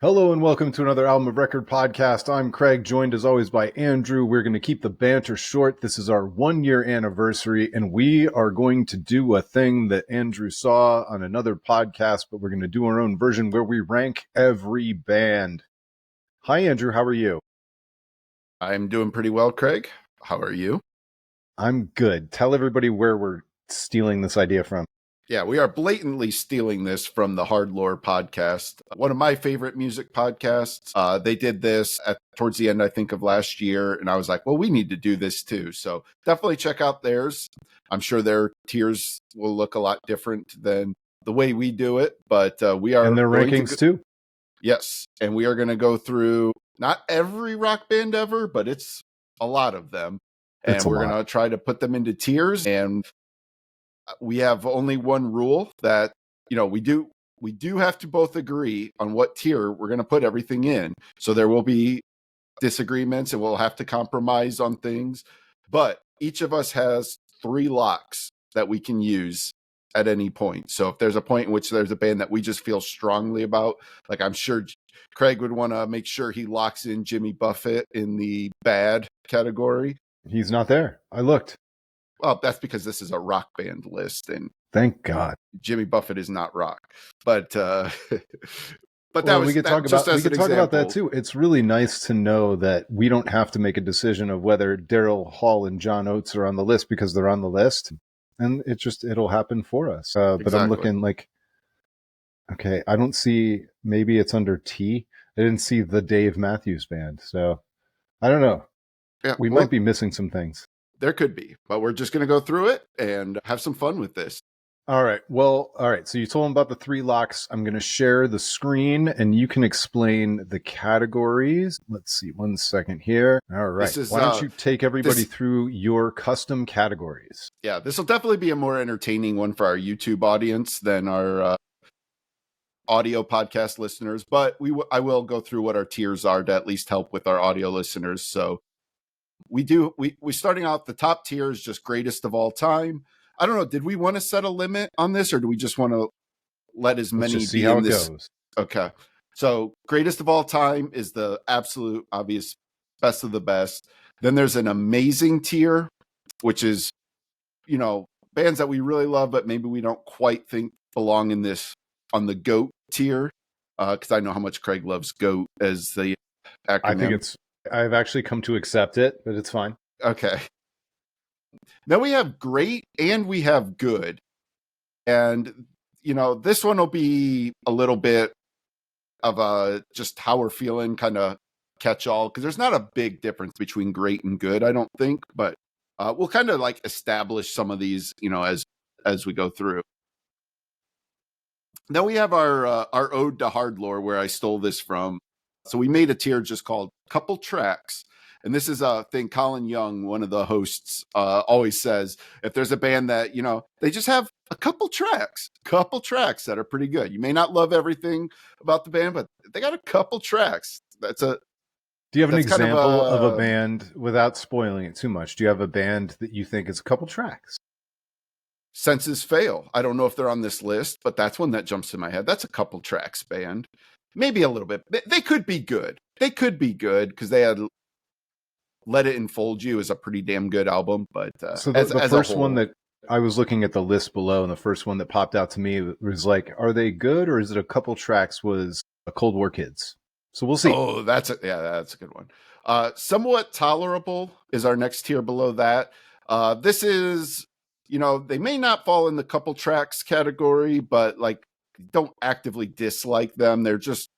Hello and welcome to another Album of Record podcast. I'm Craig, joined as always by Andrew. We're going to keep the banter short. This is our 1-year anniversary, and we are going to do a thing that Andrew saw on another podcast, but we're going to do our own version where we rank every band. Hi, Andrew. How are you? I'm doing pretty well, Craig. How are you? I'm good. Tell everybody where we're stealing this idea from. Yeah, we are blatantly stealing this from the Hardlore podcast, one of my favorite music podcasts. They did this towards the end, I think, of last year, and I was like, well, we need to do this too. So definitely check out theirs. I'm sure their tiers will look a lot different than the way we do it, but we are... And their rankings too. Yes, and we are going to go through not every rock band ever, but it's a lot of them. And we're going to try to put them into tiers, and we have only one rule that, we do have to both agree on what tier we're going to put everything in. So there will be disagreements and we'll have to compromise on things, but each of us has 3 locks that we can use at any point. So if there's a point in which there's a band that we just feel strongly about, like I'm sure Craig would want to make sure he locks in Jimmy Buffett in the bad category. He's not there. I looked. Well, that's because this is a rock band list, and thank God Jimmy Buffett is not rock. But we could talk about that too. It's really nice to know that we don't have to make a decision of whether Daryl Hall and John Oates are on the list because they're on the list, and it'll happen for us. But exactly. I'm looking like, okay, I don't see. Maybe it's under T. I didn't see the Dave Matthews Band, so I don't know. Yeah, we might be missing some things. There could be, but we're just going to go through it and have some fun with this. All right. Well, all right. So you told them about the 3 locks. I'm going to share the screen and you can explain the categories. Let's see. 1 second here. All right. Why don't you take everybody through your custom categories? Yeah, this will definitely be a more entertaining one for our YouTube audience than our audio podcast listeners, but I will go through what our tiers are to at least help with our audio listeners. So we starting out the top tier is just greatest of all time. I don't know. Did we want to set a limit on this, or do we just want to let as many be how in this? Goes. Okay. So greatest of all time is the absolute obvious best of the best. Then there's an amazing tier, which is, bands that we really love, but maybe we don't quite think belong in this on the GOAT tier. Because I know how much Craig loves GOAT as the acronym. I think I've actually come to accept it, but it's fine. Okay. Then we have great and we have good. And, this one will be a little bit of a just how we're feeling kind of catch all, because there's not a big difference between great and good, I don't think. But we'll kind of like establish some of these, as we go through. Then we have our ode to Hardlore, where I stole this from. So we made a tier just called Couple Tracks. And this is a thing Colin Young, one of the hosts, always says, if there's a band that, they just have a couple tracks that are pretty good. You may not love everything about the band, but they got a couple tracks. Do you have an example of a band, without spoiling it too much? Do you have a band that you think is a couple tracks? Senses Fail. I don't know if they're on this list, but that's one that jumps in my head. That's a couple tracks band. Maybe a little bit. They could be good. Because they had Let It Enfold You is a pretty damn good album. But so the first one that I was looking at the list below, and the first one that popped out to me was like, are they good, or is it a couple tracks? Was a Cold War Kids? So we'll see. Oh, that's a good one. Somewhat Tolerable is our next tier below that. This is, they may not fall in the couple tracks category, but like, don't actively dislike them. They just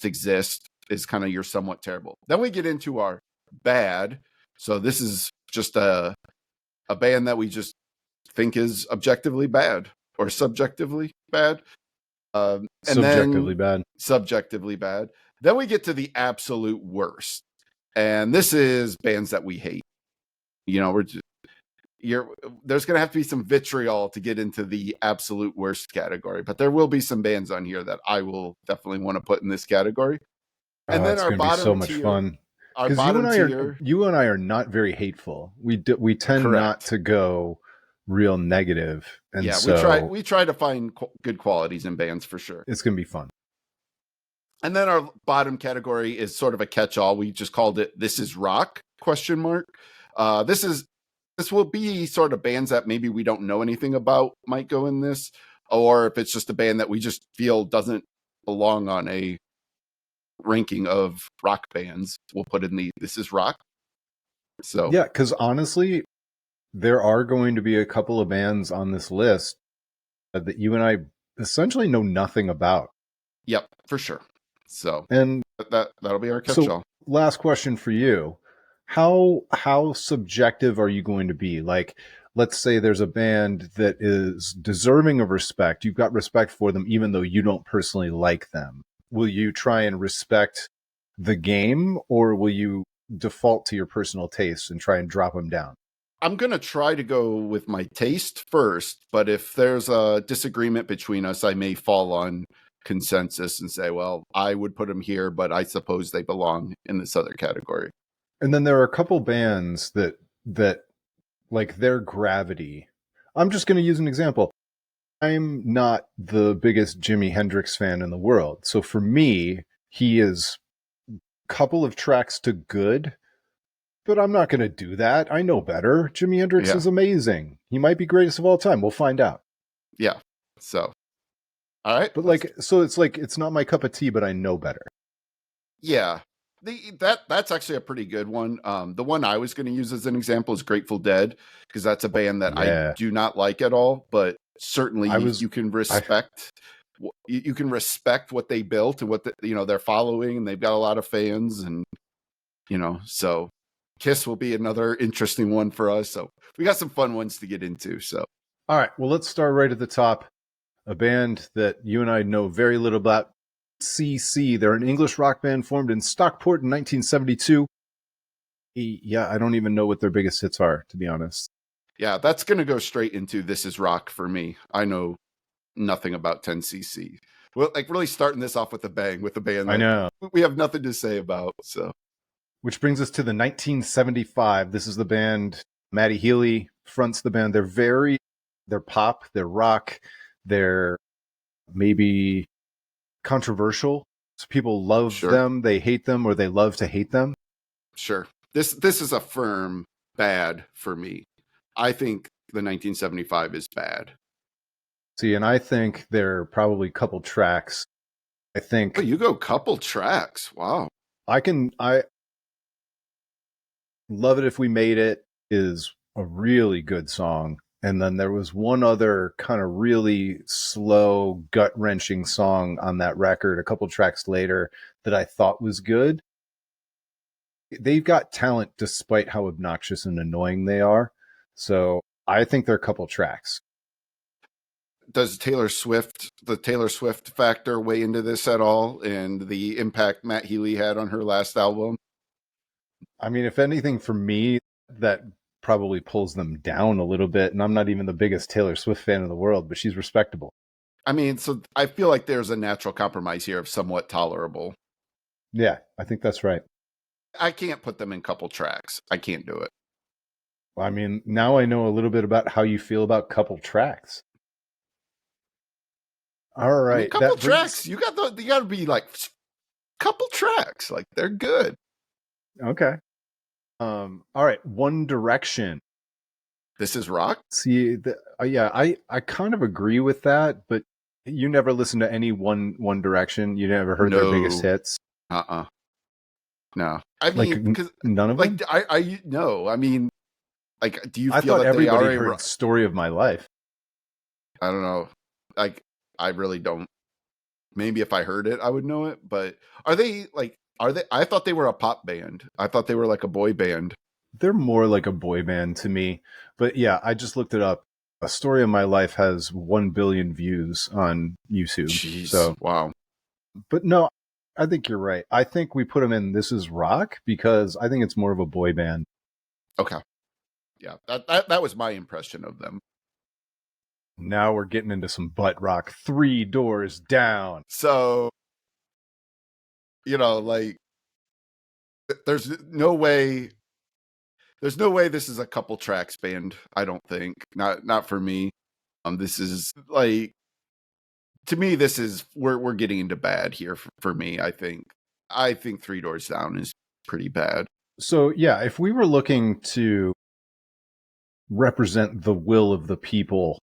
exist is kind of your somewhat terrible. Then we get into our bad. So this is just a band that we just think is objectively bad or subjectively bad. Subjectively bad. Then we get to the absolute worst. And this is bands that we hate. There's going to have to be some vitriol to get into the absolute worst category, but there will be some bands on here that I will definitely want to put in this category. And then our bottom tier, so much fun. Because you and I are not very hateful. We tend not to go real negative, and we try to find good qualities in bands for sure. It's gonna be fun. And then our bottom category is sort of a catch-all. We just called it "This Is Rock?" ? This will be sort of bands that maybe we don't know anything about might go in this, or if it's just a band that we just feel doesn't belong on a ranking of rock bands, we'll put in the "This Is Rock." So yeah, because honestly, there are going to be a couple of bands on this list that you and I essentially know nothing about. Yep, for sure. So and that'll be our catch-all. So last question for you. How subjective are you going to be? Like, let's say there's a band that is deserving of respect. You've got respect for them, even though you don't personally like them. Will you try and respect the game, or will you default to your personal tastes and try and drop them down? I'm going to try to go with my taste first, but if there's a disagreement between us, I may fall on consensus and say, well, I would put them here, but I suppose they belong in this other category. And then there are a couple bands that like their gravity. I'm just going to use an example. I'm not the biggest Jimi Hendrix fan in the world. So for me, he is a couple of tracks to good, but I'm not going to do that. I know better. Jimi Hendrix is amazing. He might be greatest of all time. We'll find out. Yeah. So, all right. But it's not my cup of tea, but I know better. Yeah. That's actually a pretty good one. The one I was going to use as an example is Grateful Dead, because that's a band that I do not like at all, but certainly you can respect. You can respect what they built and what they're following, and they've got a lot of fans, and so Kiss will be another interesting one for us. So we got some fun ones to get into. So all right, well, let's start right at the top. A band that you and I know very little about. CC. They're an English rock band formed in Stockport in 1972. Yeah, I don't even know what their biggest hits are, to be honest. Yeah, that's going to go straight into This Is Rock for me. I know nothing about 10cc. Well, like really starting this off with a bang with a band I know we have nothing to say about. So, which brings us to the 1975. This is the band. Matty Healy fronts the band. They're pop, they're rock, they're maybe controversial. So people love them, they hate them, or they love to hate them. Sure. This is a firm bad for me. I think the 1975 is bad. See, and I think there are probably a couple tracks. I think you go couple tracks. Wow. I Love It If We Made It is a really good song. And then there was one other kind of really slow, gut-wrenching song on that record a couple tracks later that I thought was good. They've got talent despite how obnoxious and annoying they are. So I think they're a couple tracks. Does the Taylor Swift factor weigh into this at all, and the impact Matt Healy had on her last album? I mean, if anything, for me, that probably pulls them down a little bit. And I'm not even the biggest Taylor Swift fan in the world, but she's respectable. I mean, so I feel like there's a natural compromise here of somewhat tolerable. Yeah, I think that's right. I can't put them in couple tracks. I can't do it. Well, I mean, now I know a little bit about how you feel about couple tracks. All right. I mean, couple tracks. You got to be like couple tracks. Like they're good. Okay. All right. One Direction. This Is Rock. See, yeah, I kind of agree with that, but you never listened to any One Direction. You never heard their biggest hits. No, I mean, because none of them. I no, I mean, like, do you feel I thought that everybody heard Story of My Life? I don't know. Like, I really don't. Maybe if I heard it, I would know it. But are they? I thought they were a pop band. I thought they were like a boy band. They're more like a boy band to me. But yeah, I just looked it up. A Story of My Life has 1 billion views on YouTube. Jeez, so wow. But no, I think you're right. I think we put them in This Is Rock because I think it's more of a boy band. Okay. Yeah, that was my impression of them. Now we're getting into some butt rock. 3 Doors Down. So, like, there's no way this is a couple tracks band. I don't think. Not for me. This is like to me, this is we're getting into bad here for me. I think Three Doors Down is pretty bad. So yeah, if we were looking to represent the will of the people,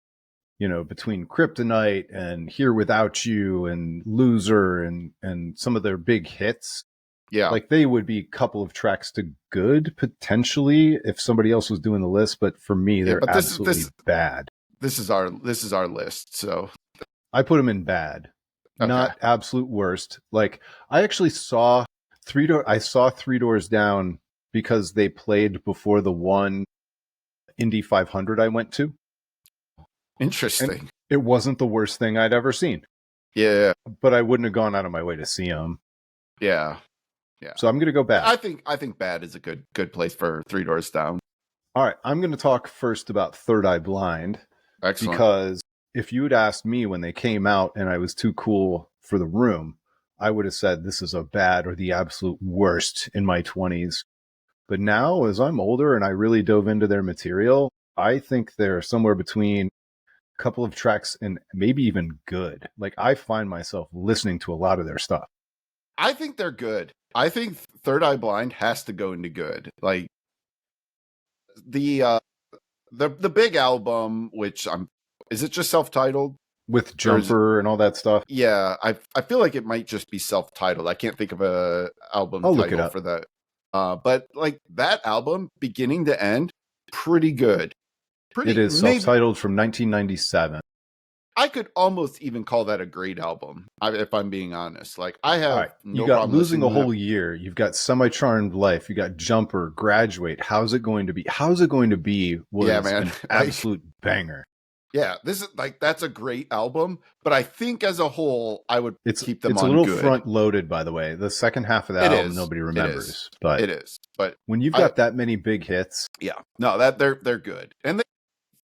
between Kryptonite and Here Without You and Loser and some of their big hits, like they would be a couple of tracks to good potentially if somebody else was doing the list, but for me, they're absolutely bad. This is our list, so I put them in bad, not absolute worst. Like I actually saw Three Doors Down because they played before the one Indy 500 I went to. Interesting. And it wasn't the worst thing I'd ever seen. Yeah. But I wouldn't have gone out of my way to see them. Yeah. Yeah. So I'm going to go bad. I think bad is a good place for Three Doors Down. All right. I'm going to talk first about Third Eye Blind. Excellent. Because if you had asked me when they came out and I was too cool for the room, I would have said this is a bad or the absolute worst in my 20s. But now, as I'm older and I really dove into their material, I think they're somewhere between a couple of tracks and maybe even good. Like, I find myself listening to a lot of their stuff. I think they're good. I think Third Eye Blind has to go into good. Like, the big album, which is it just self-titled? With Jumper and all that stuff? Yeah, I feel like it might just be self-titled. I can't think of a album title for that. But like that album, beginning to end, pretty good. It is self-titled from 1997. I could almost even call that a great album, if I'm being honest. Like I have you got Losing a Whole Year. You've got Semi-Charmed Life. You got Jumper, Graduate. How's It Going to Be? How's It Going to Be was an absolute banger. Yeah, this is that's a great album, but I think as a whole, I would keep them on good. It's a little front-loaded, by the way. The second half of the album, nobody remembers. But it is. But when you've got that many big hits, they're good, and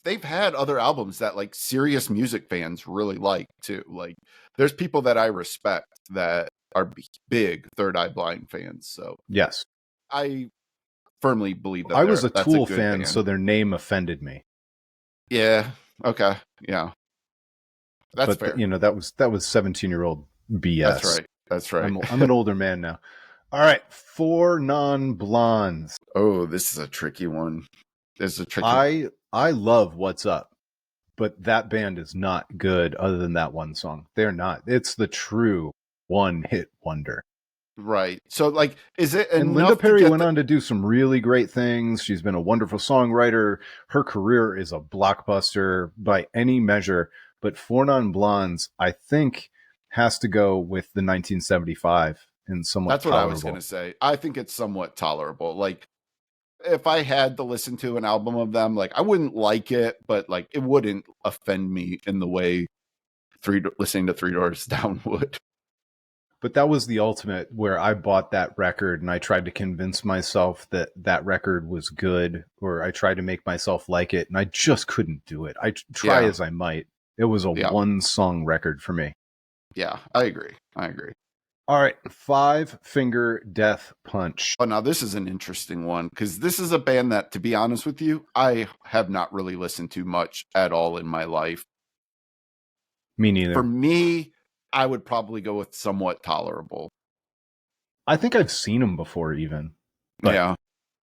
they've had other albums that like serious music fans really like too. Like there's people that I respect that are big Third Eye Blind fans. So yes, I firmly believe that I was a Tool fan, band. So their name offended me. Yeah. Okay. Yeah. That's fair. That was 17-year-old BS. That's right. I'm an older man now. All right, 4 Non-Blondes. Oh, this is a tricky one. I love What's Up, but that band is not good other than that one song. They're not. It's the true one-hit wonder. Right. So, like, is it enough? And Linda Perry went on to do some really great things. She's been a wonderful songwriter. Her career is a blockbuster by any measure. But 4 Non-Blondes, I think, has to go with the 1975 and somewhat That's what tolerable. I was going to say. I think it's somewhat tolerable. Like, if I had to listen to an album of them, like, I wouldn't like it, but, like, it wouldn't offend me in the way listening to Three Doors Down would. But that was the ultimate where I bought that record and I tried to convince myself that that record was good, or I tried to make myself like it, and I just couldn't do it. I try as I might. It was a one-song record for me. Yeah, I agree. All right, 5 Finger Death Punch. Oh, now this is an interesting one because this is a band that, to be honest with you, I have not really listened to much at all in my life. Me neither. For me, I would probably go with somewhat tolerable. I think I've seen them before even. Yeah.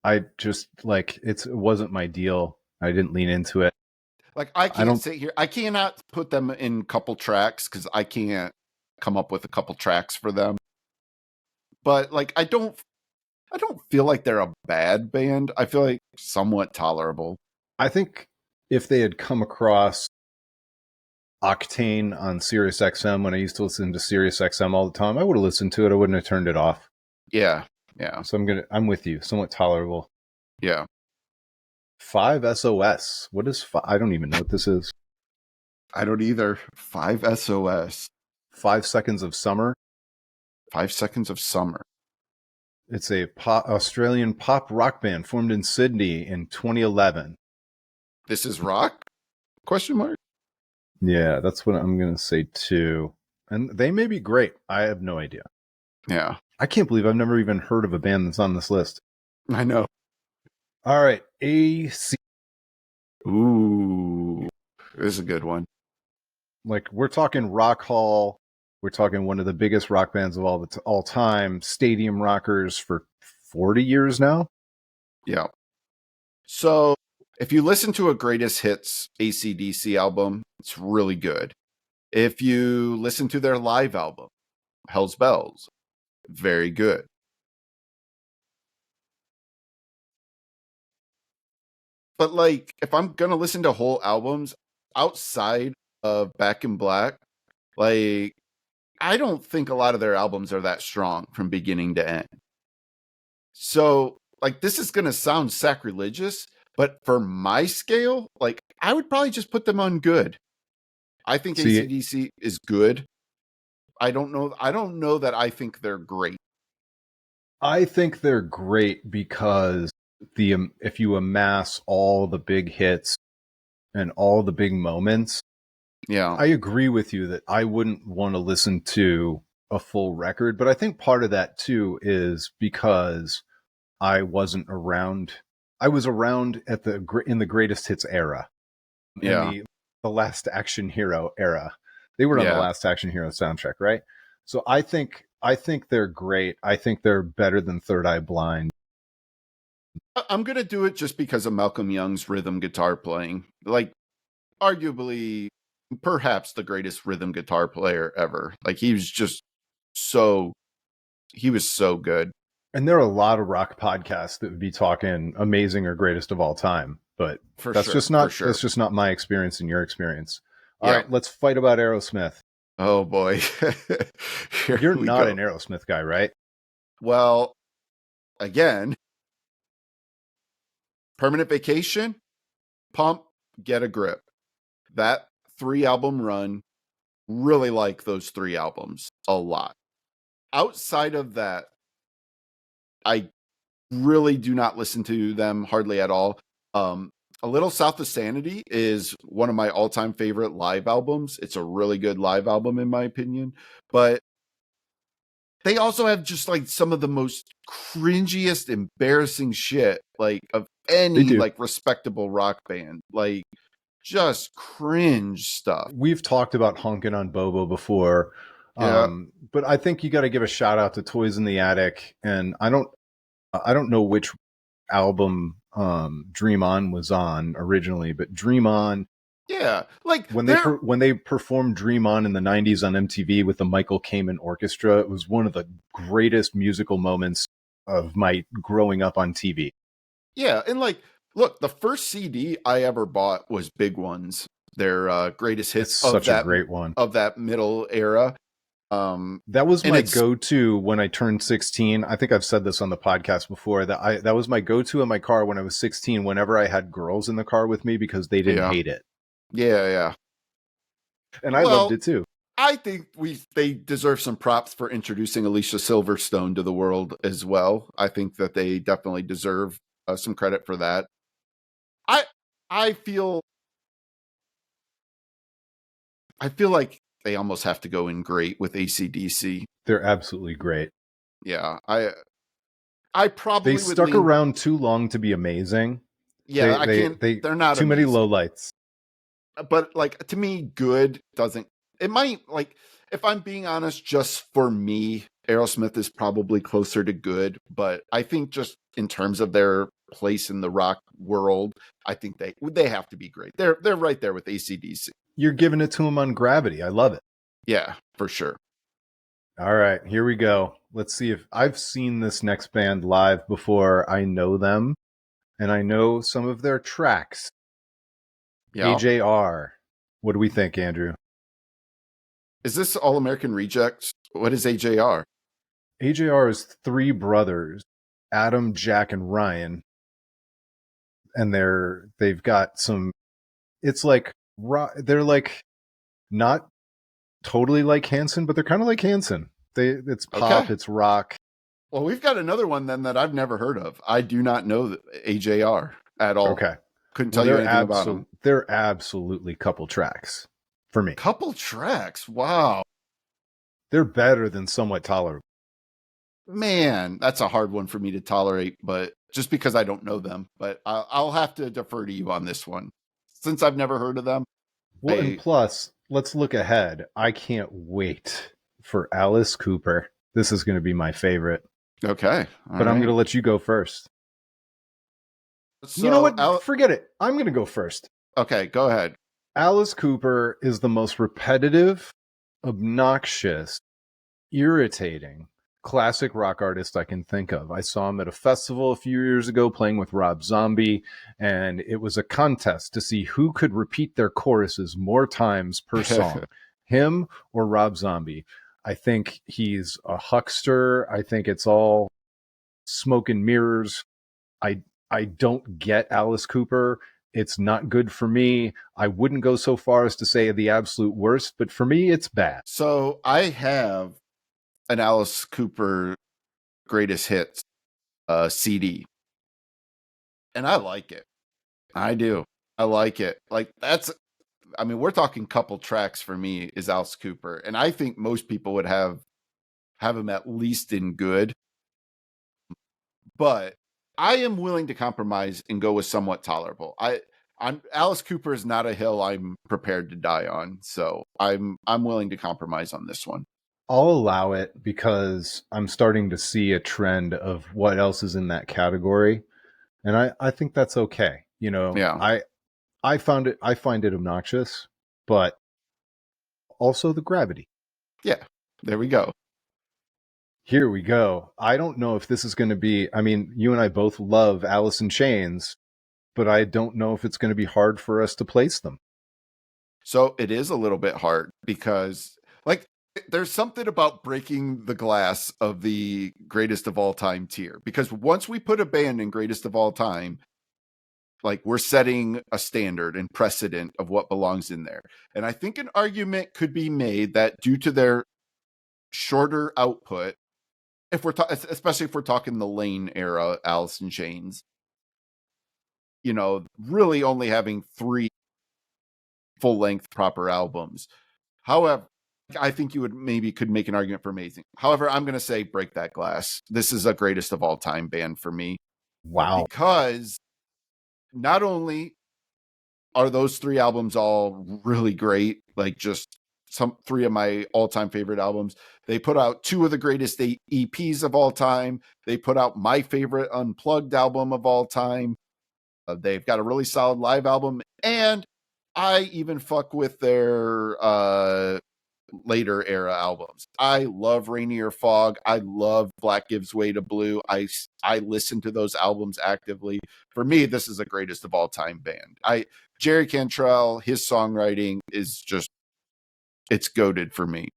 I just, like, it wasn't my deal. I didn't lean into it. Like, I can't sit here. I cannot put them in couple tracks because I can't come up with a couple tracks for them. But, like, I don't feel like they're a bad band. I feel like somewhat tolerable. I think if they had come across Octane on Sirius XM when I used to listen to Sirius XM all the time, I would have listened to it. I wouldn't have turned it off. Yeah. So I'm with you. Somewhat tolerable. Yeah. 5 SOS. What is 5? I don't even know what this is. I don't either. 5 SOS. 5 Seconds of Summer. 5 Seconds of Summer. It's a Australian pop rock band formed in Sydney in 2011. This is rock? Question mark? Yeah, that's what I'm going to say too. And they may be great. I have no idea. Yeah. I can't believe I've never even heard of a band that's on this list. I know. All right. AC. Ooh. This is a good one. Like we're talking Rock Hall, we're talking one of the biggest rock bands of all time, stadium rockers for 40 years now. Yeah. So if you listen to a greatest hits AC/DC album, it's really good. If you listen to their live album, Hell's Bells, very good. But like, if I'm gonna listen to whole albums outside of Back in Black, like, I don't think a lot of their albums are that strong from beginning to end. So, like, this is gonna sound sacrilegious, but for my scale, like, I would probably just put them on good. I think AC/DC is good. I don't know that I think they're great. I think they're great because if you amass all the big hits and all the big moments, yeah, I agree with you that I wouldn't want to listen to a full record, but I think part of that too is because I wasn't around. I was around in the greatest hits era, in the Last Action Hero era. They were on the Last Action Hero soundtrack, right? So I think they're great. I think they're better than Third Eye Blind. I'm gonna do it just because of Malcolm Young's rhythm guitar playing. Like, arguably, perhaps the greatest rhythm guitar player ever. Like, he was so good. And there are a lot of rock podcasts that would be talking amazing or greatest of all time, but that's just not my experience and your experience. All right, let's fight about Aerosmith. Oh boy. You're not an Aerosmith guy, right? Well, again, Permanent Vacation, Pump, Get a Grip. That 3-album run, really like those 3 albums a lot. Outside of that, I really do not listen to them hardly at all. A Little South of Sanity is one of my all-time favorite live albums. It's a really good live album in my opinion, but they also have just like some of the most cringiest, embarrassing shit like of any like respectable rock band. Like, just cringe stuff. We've talked about Honkin' on Bobo before. But I think you got to give a shout out to Toys in the Attic, and I don't know which album Dream On was on originally, but Dream On, like when they performed Dream On in the 90s on MTV with the Michael Kamen Orchestra, it was one of the greatest musical moments of my growing up on TV. And like, look, the first CD I ever bought was Big Ones, their greatest hits a great one of that middle era. That was my go-to when I turned 16. I think I've said this on the podcast before, that was my go-to in my car when I was 16, whenever I had girls in the car with me, because they didn't hate it. And I loved it too. I think they deserve some props for introducing Alicia Silverstone to the world as well. I think that they definitely deserve some credit for that. I feel like they almost have to go in great with AC/DC. They're absolutely great. Yeah, I probably they stuck around too long to be amazing. Yeah, they're not too amazing. Many lowlights. But like, to me, good doesn't. It might, like, if I'm being honest, just for me, Aerosmith is probably closer to good. But I think just in terms of their place in the rock world, I think they have to be great. They're right there with AC/DC. You're giving it to them on Gravity. I love it. Yeah, for sure. All right, here we go. Let's see if I've seen this next band live before. I know them, and I know some of their tracks. AJR. What do we think, Andrew? Is this All American Rejects? What is AJR? AJR is 3 brothers, Adam, Jack, and Ryan. And they've got some, it's like, they're like not totally like Hanson, but they're kind of like Hanson. It's pop, it's rock. Well, we've got another one then that I've never heard of. I do not know AJR at all. Okay. Couldn't tell you anything about them. They're absolutely couple tracks for me. Couple tracks? Wow. They're better than Somewhat Tolerable. Man, that's a hard one for me to tolerate, but just because I don't know them. But I'll have to defer to you on this one, since I've never heard of them. Well, and plus, let's look ahead. I can't wait for Alice Cooper. This is going to be my favorite. Okay. But I'm going to let you go first. So, you know what? Forget it. I'm going to go first. Okay, go ahead. Alice Cooper is the most repetitive, obnoxious, irritating classic rock artist I can think of. I saw him at a festival a few years ago playing with Rob Zombie, and it was a contest to see who could repeat their choruses more times per song, him or Rob Zombie. I think he's a huckster. I think it's all smoke and mirrors. I don't get Alice Cooper. It's not good for me. I wouldn't go so far as to say the absolute worst, but for me, it's bad. So I have an Alice Cooper greatest hits CD, and I like it. I do. I like it. Like we're talking couple tracks for me is Alice Cooper, and I think most people would have him at least in good. But I am willing to compromise and go with somewhat tolerable. I'm Alice Cooper is not a hill I'm prepared to die on, so I'm willing to compromise on this one. I'll allow it because I'm starting to see a trend of what else is in that category, and I think that's okay. You know, yeah. I find it obnoxious, but also the gravity. Yeah, there we go. Here we go. I don't know if this is going to be, I mean, you and I both love Alice in Chains, but I don't know if it's going to be hard for us to place them. So it is a little bit hard because, like, there's something about breaking the glass of the greatest of all time tier. Because once we put a band in greatest of all time, like, we're setting a standard and precedent of what belongs in there. And I think an argument could be made that due to their shorter output, especially if we're talking the Lane era, Alice in Chains, you know, really only having 3 full-length proper albums. However, I think you could make an argument for Amazing. However, I'm going to say Break That Glass. This is a greatest of all time band for me. Wow. Because not only are those 3 albums all really great, like just 3 of my all-time favorite albums. They put out 2 of the greatest EPs of all time. They put out my favorite unplugged album of all time. They've got a really solid live album, and I even fuck with their later era albums. I love Rainier Fog. I love Black Gives Way to Blue. I listen to those albums actively. For me, this is the greatest of all time band. Jerry Cantrell, his songwriting is just, it's goated for me.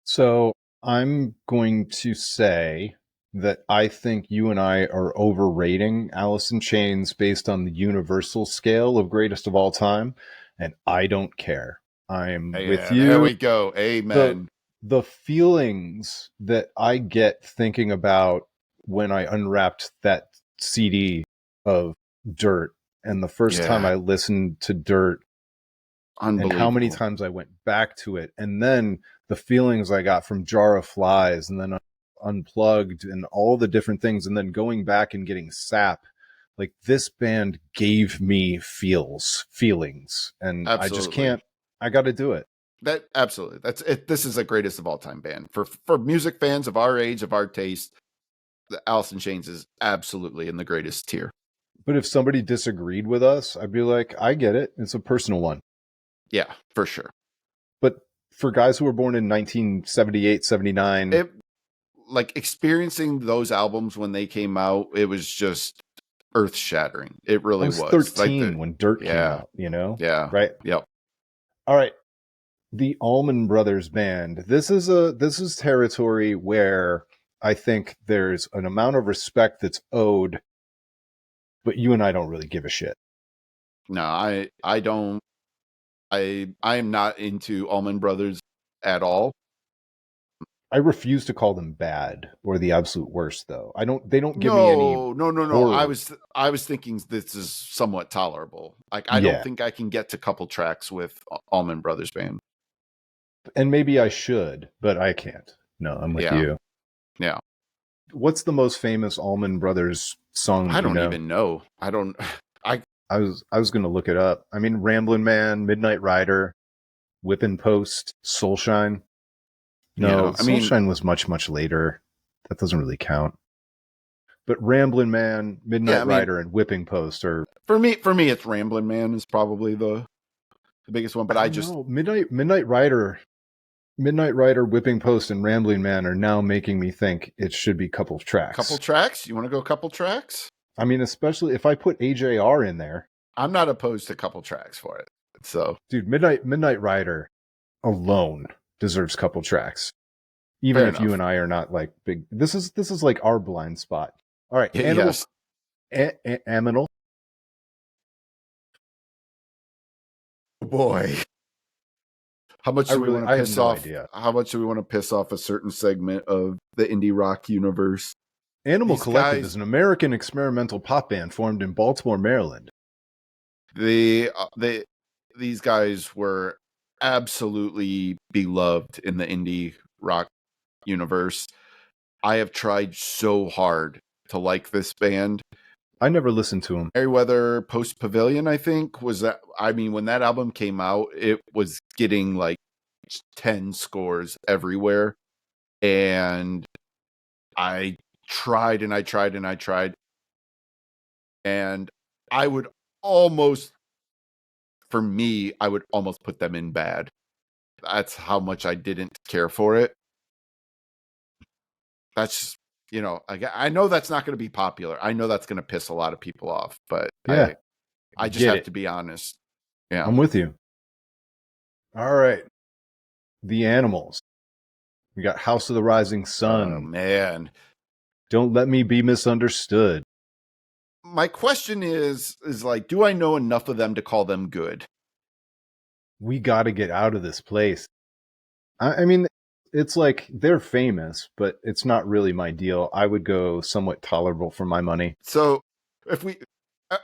So I'm going to say that I think you and I are overrating Alice in Chains based on the universal scale of greatest of all time, and I don't care. I'm with you. There we go. Amen. The feelings that I get thinking about when I unwrapped that CD of Dirt and the first time I listened to Dirt and how many times I went back to it, and then the feelings I got from Jar of Flies and then Unplugged and all the different things, and then going back and getting Sap. Like, this band gave me feelings, and absolutely. I just can't. I got to do it. That absolutely. That's it. This is the greatest of all time band for music fans of our age, of our taste. The Alice in Chains is absolutely in the greatest tier. But if somebody disagreed with us, I'd be like, I get it. It's a personal one. Yeah, for sure. But for guys who were born in 1978, 79, like, experiencing those albums when they came out, it was just earth shattering. It really was. 13 when Dirt came out, you know? Yeah. Right. Yep. All right. The Allman Brothers Band. This is territory where I think there's an amount of respect that's owed, but you and I don't really give a shit. No, I don't. I am not into Allman Brothers at all. I refuse to call them bad or the absolute worst, though. They don't give me any. No. I was thinking this is somewhat tolerable. Like, I don't think I can get to couple tracks with Allman Brothers Band. And maybe I should, but I can't. No, I'm with you. Yeah. What's the most famous Allman Brothers song? I don't even know. I don't. I was going to look it up. I mean, Ramblin' Man, Midnight Rider. Whipping Post, Soulshine. No, Soulshine was much, much later. That doesn't really count. But Ramblin' Man, Midnight Rider, and Whipping Post are for me. It's Ramblin' Man is probably the biggest one. But I just know. Midnight Rider, Whipping Post, and Rambling Man are now making me think it should be couple tracks. Couple tracks? You want to go couple tracks? I mean, especially if I put AJR in there. I'm not opposed to couple tracks for it. So, dude, Midnight Rider alone deserves couple tracks. Even if you and I are not like big. This is like our blind spot. All right, yes. Aminal. Oh boy. How much do we want to piss off? How much do we want to piss off a certain segment of the indie rock universe? Animal Collective is an American experimental pop band formed in Baltimore, Maryland. These guys were absolutely beloved in the indie rock universe. I have tried so hard to like this band. I never listened to them. Merriweather Post Pavilion, I think, was that. I mean, when that album came out, it was getting like 10 scores everywhere. And I tried and I tried and I tried. And I would almost put them in bad. That's how much I didn't care for it. That's, I know that's not going to be popular. I know that's going to piss a lot of people off, but yeah, I just have to be honest. Yeah. I'm with you. All right. The Animals. We got House of the Rising Sun. Oh, man. Don't Let Me Be Misunderstood. My question is like, do I know enough of them to call them good? We got to get out of this place. I mean, it's like they're famous, but it's not really my deal. I would go somewhat tolerable for my money. So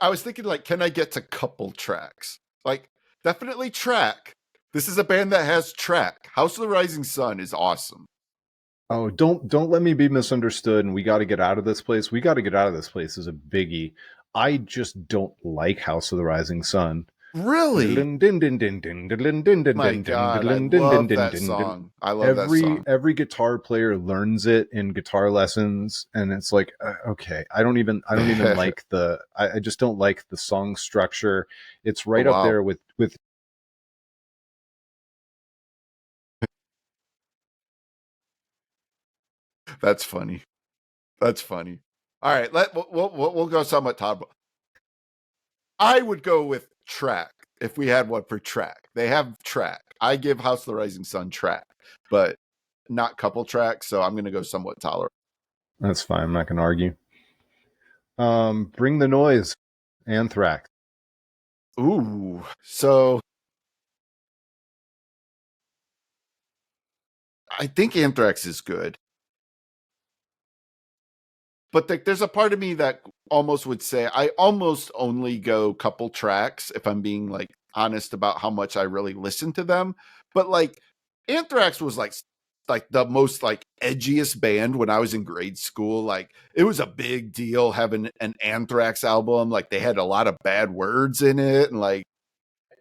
I was thinking like, can I get to couple tracks? Like, definitely track. This is a band that has track. House of the Rising Sun is awesome. Oh, don't let me be misunderstood. And we got to get out of this place. We got to get out of this place is a biggie. I just don't like House of the Rising Sun. Really? My God, I love that song. I love that song. Every guitar player learns it in guitar lessons, and it's like, okay, I don't even like I just don't like the song structure. It's right up there with. That's funny. That's funny. All right, we'll go somewhat Todd. I would go with track if we had one for track. They have track. I give House of the Rising Sun track, but not couple track, so I'm going to go somewhat tolerable. That's fine. I'm not going to argue. Bring the Noise, Anthrax. Ooh, so I think Anthrax is good. But there's a part of me that almost would say I almost only go couple tracks if I'm being like honest about how much I really listen to them. But like Anthrax was like the most like edgiest band when I was in grade school. Like it was a big deal having an Anthrax album. Like they had a lot of bad words in it. And like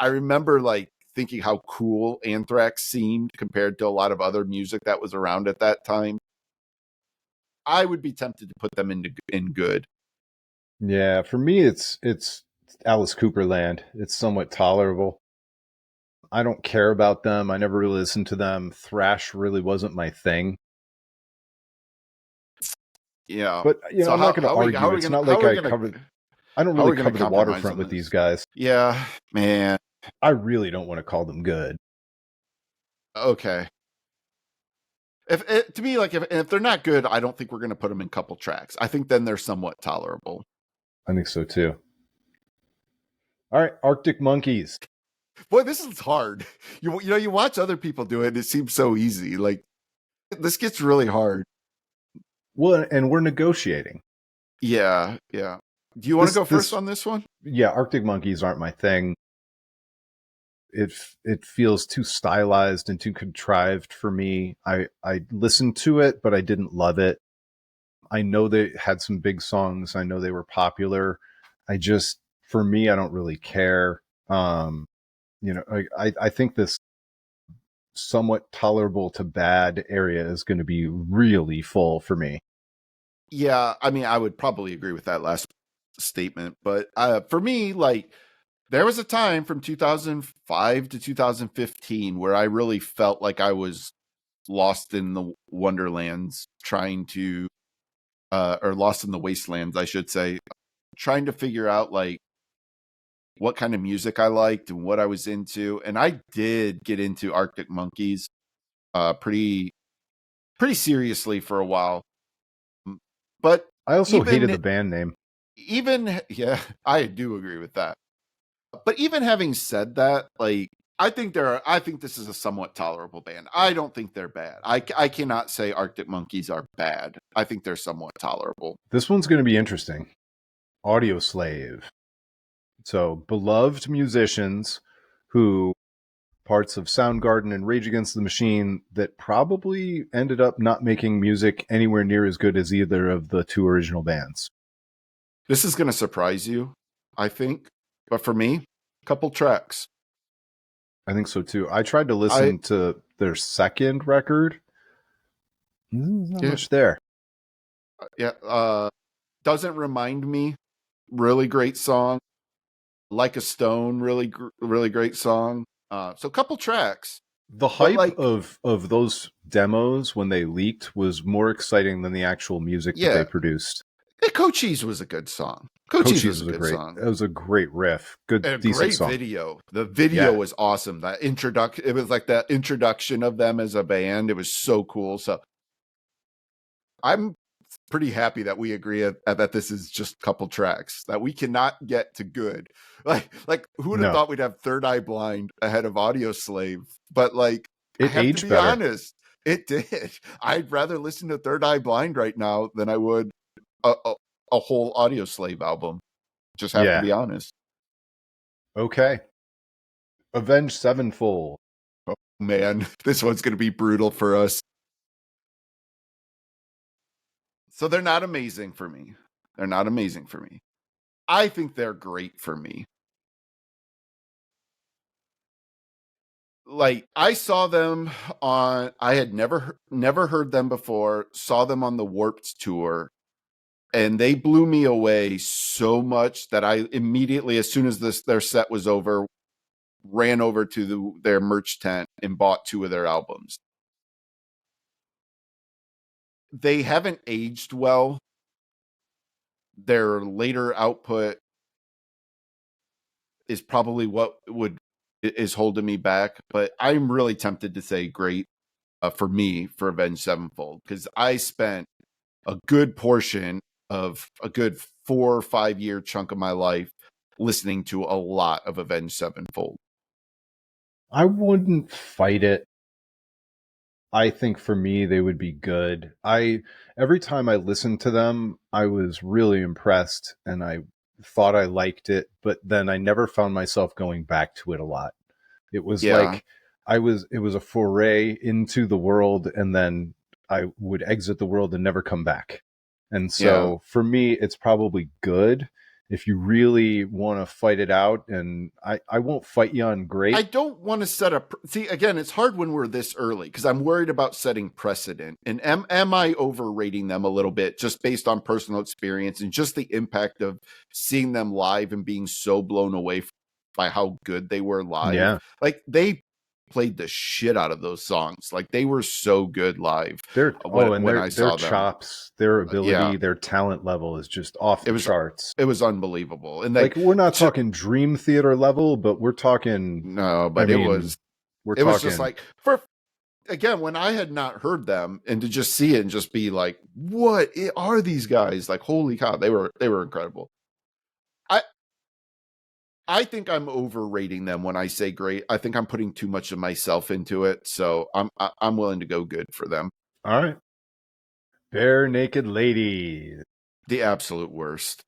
I remember like thinking how cool Anthrax seemed compared to a lot of other music that was around at that time. I would be tempted to put them in good. Yeah, for me, it's Alice Cooper land. It's somewhat tolerable. I don't care about them. I never really listened to them. Thrash really wasn't my thing. Yeah, but I'm not going to argue. It's not like I covered. I don't really cover the waterfront with these guys. Yeah, man. I really don't want to call them good. Okay. To me, like if they're not good, I don't think we're going to put them in couple tracks. I think then they're somewhat tolerable. I think so too. All right, Arctic Monkeys. Boy, this is hard. You watch other people do it, and it seems so easy. Like this gets really hard. Well, and we're negotiating. Yeah. Do you want to go first on this one? Yeah, Arctic Monkeys aren't my thing. It feels too stylized and too contrived for me. I listened to it, but I didn't love it. I know they had some big songs. I know they were popular. For me, I don't really care. I think this somewhat tolerable to bad area is going to be really full for me. Yeah, I mean, I would probably agree with that last statement, but for me, like, there was a time from 2005 to 2015 where I really felt like I was lost in the wonderlands, trying to, or lost in the wastelands, I should say, trying to figure out like what kind of music I liked and what I was into. And I did get into Arctic Monkeys pretty seriously for a while. But I also hated the band name. Yeah, I do agree with that. But even having said that, like, I think this is a somewhat tolerable band. I don't think they're bad. I cannot say Arctic Monkeys are bad. I think they're somewhat tolerable. This one's going to be interesting. Audioslave. So, beloved musicians who parts of Soundgarden and Rage Against the Machine that probably ended up not making music anywhere near as good as either of the two original bands. This is going to surprise you, I think. But for me, a couple tracks. I think so too. I tried to listen to their second record. Not much there. Yeah. Doesn't Remind Me. Really great song. Like a Stone. Really great song. So a couple tracks. The hype of those demos when they leaked was more exciting than the actual music that they produced. Cochise was a good song. Cochise was a great song. It was a great riff. Good, and decent great song. Video. The video was awesome. That introduction, it was like that introduction of them as a band. It was so cool. So I'm pretty happy that we agree that this is just a couple tracks, that we cannot get to good. Like who would have thought we'd have Third Eye Blind ahead of Audioslave? But like, it aged better. Honest, it did. I'd rather listen to Third Eye Blind right now than I would a whole Audioslave album. Just have to be honest. Okay. Avenged Sevenfold. Oh man, this one's going to be brutal for us. So they're not amazing for me. I think they're great for me. Like, I saw them on, I had never heard them before, saw them on the Warped tour, and they blew me away so much that I immediately, as soon as their set was over, ran over to their merch tent and bought 2 of their albums. They haven't aged well. Their later output is probably what is holding me back, but I'm really tempted to say great for me for Avenged Sevenfold, because I spent a good portion of a good 4 or 5 year chunk of my life listening to a lot of Avenged Sevenfold. I wouldn't fight it. I think for me, they would be good. Every time I listened to them, I was really impressed and I thought I liked it, but then I never found myself going back to it a lot. It was like it was a foray into the world, and then I would exit the world and never come back. And so for me, it's probably good if you really want to fight it out, and I won't fight you on great. I don't want to set up. See, again, it's hard when we're this early because I'm worried about setting precedent. And am I overrating them a little bit just based on personal experience and just the impact of seeing them live and being so blown away by how good they were live? Yeah. Like, they played the shit out of those songs. Like, they were so good live. Their chops, their ability, their talent level is just off the charts. It was unbelievable. And like, we're not talking Dream Theater level, but we're talking it was just like, again, when I had not heard them, and to just see it and just be like, what are these guys? Like, holy cow, they were incredible. I think I'm overrating them when I say great. I think I'm putting too much of myself into it, so I'm willing to go good for them. All right. Barenaked Ladies. The absolute worst.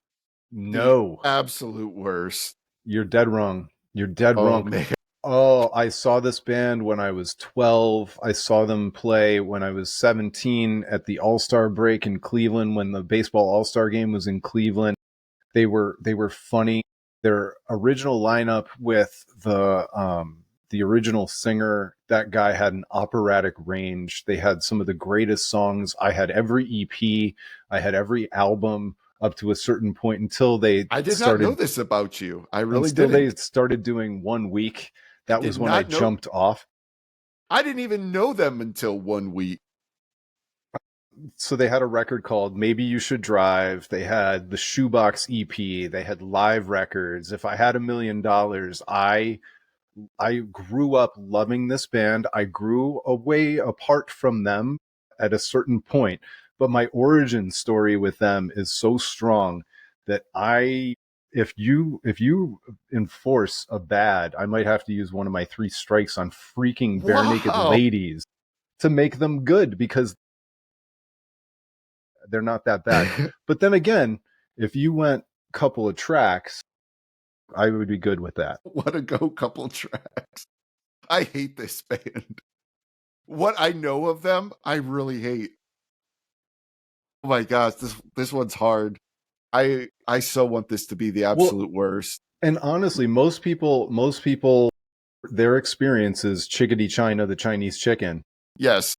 No. The absolute worst. You're dead wrong. You're dead wrong. Man. Oh, I saw this band when I was 12. I saw them play when I was 17 at the All-Star break in Cleveland when the baseball All-Star game was in Cleveland. They were funny. Their original lineup with the the original singer, that guy had an operatic range. They had some of the greatest songs. I had every EP, I had every album up to a certain point until they I did started, not know this about you. I really until didn't. they started doing 1 week. That was when I jumped off. I didn't even know them until 1 week. So they had a record called Maybe You Should Drive. They had the Shoebox EP. They had live records. If I had $1 million, I grew up loving this band. I grew away apart from them at a certain point, but my origin story with them is so strong that if you enforce a bad, I might have to use one of my 3 strikes on freaking Barenaked Ladies to make them good, because they're not that bad. But then again, if you went a couple of tracks, I would be good with that. What a go couple tracks. I hate this band. What I know of them, I really hate. Oh my gosh, this one's hard. I so want this to be the absolute worst. And honestly, most people, their experience is Chickadee China, the Chinese chicken. Yes.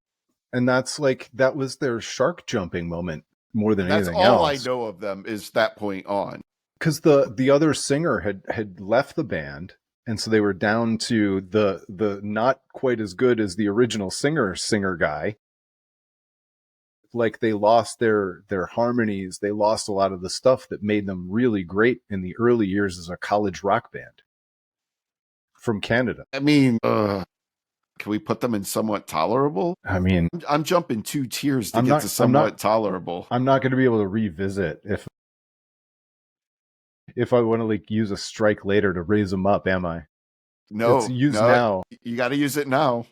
And that was their shark jumping moment more than anything else. That's all I know of them is that point on. Because the other singer had left the band, and so they were down to the not quite as good as the original singer guy. Like, they lost their harmonies, they lost a lot of the stuff that made them really great in the early years as a college rock band from Canada. I mean, can we put them in somewhat tolerable? I mean, I'm jumping 2 tiers to get to somewhat tolerable. I'm not going to be able to revisit if I want to use a strike later to raise them up, am I? No, it's used now. You got to use it now.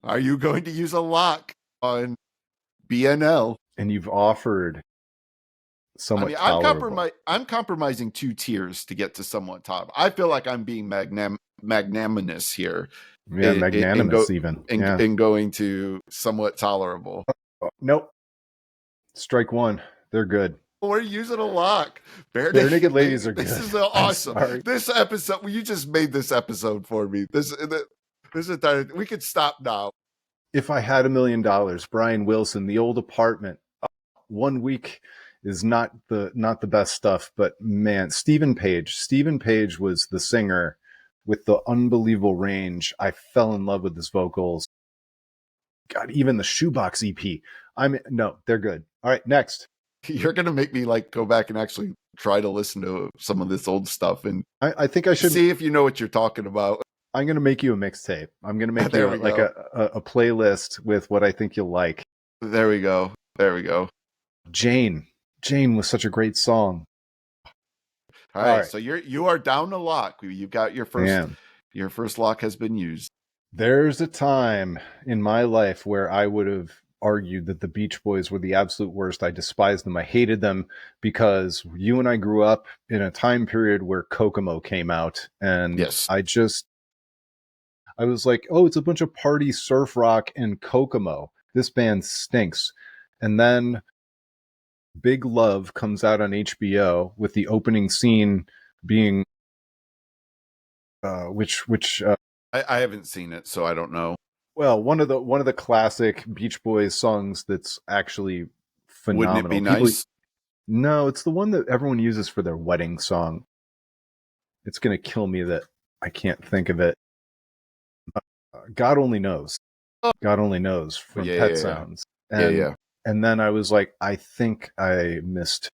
Are you going to use a lock on BNL? And you've offered somewhat tolerable. I'm compromising 2 tiers to get to somewhat top. I feel like I'm being magnanimous here. Yeah, magnanimous in going to somewhat tolerable. Nope. Strike 1. They're good. We're using a lock. Barenaked Ladies are good. This is awesome. This episode, you just made this episode for me. This entire, we could stop now. If I had $1 million, Brian Wilson, The Old Apartment, 1 week is not the best stuff, but man, Stephen Page was the singer with the unbelievable range. I fell in love with his vocals. God, even the Shoebox EP. No, they're good. All right, next. You're gonna make me go back and actually try to listen to some of this old stuff, and I think I should see if you know what you're talking about. I'm gonna make you a mixtape. I'm gonna make you a playlist with what I think you'll like. There we go. Jane was such a great song. All right. So you are down to lock. You've got your first lock has been used. There's a time in my life where I would have argued that the Beach Boys were the absolute worst. I despised them. I hated them because you and I grew up in a time period where Kokomo came out, and yes. I was like, oh, it's a bunch of party surf rock and Kokomo. This band stinks. And then Big Love comes out on HBO with the opening scene being which I haven't seen it, so I don't know. Well, one of the classic Beach Boys songs that's actually phenomenal. Wouldn't it be nice? No, it's the one that everyone uses for their wedding song. It's going to kill me that I can't think of it. God Only Knows. God Only Knows from Pet Sounds. And then I was like, I think I missed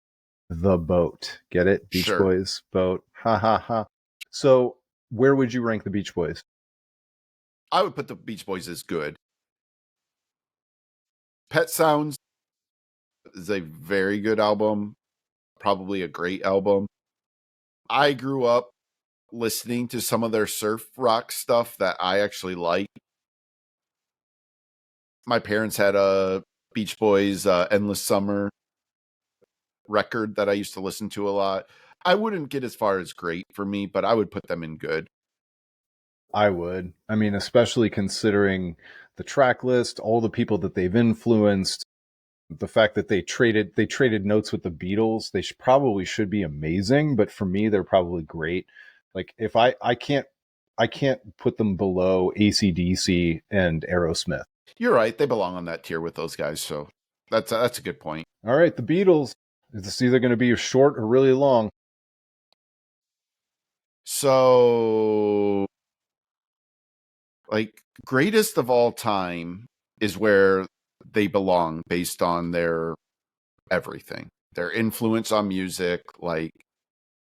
The Boat. Get it? Beach Boys, Boat. Ha ha ha. So where would you rank the Beach Boys? I would put the Beach Boys as good. Pet Sounds is a very good album. Probably a great album. I grew up listening to some of their surf rock stuff that I actually like. My parents had a Beach Boys Endless Summer record that I used to listen to a lot. I wouldn't get as far as great for me, but I would put them in good. I would. I mean, especially considering the track list, all the people that they've influenced, the fact that they traded notes with the Beatles. They probably should be amazing, but for me, they're probably great. Like, if I can't I can't put them below AC/DC and Aerosmith. You're right. They belong on that tier with those guys. So that's a good point. All right, the Beatles. It's either going to be short or really long. So, like, greatest of all time is where they belong based on their everything, their influence on music. Like,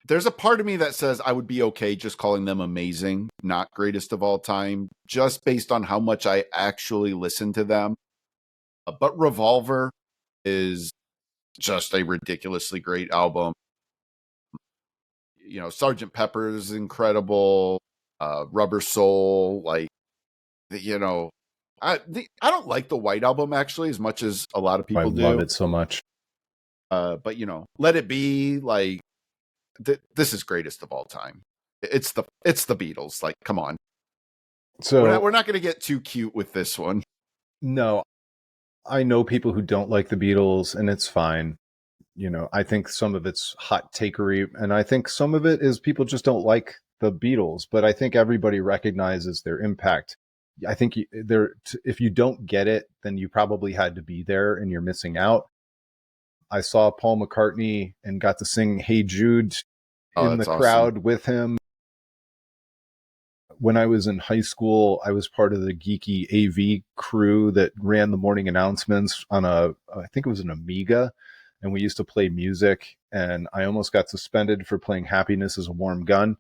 there's a part of me that says I would be okay just calling them amazing, not greatest of all time, just based on how much I actually listen to them. But Revolver is just a ridiculously great album. You know, Sgt. Pepper's incredible. Rubber Soul, like, you know, I don't like the White Album actually as much as a lot of people do. I love it so much. But you know, Let It Be, like, this is greatest of all time. It's the Beatles. Like, come on. So we're not going to get too cute with this one. No, I know people who don't like the Beatles, and it's fine. You know, I think some of it's hot takery, and I think some of it is people just don't like the Beatles. But I think everybody recognizes their impact. I think if you don't get it, then you probably had to be there, and you're missing out. I saw Paul McCartney and got to sing "Hey Jude" in the crowd with him. When I was in high school, I was part of the geeky AV crew that ran the morning announcements on I think it was an Amiga, and we used to play music, and I almost got suspended for playing Happiness is a Warm Gun.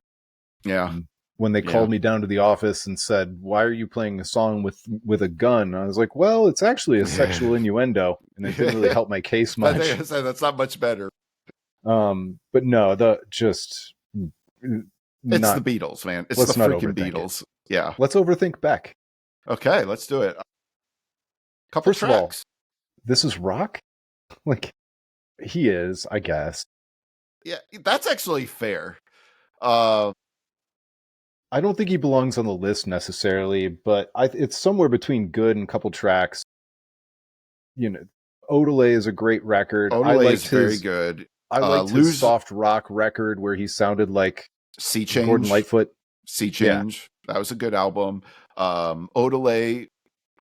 Yeah. When they called me down to the office and said, "Why are you playing a song with a gun?" I was like, "Well, it's actually a sexual innuendo," and it didn't really help my case much. I think that's not much better. But no, it's the Beatles, man. It's the freaking Beatles. Yeah. Let's overthink Beck. Okay, let's do it. Couple tracks. Of all, this is rock? Like, he is, I guess. Yeah, that's actually fair. I don't think he belongs on the list necessarily, but it's somewhere between good and couple tracks. You know, Odelay is a great record. Odelay is very good. I liked his soft rock record where he sounded like Sea Change. Gordon Lightfoot. Sea Change. Yeah. That was a good album. Odelay,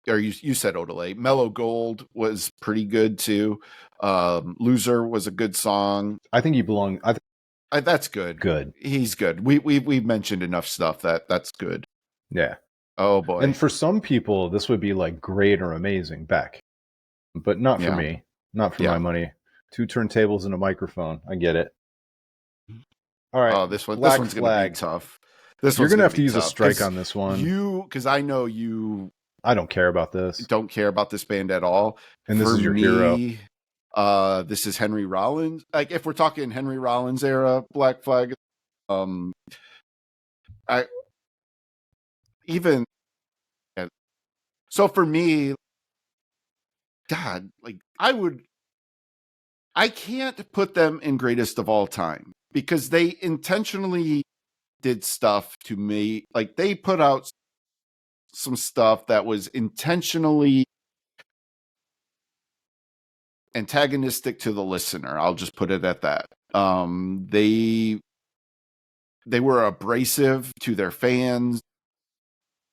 or you said Odelay. Mellow Gold was pretty good too. Loser was a good song. I think he belonged. That's good. Good. He's good. We've mentioned enough stuff that's good. Yeah. Oh boy. And for some people, this would be like great or amazing Beck, but not for me. Not for my money. 2 turntables and a microphone. I get it. All right. Oh, this one's going to be tough. You're going to have to use a strike on this one. Because I know you. I don't care about this. Don't care about this band at all. And this is your hero. This is Henry Rollins. Like, if we're talking Henry Rollins era Black Flag, so for me, God, like, I can't put them in greatest of all time because they intentionally did stuff to me. Like, they put out some stuff that was intentionally antagonistic to the listener. I'll just put it at that. They were abrasive to their fans.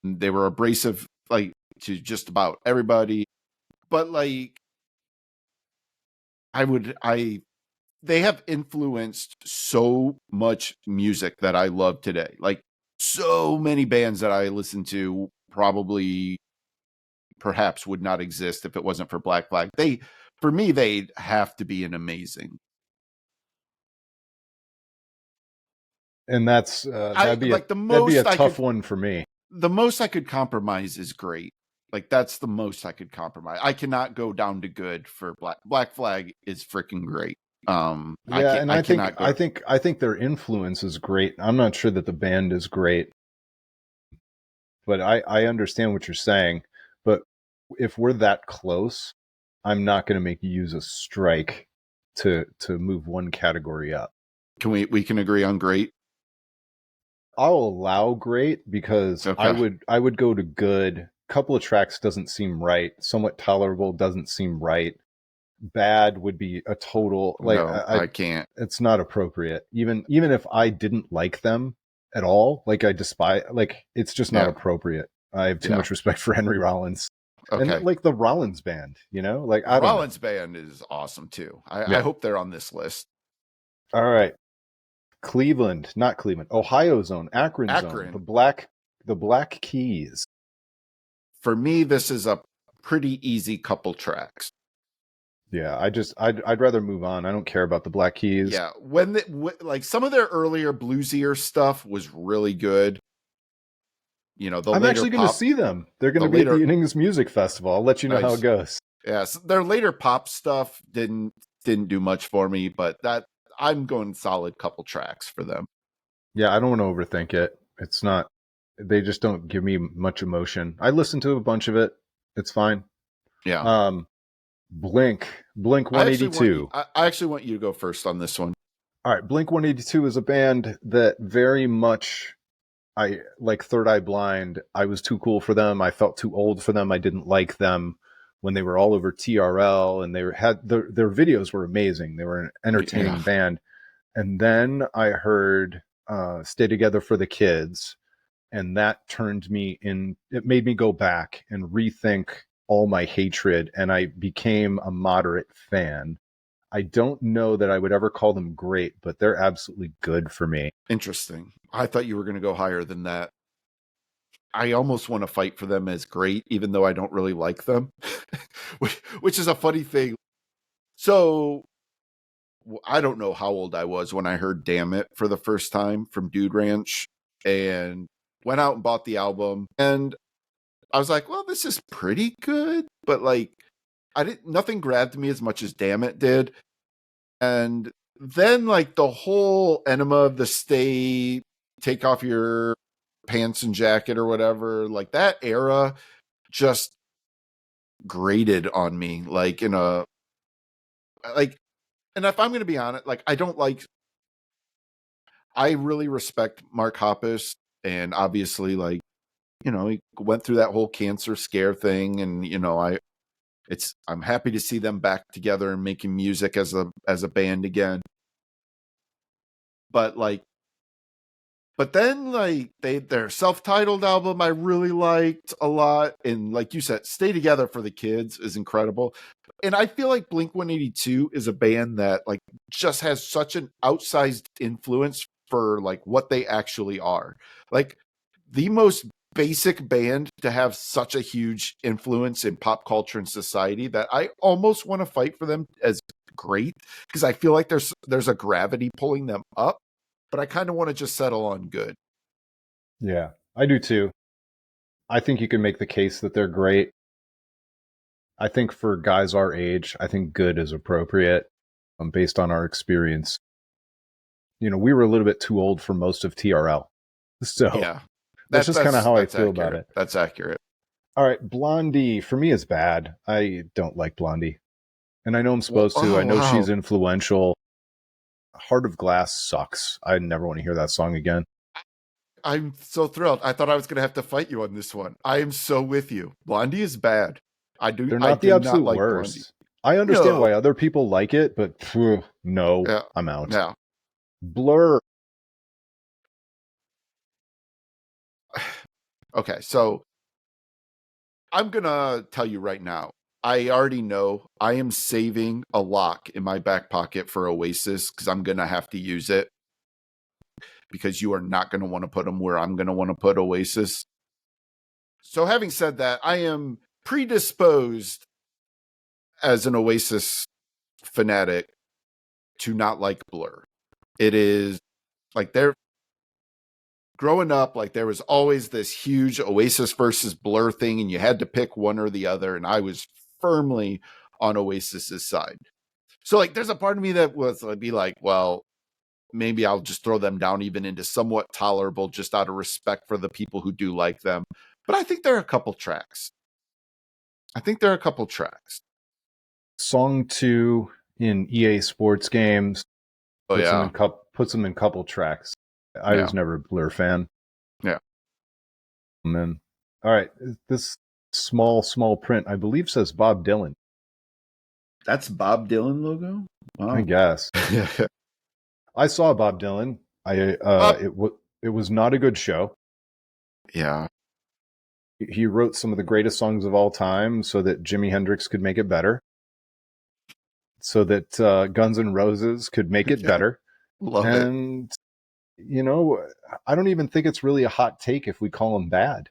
They were abrasive, like, to just about everybody. But, like, they have influenced so much music that I love today. Like, so many bands that I listen to perhaps would not exist if it wasn't for Black Flag. For me, they'd have to be an amazing. And that'd be a tough one for me. The most I could compromise is great. Like, that's the most I could compromise. I cannot go down to good for Black Flag is freaking great. I think their influence is great. I'm not sure that the band is great, but I understand what you're saying. But if we're that close, I'm not going to make you use a strike to move one category up. Can we can agree on great? I'll allow great because I would go to good. Couple of tracks doesn't seem right. Somewhat tolerable doesn't seem right. Bad would be a total, like, no, I can't. It's not appropriate. Even if I didn't like them, at all. Like I despise, like it's just not appropriate. I have too much respect for Henry Rollins. Okay. And like the Rollins band, like I don't know. Rollins band is awesome too. I hope they're on this list. All right. Not Cleveland, Ohio zone, Akron zone, the Black Keys. For me, this is a pretty easy couple tracks. Yeah, I'd rather move on. I don't care about the Black Keys. Yeah, like some of their earlier bluesier stuff was really good. I'm actually going to see them. They're going to be at the Innings Music Festival. I'll let you know how it goes. Yeah, so their later pop stuff didn't do much for me, but I'm going solid couple tracks for them. Yeah, I don't want to overthink it. It's not. They just don't give me much emotion. I listened to a bunch of it. It's fine. Yeah. Blink 182. I actually want you to go first on this one. All right, Blink 182 is a band that very much, I like Third Eye Blind. I was too cool for them. I felt too old for them. I didn't like them when they were all over TRL, and their videos were amazing. They were an entertaining band. And then I heard Stay Together for the Kids, and that it made me go back and rethink all my hatred, and I became a moderate fan. I don't know that I would ever call them great, but they're absolutely good for me. Interesting. I thought you were going to go higher than that. I almost want to fight for them as great, even though I don't really like them, which is a funny thing. So I don't know how old I was when I heard Damn It for the first time from Dude Ranch, and went out and bought the album. And I was like, well, this is pretty good, but like nothing grabbed me as much as Damn It did. And then like the whole Enema of the State, take off your pants and jacket or whatever, like that era just grated on me, like and if I'm going to be honest, like I really respect Mark Hoppus, and obviously like, he went through that whole cancer scare thing, and I'm happy to see them back together and making music as a band again. But then like their self-titled album I really liked a lot, and like you said, Stay Together for the Kids is incredible. And I feel like Blink-182 is a band that like just has such an outsized influence for like what they actually are. Like the most basic band to have such a huge influence in pop culture and society that I almost want to fight for them as great, because I feel like there's a gravity pulling them up, but I kind of want to just settle on good. Yeah, I do too. I think you can make the case that they're great. I think for guys our age, I think good is appropriate based on our experience. We were a little bit too old for most of TRL. So yeah, that's just kind of how I feel about it. That's accurate. All right, Blondie for me is bad. I don't like Blondie. And I know I'm supposed to. I know she's influential. Heart of Glass sucks. I never want to hear that song again. I'm so thrilled. I thought I was going to have to fight you on this one. I am so with you. Blondie is bad. They're not the absolute worst. Blondie. I understand why other people like it, but no, I'm out. Yeah. Blur. Okay, so I'm going to tell you right now, I already know I am saving a lock in my back pocket for Oasis, because I'm going to have to use it, because you are not going to want to put them where I'm going to want to put Oasis. So having said that, I am predisposed as an Oasis fanatic to not like Blur. It is like growing up, like there was always this huge Oasis versus Blur thing, and you had to pick one or the other, and I was firmly on Oasis's side. So like there's a part of me that was be like, well, maybe I'll just throw them down even into somewhat tolerable, just out of respect for the people who do like them. But I think there are a couple tracks. Song 2 in EA Sports games puts them in couple tracks. I was never a Blur fan. Yeah. And then, all right, this small print, I believe, says Bob Dylan. That's Bob Dylan logo? Wow. I guess. I saw Bob Dylan. It was not a good show. Yeah. He wrote some of the greatest songs of all time so that Jimi Hendrix could make it better, so that Guns N' Roses could make it better. Love and, it. I don't even think it's really a hot take if we call him bad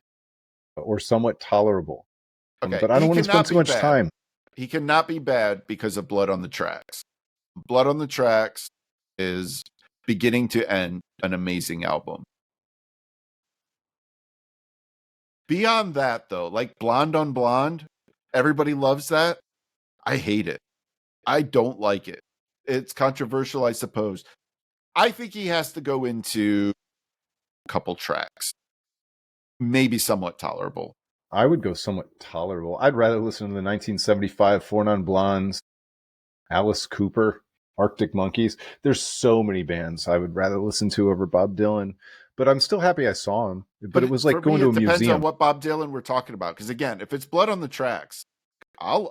or somewhat tolerable. Okay. But I don't want to spend too much time. He cannot be bad because of Blood on the Tracks. Blood on the Tracks is beginning to end an amazing album. Beyond that, though, like Blonde on Blonde, everybody loves that. I hate it. I don't like it. It's controversial, I suppose. I think he has to go into a couple tracks. Maybe somewhat tolerable. I would go somewhat tolerable. I'd rather listen to the 1975 Four Non Blondes, Alice Cooper, Arctic Monkeys. There's so many bands I would rather listen to over Bob Dylan. But I'm still happy I saw him. But it was like going to a museum. It depends on what Bob Dylan we're talking about. Because again, if it's Blood on the Tracks, I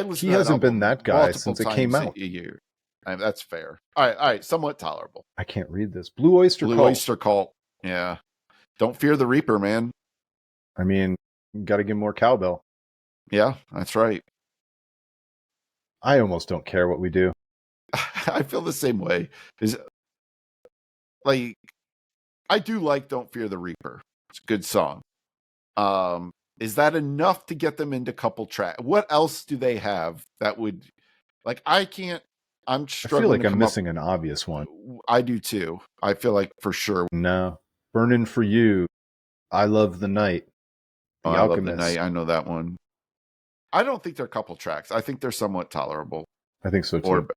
listen. He hasn't been that guy since it came out. A year. That's fair. All right. Somewhat tolerable. I can't read this. Blue Oyster Cult. Yeah. Don't fear the Reaper, man. I mean, got to give more cowbell. Yeah, that's right. I almost don't care what we do. I feel the same way. I do like Don't Fear the Reaper. It's a good song. Is that enough to get them into couple track? What else do they have that would, I can't, I'm struggling. I feel like I'm missing an obvious one. I do too. I feel like for sure. No. Burning for You. I Love the Night. The Alchemist. I Love the Night. I know that one. I don't think they're couple tracks. I think they're somewhat tolerable. I think so too.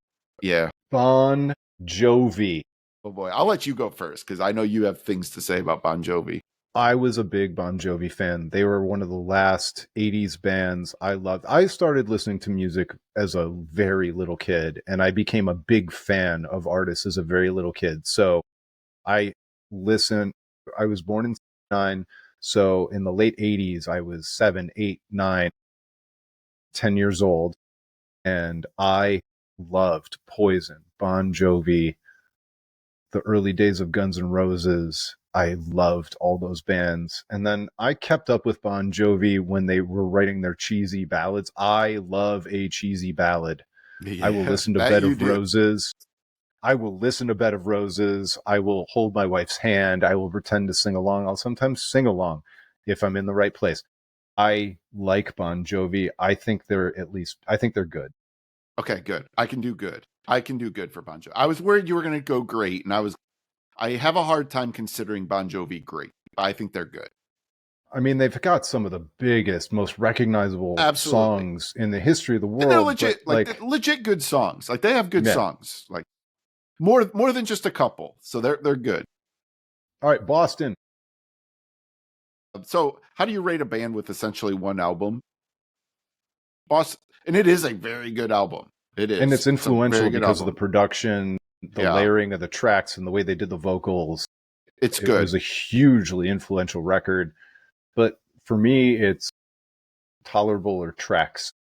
Yeah. Bon Jovi. Oh boy, I'll let you go first because I know you have things to say about Bon Jovi. I was a big Bon Jovi fan. They were one of the last 80s bands I loved. I started listening to music as a very little kid, and I became a big fan of artists as a very little kid. So I was born in 1979. So in the late 80s, I was 7, 8, 9, 10 years old. And I loved Poison, Bon Jovi, the early days of Guns N' Roses. I loved all those bands. And then I kept up with Bon Jovi when they were writing their cheesy ballads. I love a cheesy ballad. Yeah, I will listen to Bed of Roses. I will listen to Bed of Roses. I will hold my wife's hand. I will pretend to sing along. I'll sometimes sing along if I'm in the right place. I like Bon Jovi. I think they're good. Okay, good. I can do good for Bon Jovi. I was worried you were going to go great, and I have a hard time considering Bon Jovi great. I think they're good. I mean, they've got some of the biggest, most recognizable songs in the history of the world. They're legit, legit good songs. They have good songs. More than just a couple. So they're good. All right, Boston. So how do you rate a band with essentially one album? Boston, and it is a very good album. It is. And it's influential because of the production, the layering of the tracks, and the way they did the vocals. It's good. It was a hugely influential record. But for me, it's tolerable or tracks.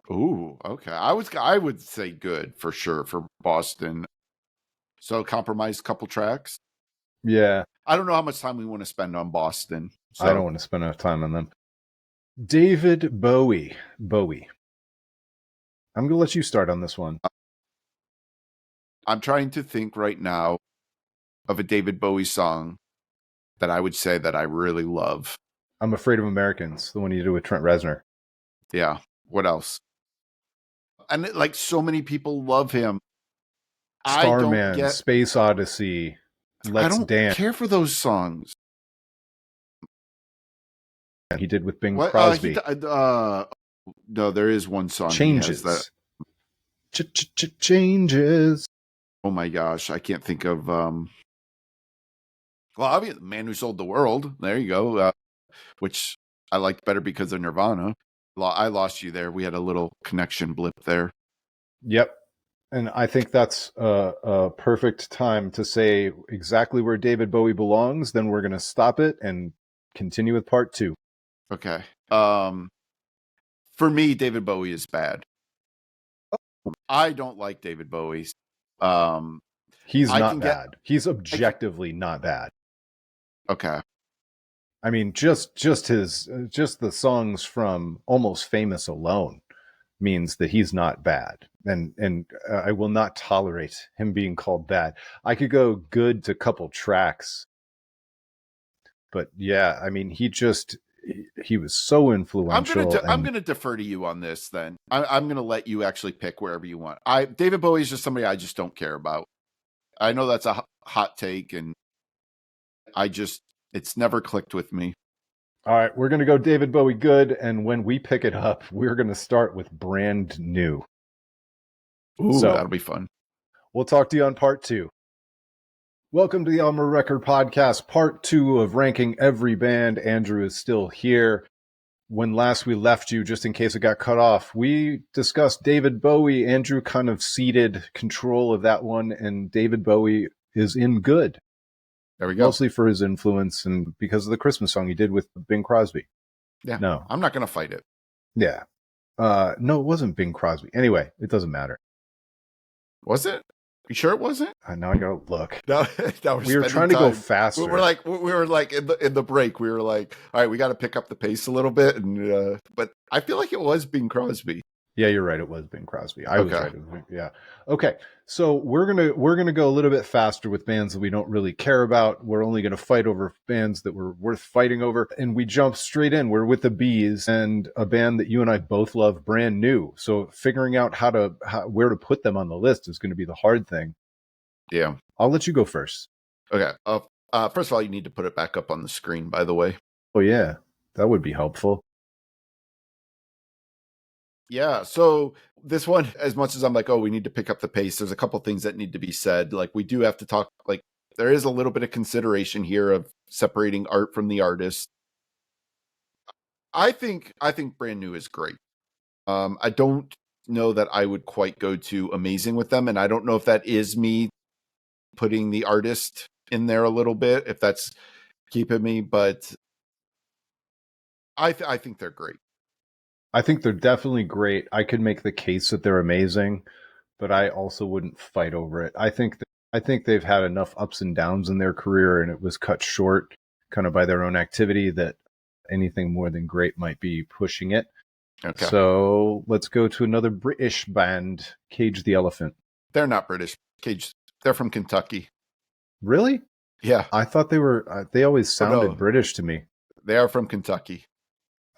Ooh, okay. I would say good for sure for Boston. So compromise couple tracks. Yeah. I don't know how much time we want to spend on Boston. So. I don't want to spend enough time on them. David Bowie. I'm going to let you start on this one. I'm trying to think right now of a David Bowie song that I would say that I really love. I'm Afraid of Americans, the one you did with Trent Reznor. Yeah. What else? And so many people love him. Starman, Space Odyssey, Let's Dance. I don't care for those songs. He did with Bing Crosby. No, there is one song. Changes. Changes. Oh my gosh, I can't think of. Well, obviously, Man Who Sold the World. There you go. Which I liked better because of Nirvana. I lost you there. We had a little connection blip there. Yep. And I think that's a perfect time to say exactly where David Bowie belongs. Then we're going to stop it and continue with part 2. Okay. For me, David Bowie is bad. I don't like David Bowie. He's not bad. He's objectively not bad. Okay. I mean, just the songs from Almost Famous alone means that he's not bad, and I will not tolerate him being called bad. I could go good to couple tracks, but yeah, I mean, he was so influential. I'm gonna defer to you on this. Then I'm gonna let you actually pick wherever you want. David Bowie is just somebody I just don't care about. I know that's a hot take, and it's never clicked with me. All right, we're going to go David Bowie good, and when we pick it up, we're going to start with Brand New. Ooh, so, that'll be fun. We'll talk to you on part 2. Welcome to the Alma Record Podcast, part 2 of ranking every band. Andrew is still here. When last we left you, just in case it got cut off, we discussed David Bowie. Andrew kind of ceded control of that one, and David Bowie is in good. There we go. Mostly for his influence and because of the Christmas song he did with Bing Crosby. Yeah. No. I'm not going to fight it. Yeah. No, it wasn't Bing Crosby. Anyway, it doesn't matter. Was it? You sure it wasn't? Now I gotta look. Now we were trying to go faster. We were like in the break. We were like, all right, we got to pick up the pace a little bit. And but I feel like it was Bing Crosby. Yeah, you're right. It was Bing Crosby. I was right. Yeah. Okay. So we're gonna go a little bit faster with bands that we don't really care about. We're only gonna fight over bands that were worth fighting over, and we jump straight in. We're with the Bees and a band that you and I both love, Brand New. So figuring out where to put them on the list is going to be the hard thing. Yeah. I'll let you go first. Okay. First of all, you need to put it back up on the screen, by the way. Oh yeah, that would be helpful. Yeah, so this one, as much as I'm like, oh, we need to pick up the pace, there's a couple things that need to be said. Like, we do have to talk, like, there is a little bit of consideration here of separating art from the artist. I think Brand New is great. I don't know that I would quite go to amazing with them, and I don't know if that is me putting the artist in there a little bit, if that's keeping me, but I think they're great. I think they're definitely great. I could make the case that they're amazing, but I also wouldn't fight over it. I think they've had enough ups and downs in their career, and it was cut short kind of by their own activity, that anything more than great might be pushing it. Okay. So let's go to another British band, Cage the Elephant. They're not British. They're from Kentucky. Really? Yeah. I thought they were, they always sounded British to me. They are from Kentucky.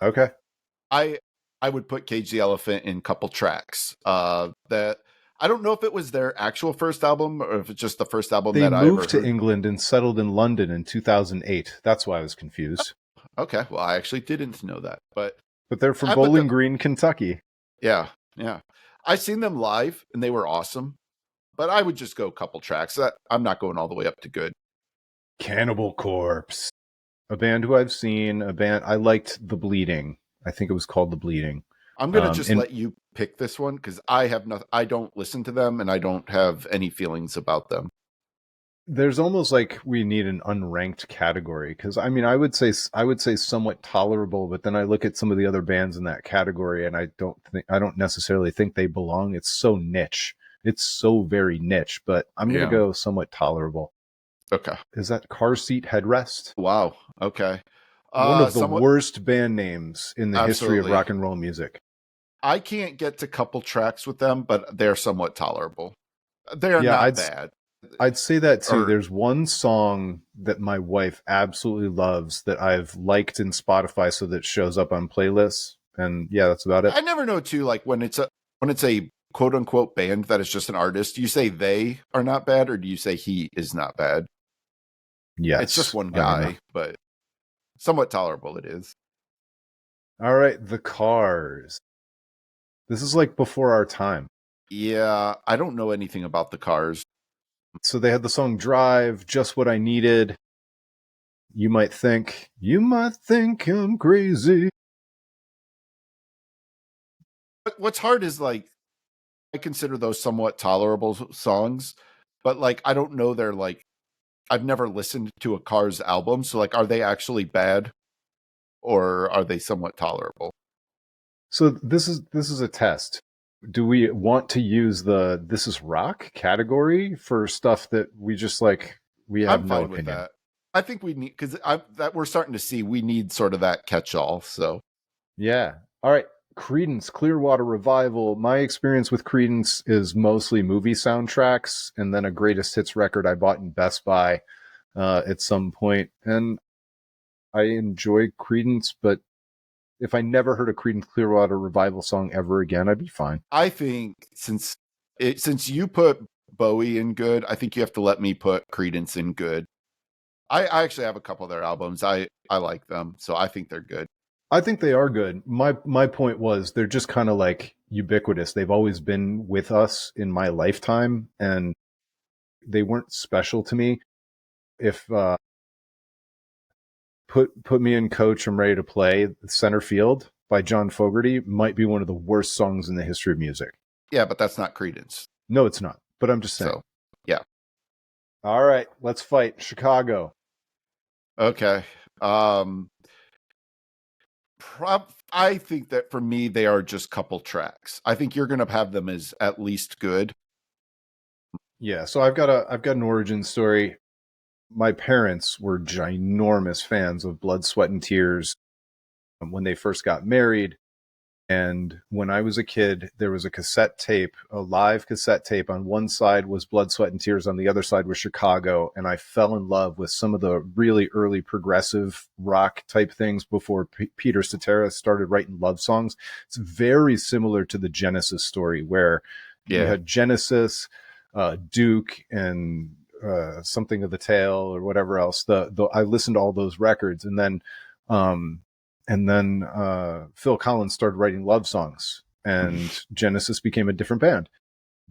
Okay. I would put Cage the Elephant in couple tracks. That I don't know if it was their actual first album or if it's just the first album that I ever heard. They moved to England and settled in London in 2008. That's why I was confused. Okay. Well, I actually didn't know that. But they're from Bowling Green, Kentucky. Yeah. Yeah. I've seen them live and they were awesome. But I would just go a couple tracks. I'm not going all the way up to good. Cannibal Corpse. A band who I've seen. I liked The Bleeding. I think it was called The Bleeding. I'm going to just let you pick this one because I don't listen to them and I don't have any feelings about them. There's almost like we need an unranked category because I mean I would say somewhat tolerable, but then I look at some of the other bands in that category and I don't necessarily think they belong. It's so niche. It's so very niche, but I'm going to go somewhat tolerable. Okay. Is that Car Seat Headrest? Wow. Okay. One of the worst band names in the history of rock and roll music. I can't get to couple tracks with them, but they're somewhat tolerable. They are not bad. I'd say that too. There's one song that my wife absolutely loves that I've liked in Spotify so that it shows up on playlists. And yeah, that's about it. I never know too, like when it's a quote unquote band that is just an artist, do you say they are not bad or do you say he is not bad? Yes. It's just one guy, but somewhat tolerable it is. All right, The Cars. This is like before our time. Yeah, I don't know anything about The Cars. So they had the song Drive, Just What I Needed. You might think I'm crazy. But what's hard is like, I consider those somewhat tolerable songs, but like, I don't know they're like, I've never listened to a Cars album. So like, are they actually bad or are they somewhat tolerable? So this is a test. Do we want to use the "this is rock" category for stuff that we just like? We have no opinion. With that. I think we need, because that we're starting to see we need sort of that catch-all. So yeah. All right. Creedence Clearwater Revival. My experience with Creedence is mostly movie soundtracks and then a greatest hits record I bought in Best Buy at some point. And I enjoy Creedence, but if I never heard a Creedence Clearwater Revival song ever again, I'd be fine. I think since you put Bowie in good, I think you have to let me put Creedence in good. I actually have a couple of their albums. I like them, so I think they're good. I think they are good. My point was they're just kind of like ubiquitous. They've always been with us in my lifetime, and they weren't special to me. If put me in coach, I'm ready to play. Center Field by John Fogerty might be one of the worst songs in the history of music. Yeah, but that's not Creedence. No, it's not. But I'm just saying. So, yeah. All right, let's fight. Chicago. Okay. I think that for me, they are just couple tracks. I think you're going to have them as at least good. Yeah, so I've got an origin story. My parents were ginormous fans of Blood, Sweat, and Tears when they first got married. And when I was a kid, there was a cassette tape, a live cassette tape. On one side was Blood, Sweat, and Tears. On the other side was Chicago. And I fell in love with some of the really early progressive rock type things before Peter Cetera started writing love songs. It's very similar to the Genesis story where you had Genesis, Duke, and something of the Tail or whatever else. I listened to all those records, and then Phil Collins started writing love songs, and Genesis became a different band.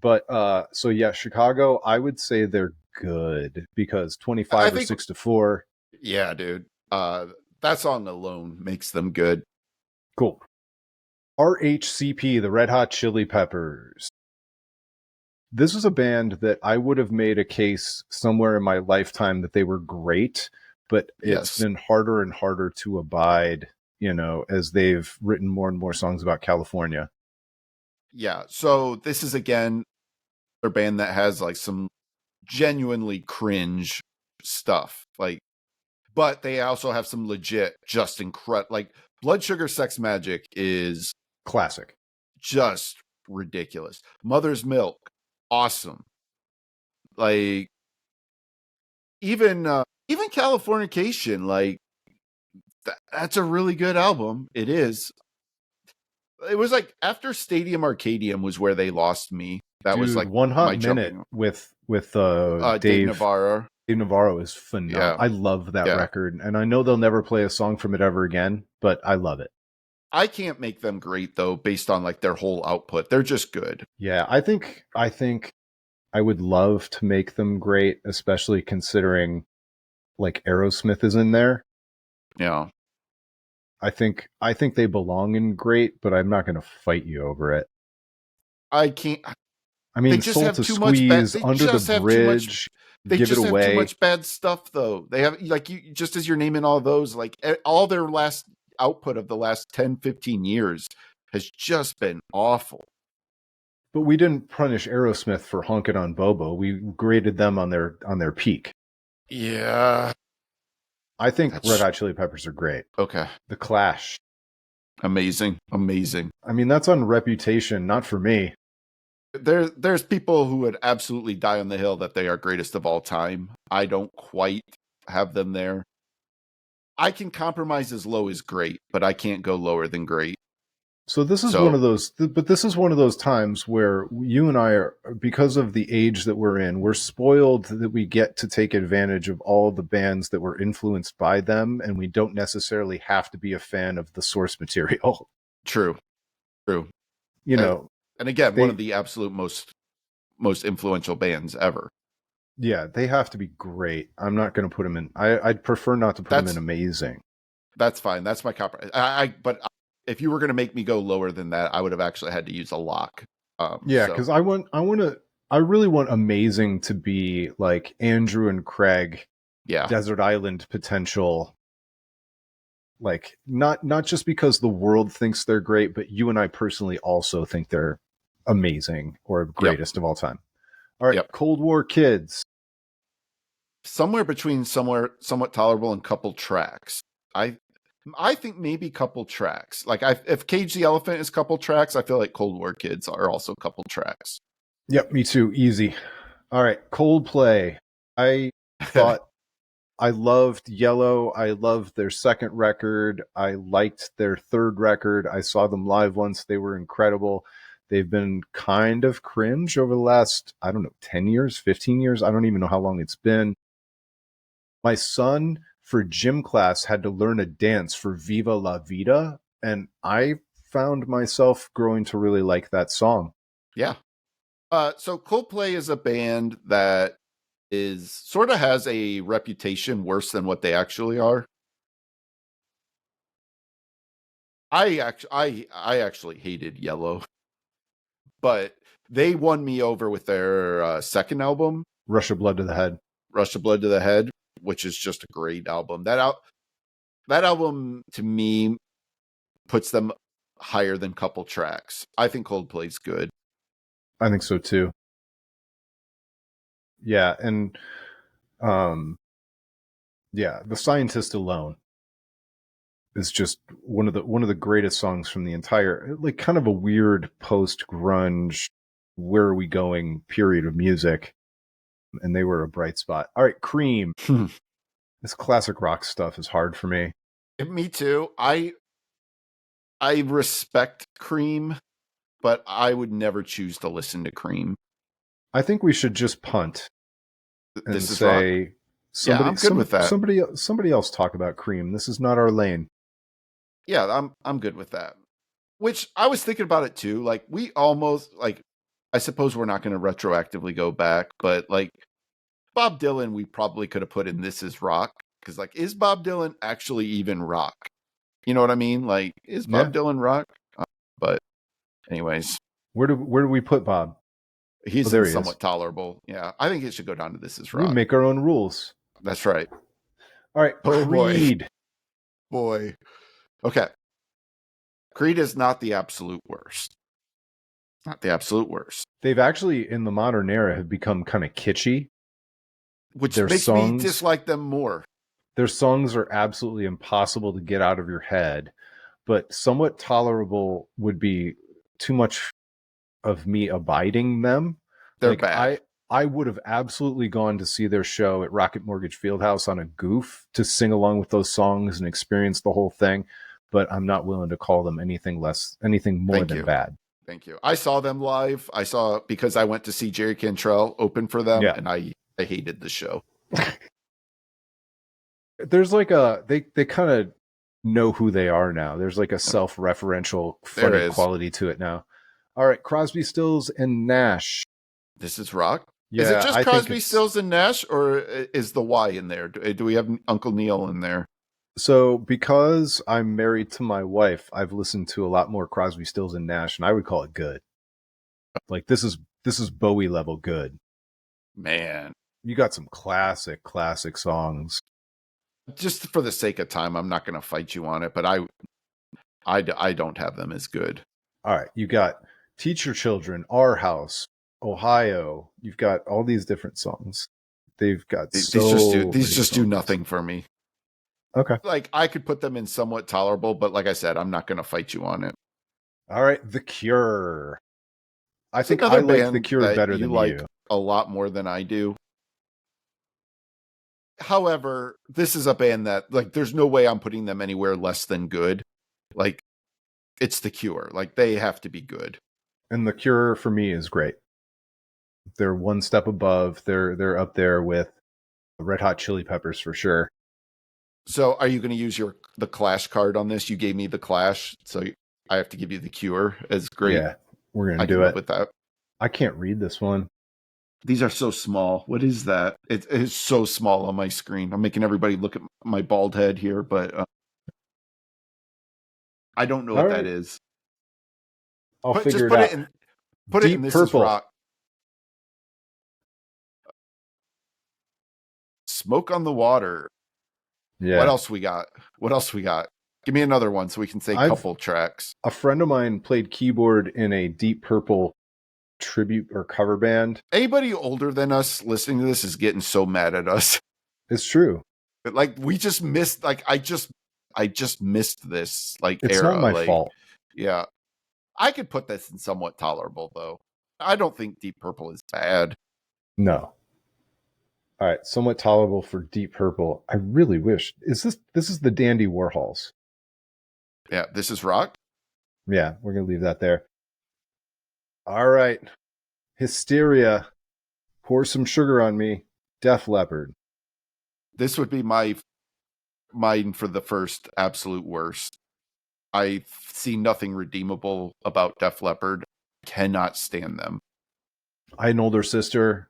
But so yeah, Chicago, I would say they're good because 25 or 6-4. Yeah, dude. That song alone makes them good. Cool. RHCP, the Red Hot Chili Peppers. This is a band that I would have made a case somewhere in my lifetime that they were great, but it's been harder and harder to abide, as they've written more and more songs about California. Yeah. So this is, again, their band that has like some genuinely cringe stuff. But they also have some legit, just incredible, like Blood Sugar Sex Magic is classic. Just ridiculous. Mother's Milk, awesome. Like even Californication, like that's a really good album. It is. It was like after Stadium Arcadium was where they lost me. That was like One Hot Minute with Dave Navarro. Dave Navarro is phenomenal. Yeah. I love that record, and I know they'll never play a song from it ever again, but I love it. I can't make them great though, based on like their whole output. They're just good. Yeah, I think I would love to make them great, especially considering like Aerosmith is in there. Yeah. I think they belong in great, but I'm not going to fight you over it. I can't. I mean, Soul to Squeeze, Under the Bridge, they Give just It have Away. Too much bad stuff, though. They have, like, you just as you're naming all those, like all their last output of the last 10, 15 years has just been awful. But we didn't punish Aerosmith for honking on Bobo. We graded them on their peak. Yeah. I think Red Hot Chili Peppers are great. Okay. The Clash. Amazing. I mean, that's on Reputation, not for me. There's people who would absolutely die on the hill that they are greatest of all time. I don't quite have them there. I can compromise as low as great, but I can't go lower than great. So this is one of those times where you and I are, because of the age that we're in, we're spoiled that we get to take advantage of all the bands that were influenced by them, and we don't necessarily have to be a fan of the source material. True. And again, one of the absolute most influential bands ever. Yeah, they have to be great. I'm not going to put them in. I'd prefer not to put them in amazing. That's fine. That's my compromise. But if you were going to make me go lower than that, I would have actually had to use a lock. Because I really want amazing to be like Andrew and Craig. Yeah. Desert Island potential. Like not just because the world thinks they're great, but you and I personally also think they're amazing or greatest of all time. All right, Cold War Kids. somewhere between somewhat tolerable and couple tracks. I think maybe couple tracks. Like if Cage the Elephant is couple tracks, I feel like Cold War Kids are also couple tracks. Yep, me too. Easy. All right, Coldplay. I thought I loved Yellow. I loved their second record. I liked their third record. I saw them live once. They were incredible. They've been kind of cringe over the last, 10 years, 15 years. I don't even know how long it's been. My son, for gym class, had to learn a dance for Viva La Vida, and I found myself growing to really like that song. Yeah. So Coldplay is a band that is sort of has a reputation worse than what they actually are. I actually hated Yellow, but they won me over with their second album, Rush of Blood to the Head. Rush of Blood to the Head, which is just a great album. That album to me puts them higher than couple tracks. I think Coldplay's good. I think so too. Yeah, and The Scientist Alone is just one of the greatest songs from the entire, like, kind of a weird post-grunge, where are we going period of music, and they were a bright spot. All right, Cream. This classic rock stuff is hard for me. Me too. I respect Cream, but I would never choose to listen to Cream. I think we should just punt and this is say, rock. I'm good with that. Somebody else talk about Cream. This is not our lane. Yeah, I'm good with that. Which I was thinking about it too. Like, we almost, like, I suppose we're not going to retroactively go back, but like Bob Dylan, we probably could have put in This Is Rock, because, like, is Bob Dylan actually even rock? You know what I mean? Like, is Bob Dylan rock? But anyways, where do we put Bob? He's somewhat tolerable. Yeah, I think it should go down to This Is Rock. We make our own rules. That's right. All right, Creed. Boy. Okay. Creed is not the absolute worst. Not the absolute worst. They've actually, in the modern era, have become kind of kitschy. Which makes me dislike them more. Their songs are absolutely impossible to get out of your head, but somewhat tolerable would be too much of me abiding them. They're bad. I would have absolutely gone to see their show at Rocket Mortgage Fieldhouse on a goof to sing along with those songs and experience the whole thing, but I'm not willing to call them anything more than bad. Thank you. I saw them live. Because I went to see Jerry Cantrell open for them, and I hated the show. There's like they kind of know who they are now. There's like a self-referential funny quality to it now. All right, Crosby, Stills, and Nash. This Is Rock? Yeah, is it just Crosby, Stills, and Nash, or is the Y in there? Do we have Uncle Neil in there? So, because I'm married to my wife, I've listened to a lot more Crosby, Stills, and Nash, and I would call it good. Like, this is Bowie level good. Man, you got some classic songs. Just for the sake of time, I'm not going to fight you on it, but I don't have them as good. All right, you got Teach Your Children, Our House, Ohio. You've got all these different songs. They've got these just do nothing for me. Okay. Like, I could put them in somewhat tolerable, but like I said, I'm not going to fight you on it. All right, The Cure. I think I like The Cure better than you. A lot more than I do. However, this is a band that, like, there's no way I'm putting them anywhere less than good. Like, it's The Cure. Like, they have to be good. And The Cure for me is great. They're one step above. They're up there with Red Hot Chili Peppers for sure. So are you going to use the Clash card on this? You gave me the Clash, so I have to give you The Cure as great. Yeah, we're going to do it with that. I can't read this one. These are so small. What is that? It is so small on my screen. I'm making everybody look at my bald head here, but I don't know what that is. I'll figure it out. Put it in This Is Rock. Smoke on the Water. Yeah. What else we got? Give me another one so we can say couple tracks. A friend of mine played keyboard in a Deep Purple tribute or cover band. Anybody older than us listening to this is getting so mad at us. It's true. But like we just missed. Like I just missed this. Like it's era. Not my like, fault. Yeah, I could put this in somewhat tolerable though. I don't think Deep Purple is bad. No. All right, somewhat tolerable for Deep Purple. I really wish this is the Dandy Warhols. Yeah, this is rock. Yeah, we're gonna leave that there. All right, Hysteria. Pour Some Sugar on Me. Def Leppard. This would be mine for the first absolute worst. I see nothing redeemable about Def Leppard. Cannot stand them. I had an older sister.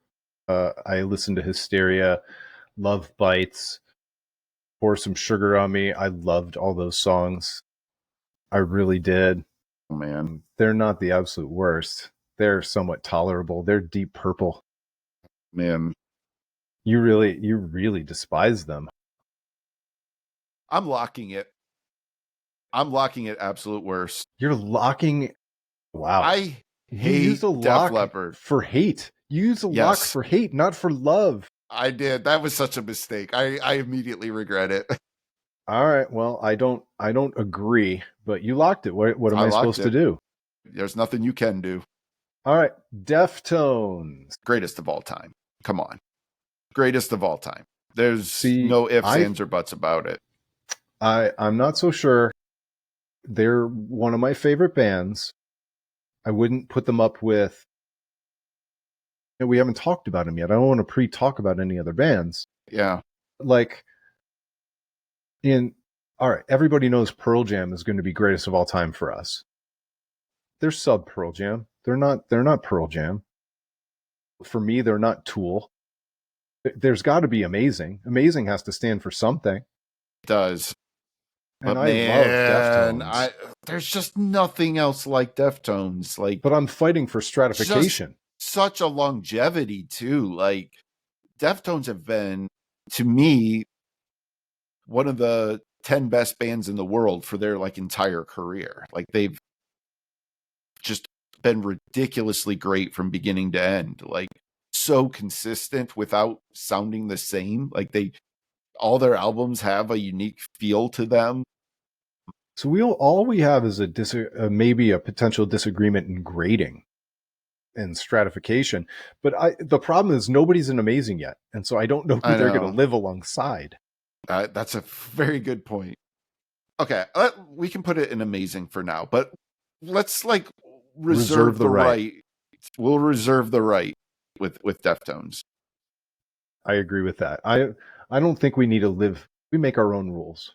I listened to Hysteria, Love Bites, Pour Some Sugar on Me. I loved all those songs. I really did. Oh, man. They're not the absolute worst. They're somewhat tolerable. They're Deep Purple. Man. You really despise them. I'm locking it. Absolute worst. You're locking. Wow. I hate Def Leppard. For hate. You used a lock for hate, not for love. I did. That was such a mistake. I immediately regret it. All right. Well, I don't agree, but you locked it. What am I supposed to do? There's nothing you can do. All right. Deftones. Greatest of all time. Come on. Greatest of all time. There's no ifs, ands, or buts about it. I'm not so sure. They're one of my favorite bands. I wouldn't put them up with. We haven't talked about them yet. I don't want to pre-talk about any other bands. Yeah. Like, all right, everybody knows Pearl Jam is going to be greatest of all time for us. They're sub Pearl Jam. They're not Pearl Jam. For me, they're not Tool. There's got to be Amazing. Amazing has to stand for something. It does. And I love Deftones. There's just nothing else like Deftones. But I'm fighting for stratification. Such a longevity too. Like Deftones have been, to me, one of the 10 best bands in the world for their like entire career. Like they've just been ridiculously great from beginning to end. Like so consistent without sounding the same. Like all their albums have a unique feel to them. So all we have is maybe a potential disagreement in grading and stratification. But the problem is nobody's an Amazing yet, and so I don't know who they're going to live alongside. That's a very good point. Okay, we can put it in Amazing for now, but let's like reserve the right. We'll reserve the right with Deftones. I agree with that. I don't think we need to live. We make our own rules.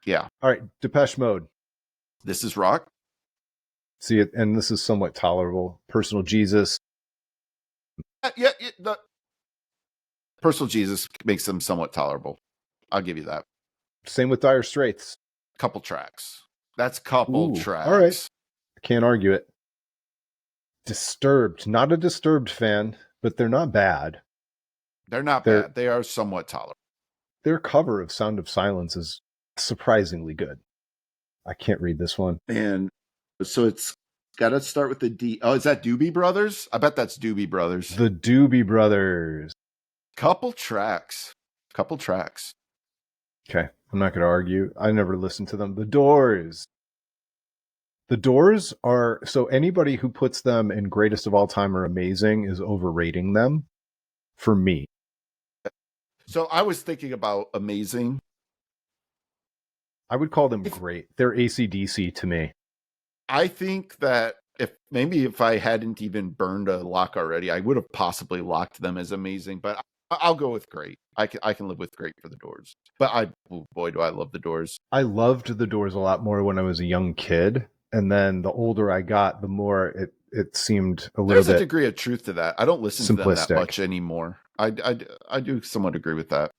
Yeah. All right, Depeche Mode. This is rock. See it, and this is somewhat tolerable. Personal Jesus. Yeah, the Personal Jesus makes them somewhat tolerable. I'll give you that. Same with Dire Straits. Couple tracks. That's couple tracks. All right. I can't argue it. Disturbed. Not a Disturbed fan, but they're not bad. They're not bad. They are somewhat tolerable. Their cover of Sound of Silence is surprisingly good. I can't read this one. And so it's got to start with the D. Oh, is that Doobie Brothers? I bet that's Doobie Brothers. The Doobie Brothers. Couple tracks. Okay. I'm not going to argue. I never listened to them. The Doors. The Doors are, so anybody who puts them in greatest of all time or Amazing is overrating them for me. So I was thinking about Amazing. I would call them great. They're AC/DC to me. I think that if I hadn't even burned a lock already, I would have possibly locked them as Amazing, but I'll go with great. I can live with great for the Doors. But boy, do I love the Doors. I loved the Doors a lot more when I was a young kid. And then the older I got, the more it seemed a little bit. There's a degree of truth to that. I don't listen to them that much anymore. I do somewhat agree with that.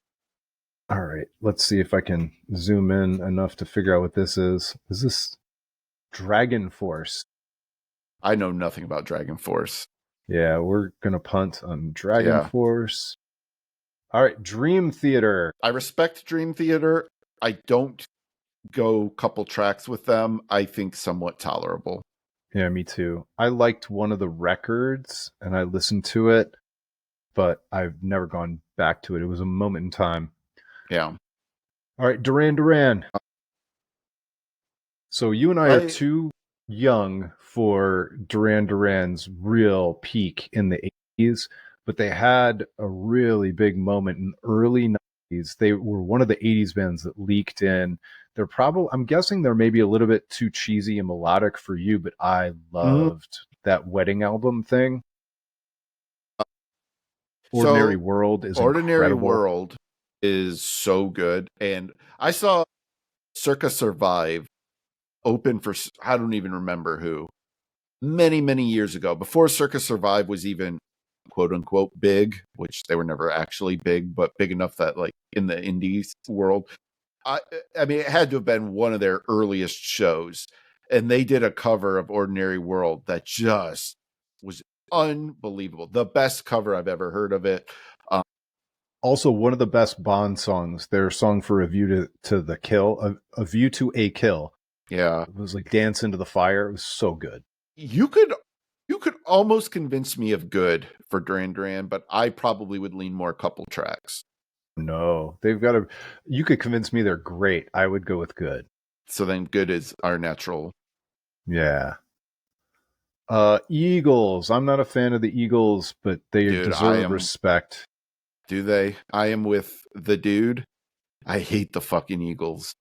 All right. Let's see if I can zoom in enough to figure out what this is. Is this Dragon Force? I know nothing about Dragon Force. Yeah, we're going to punt on Dragon Force. All right. Dream Theater. I respect Dream Theater. I don't go couple tracks with them. I think somewhat tolerable. Yeah, me too. I liked one of the records and I listened to it, but I've never gone back to it. It was a moment in time. Yeah. All right, Duran Duran. So you and I are too young for Duran Duran's real peak in the 80s, but they had a really big moment in early 90s. They were one of the 80s bands that leaked in. I'm guessing they're maybe a little bit too cheesy and melodic for you, but I loved that wedding album thing. Ordinary World is Ordinary incredible. World is so good. And I saw Circa Survive open for, I don't even remember who, many, many years ago, before Circa Survive was even quote unquote big, which they were never actually big, but big enough that like in the indies world, I mean, it had to have been one of their earliest shows. And they did a cover of Ordinary World that just was unbelievable. The best cover I've ever heard of it. Also, one of the best Bond songs, their song for A View to the Kill, a View to a Kill. Yeah. It was like Dance into the Fire. It was so good. You could almost convince me of good for Duran Duran, but I probably would lean more couple tracks. No, you could convince me they're great. I would go with good. So then good is our natural. Yeah. Eagles. I'm not a fan of the Eagles, but they deserve respect. Do they? I am with the dude. I hate the fucking Eagles.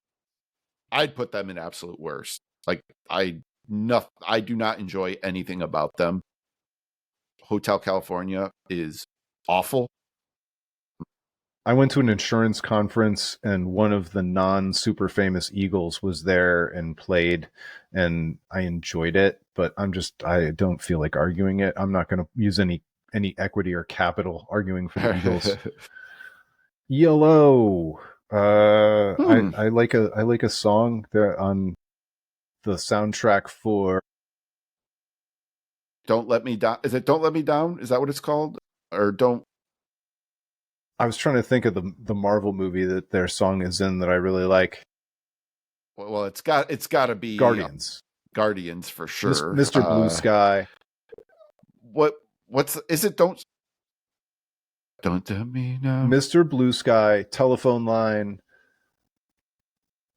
I'd put them in absolute worst. Like I do not enjoy anything about them. Hotel California is awful. I went to an insurance conference and one of the non-super famous Eagles was there and played, and I enjoyed it, but I don't feel like arguing it. I'm not going to use any equity or capital arguing for the Eagles. Yellow. I like a song there on the soundtrack for Don't Let Me Down. Is it Don't Let Me Down? Is that what it's called? Or Don't? I was trying to think of the Marvel movie that their song is in that I really like. Well, it's got to be Guardians. Guardians for sure. Mr. Blue Sky. Is it Don't Let Me Down? Mr. Blue Sky, Telephone Line.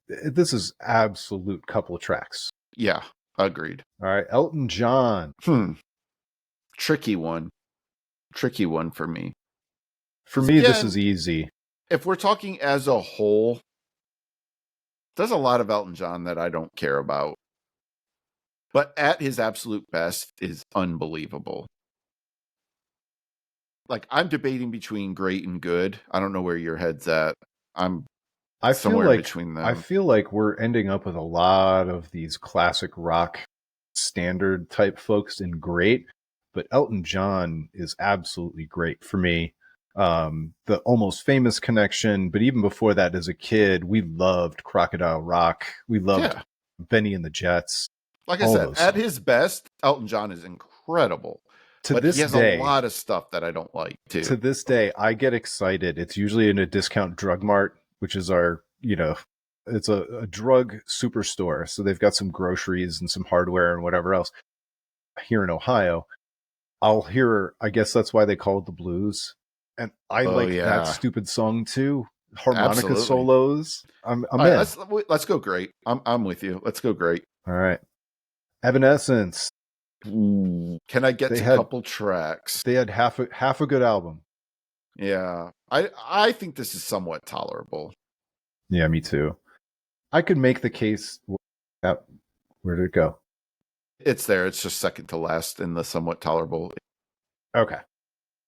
This is absolute couple of tracks. Yeah, agreed. All right, Elton John. Tricky one for me. For me, again, this is easy. If we're talking as a whole, there's a lot of Elton John that I don't care about. But at his absolute best is unbelievable. Like, I'm debating between great and good. I don't know where your head's at. I feel like between them. I feel like we're ending up with a lot of these classic rock standard type folks in great, but Elton John is absolutely great for me. The Almost Famous connection, but even before that, as a kid, we loved Crocodile Rock. We loved Benny and the Jets. Like I said, at his best, Elton John is incredible. But he has a lot of stuff that I don't like too. To this day, I get excited. It's usually in a discount drug mart, which is it's a drug superstore. So they've got some groceries and some hardware and whatever else. Here in Ohio, I'll hear, I guess that's why they call it the blues. And I that stupid song too. Harmonica solos. I'm in. Let's go great. I'm with you. Let's go great. All right. Evanescence. Ooh. Can I get a couple tracks? They had half a good album. Yeah. I think this is somewhat tolerable. Yeah, me too. I could make the case. Where did it go? It's there. It's just second to last in the somewhat tolerable. Okay.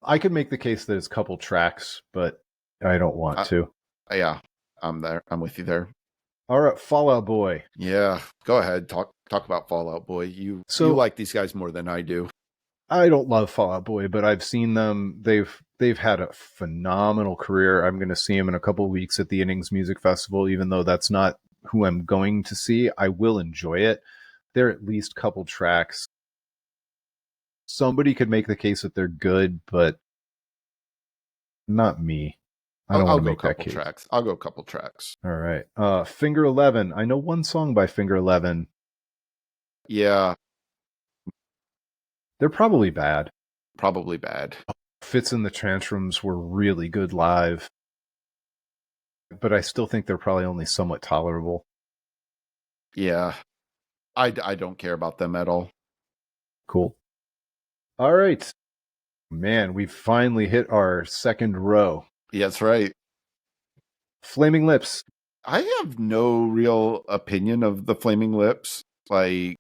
I could make the case that it's a couple tracks, but I don't want to. Yeah, I'm there. I'm with you there. All right, Fall Out Boy. Yeah, go ahead. Talk about Fall Out Boy. You like these guys more than I do. I don't love Fall Out Boy, but I've seen them. They've had a phenomenal career. I'm going to see them in a couple of weeks at the Innings Music Festival, even though that's not who I'm going to see. I will enjoy it. They're at least a couple tracks. Somebody could make the case that they're good, but not me. I don't want to make that case. I'll go a couple tracks. All right. Finger 11. I know one song by Finger 11. Yeah. They're probably bad. Probably bad. Fits in the Tantrums were really good live. but I still think they're probably only somewhat tolerable. Yeah. I don't care about them at all. Cool. All right. Man, we finally hit our second row. Yeah, that's right. Flaming Lips. I have no real opinion of the Flaming Lips. Like,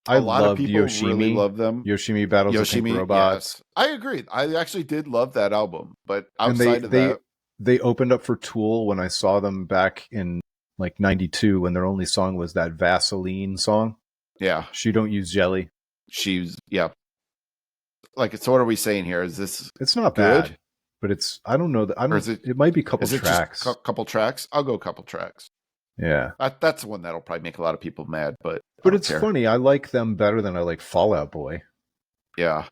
I lot of people Yoshimi. Really love them. Yoshimi Battles of Pink Robots. Yes. I agree. I actually did love that album, but outside of that, they opened up for Tool when I saw them back in like 92 when their only song was that Vaseline song. Yeah. She Don't Use Jelly. Yeah. Like, so what are we saying here? Is this It's not good? Bad, but it's, I don't know. It might be a couple tracks. Couple tracks? I'll go a couple tracks. Yeah. That's one that'll probably make a lot of people mad, but it's funny. I like them better than I like Fall Out Boy. Yeah.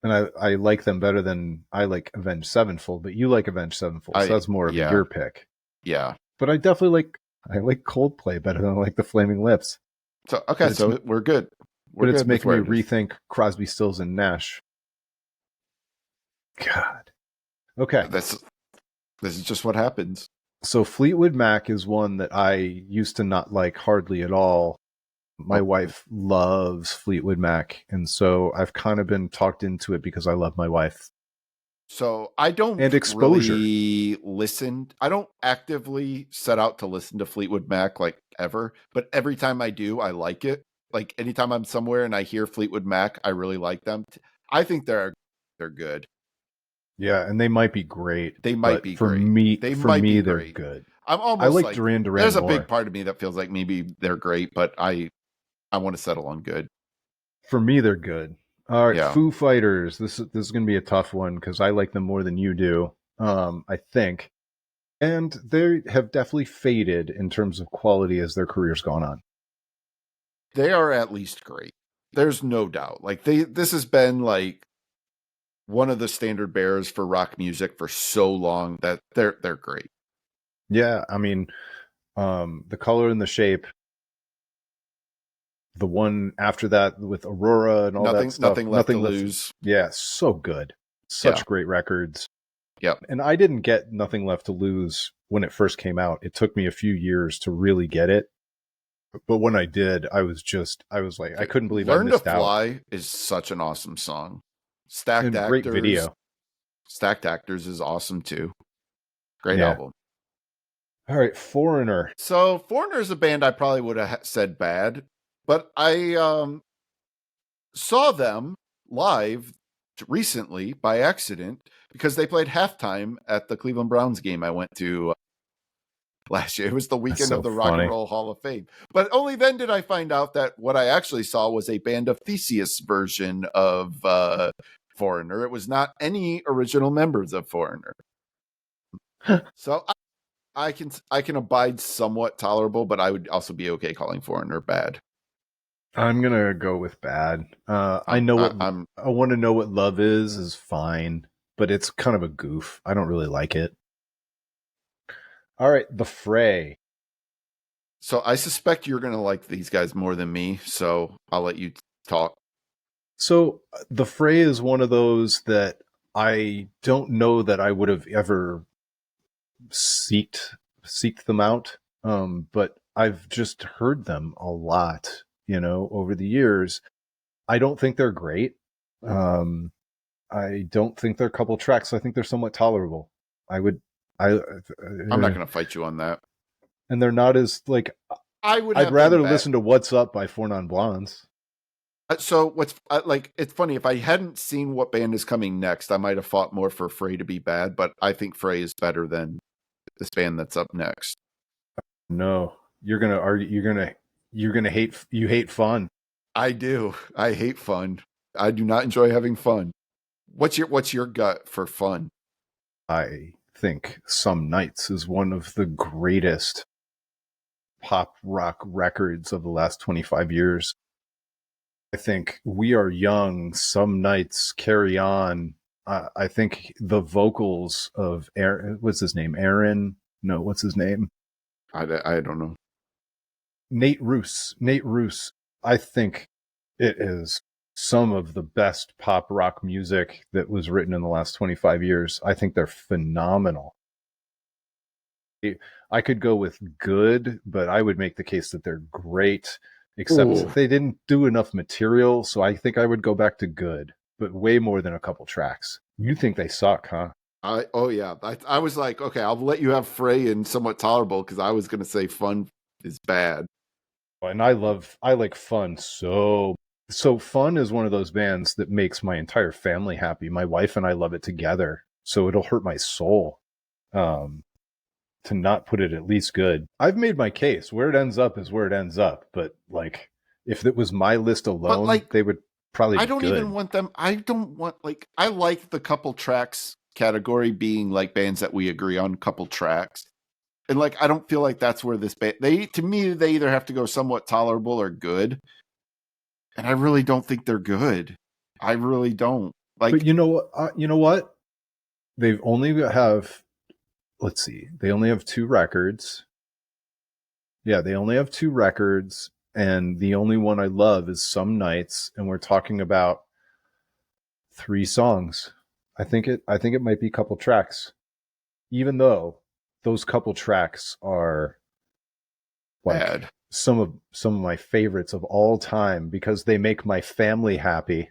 And I like them better than I like Avenged Sevenfold, but you like Avenged Sevenfold, so that's more of your pick. Yeah. But I definitely like Coldplay better than I like the Flaming Lips. So okay, so we're good. But it's making me rethink Crosby, Stills, and Nash. God. Okay. This is just what happens. So Fleetwood Mac is one that I used to not like hardly at all. My wife loves Fleetwood Mac, and so I've kind of been talked into it because I love my wife. So I don't really listen. I don't actively set out to listen to Fleetwood Mac like ever, but every time I do, I like it. Like anytime I'm somewhere and I hear Fleetwood Mac, I really like them. I think they're good. Yeah, and they might be great. They might be for great. Me, they for might me, be they're great. good. I'm almost I like Duran Duran. There's a more. big part of me that feels like maybe they're great, but I want to settle on good. For me, they're good. All right, Foo Fighters. This is going to be a tough one because I like them more than you do. I think, and they have definitely faded in terms of quality as their career's gone on. They are at least great. There's no doubt. Like this has been like one of the standard bearers for rock music for so long that they're great. Yeah, I mean, The Color and the Shape. The one after that with Aurora and all that stuff. Nothing left to lose. Yeah, so good. Such great records. Yep. And I didn't get Nothing Left to Lose when it first came out. It took me a few years to really get it. But when I did, I was like, I couldn't believe I missed out. Learn to Fly is such an awesome song. Stacked Actors. Great video. Stacked Actors is awesome too. Great album. All right, Foreigner. So Foreigner is a band I probably would have said bad, but I saw them live recently by accident because they played halftime at the Cleveland Browns game I went to last year. It was the weekend of the Rock and Roll Hall of Fame. But only then did I find out that what I actually saw was a Band of Theseus version of Foreigner. It was not any original members of Foreigner. So I can abide somewhat tolerable, but I would also be okay calling Foreigner bad. I'm gonna go with bad. I want to know what Love is fine, but it's kind of a goof. I don't really like it. All right, The Fray. So I suspect you're gonna like these guys more than me, so I'll let you talk. So The Fray is one of those that I don't know that I would have ever seeked them out, but I've just heard them a lot. Over the years. I don't think they're great. I don't think they're a couple tracks. I think they're somewhat tolerable. I'm not going to fight you on that. And they're not as like. I'd rather listen to What's Up by Four Non Blondes. So it's funny. If I hadn't seen what band is coming next, I might have fought more for Fray to be bad. But I think Fray is better than this band that's up next. No, you're gonna argue. You're gonna hate. You hate fun. I do. I hate fun. I do not enjoy having fun. What's your gut for fun? I think Some Nights is one of the greatest pop rock records of the last 25 years. I think We Are Young, Some Nights, Carry On. I think the vocals of Aaron, what's his name? Aaron? No, what's his name? I don't know. Nate Roos. I think it is some of the best pop rock music that was written in the last 25 years. I think they're phenomenal. I could go with good, but I would make the case that they're great, except Ooh. they didn't do enough material. So I think I would go back to good, but way more than a couple tracks. You think they suck, huh? Yeah. I was like, okay, I'll let you have Frey and Somewhat Tolerable because I was going to say Fun is bad. And I like Fun so Fun is one of those bands that makes my entire family happy. My wife and I love it together, so it'll hurt my soul to not put it at least good. I've made my case. Where it ends up is where it ends up, but like if it was my list alone, like, they would probably be good. I don't even want them. I don't want I like the couple tracks category being like bands that we agree on couple tracks. And like I don't feel like that's where this band to me they either have to go Somewhat Tolerable or good. And I really don't think they're good. I really don't. Like, but you know what? They've only have, let's see, they only have 2 records. Yeah, they only have 2 records, and the only one I love is Some Nights, and we're talking about 3 songs. I think it might be a couple tracks, even though those couple tracks are like bad. Some of my favorites of all time because they make my family happy.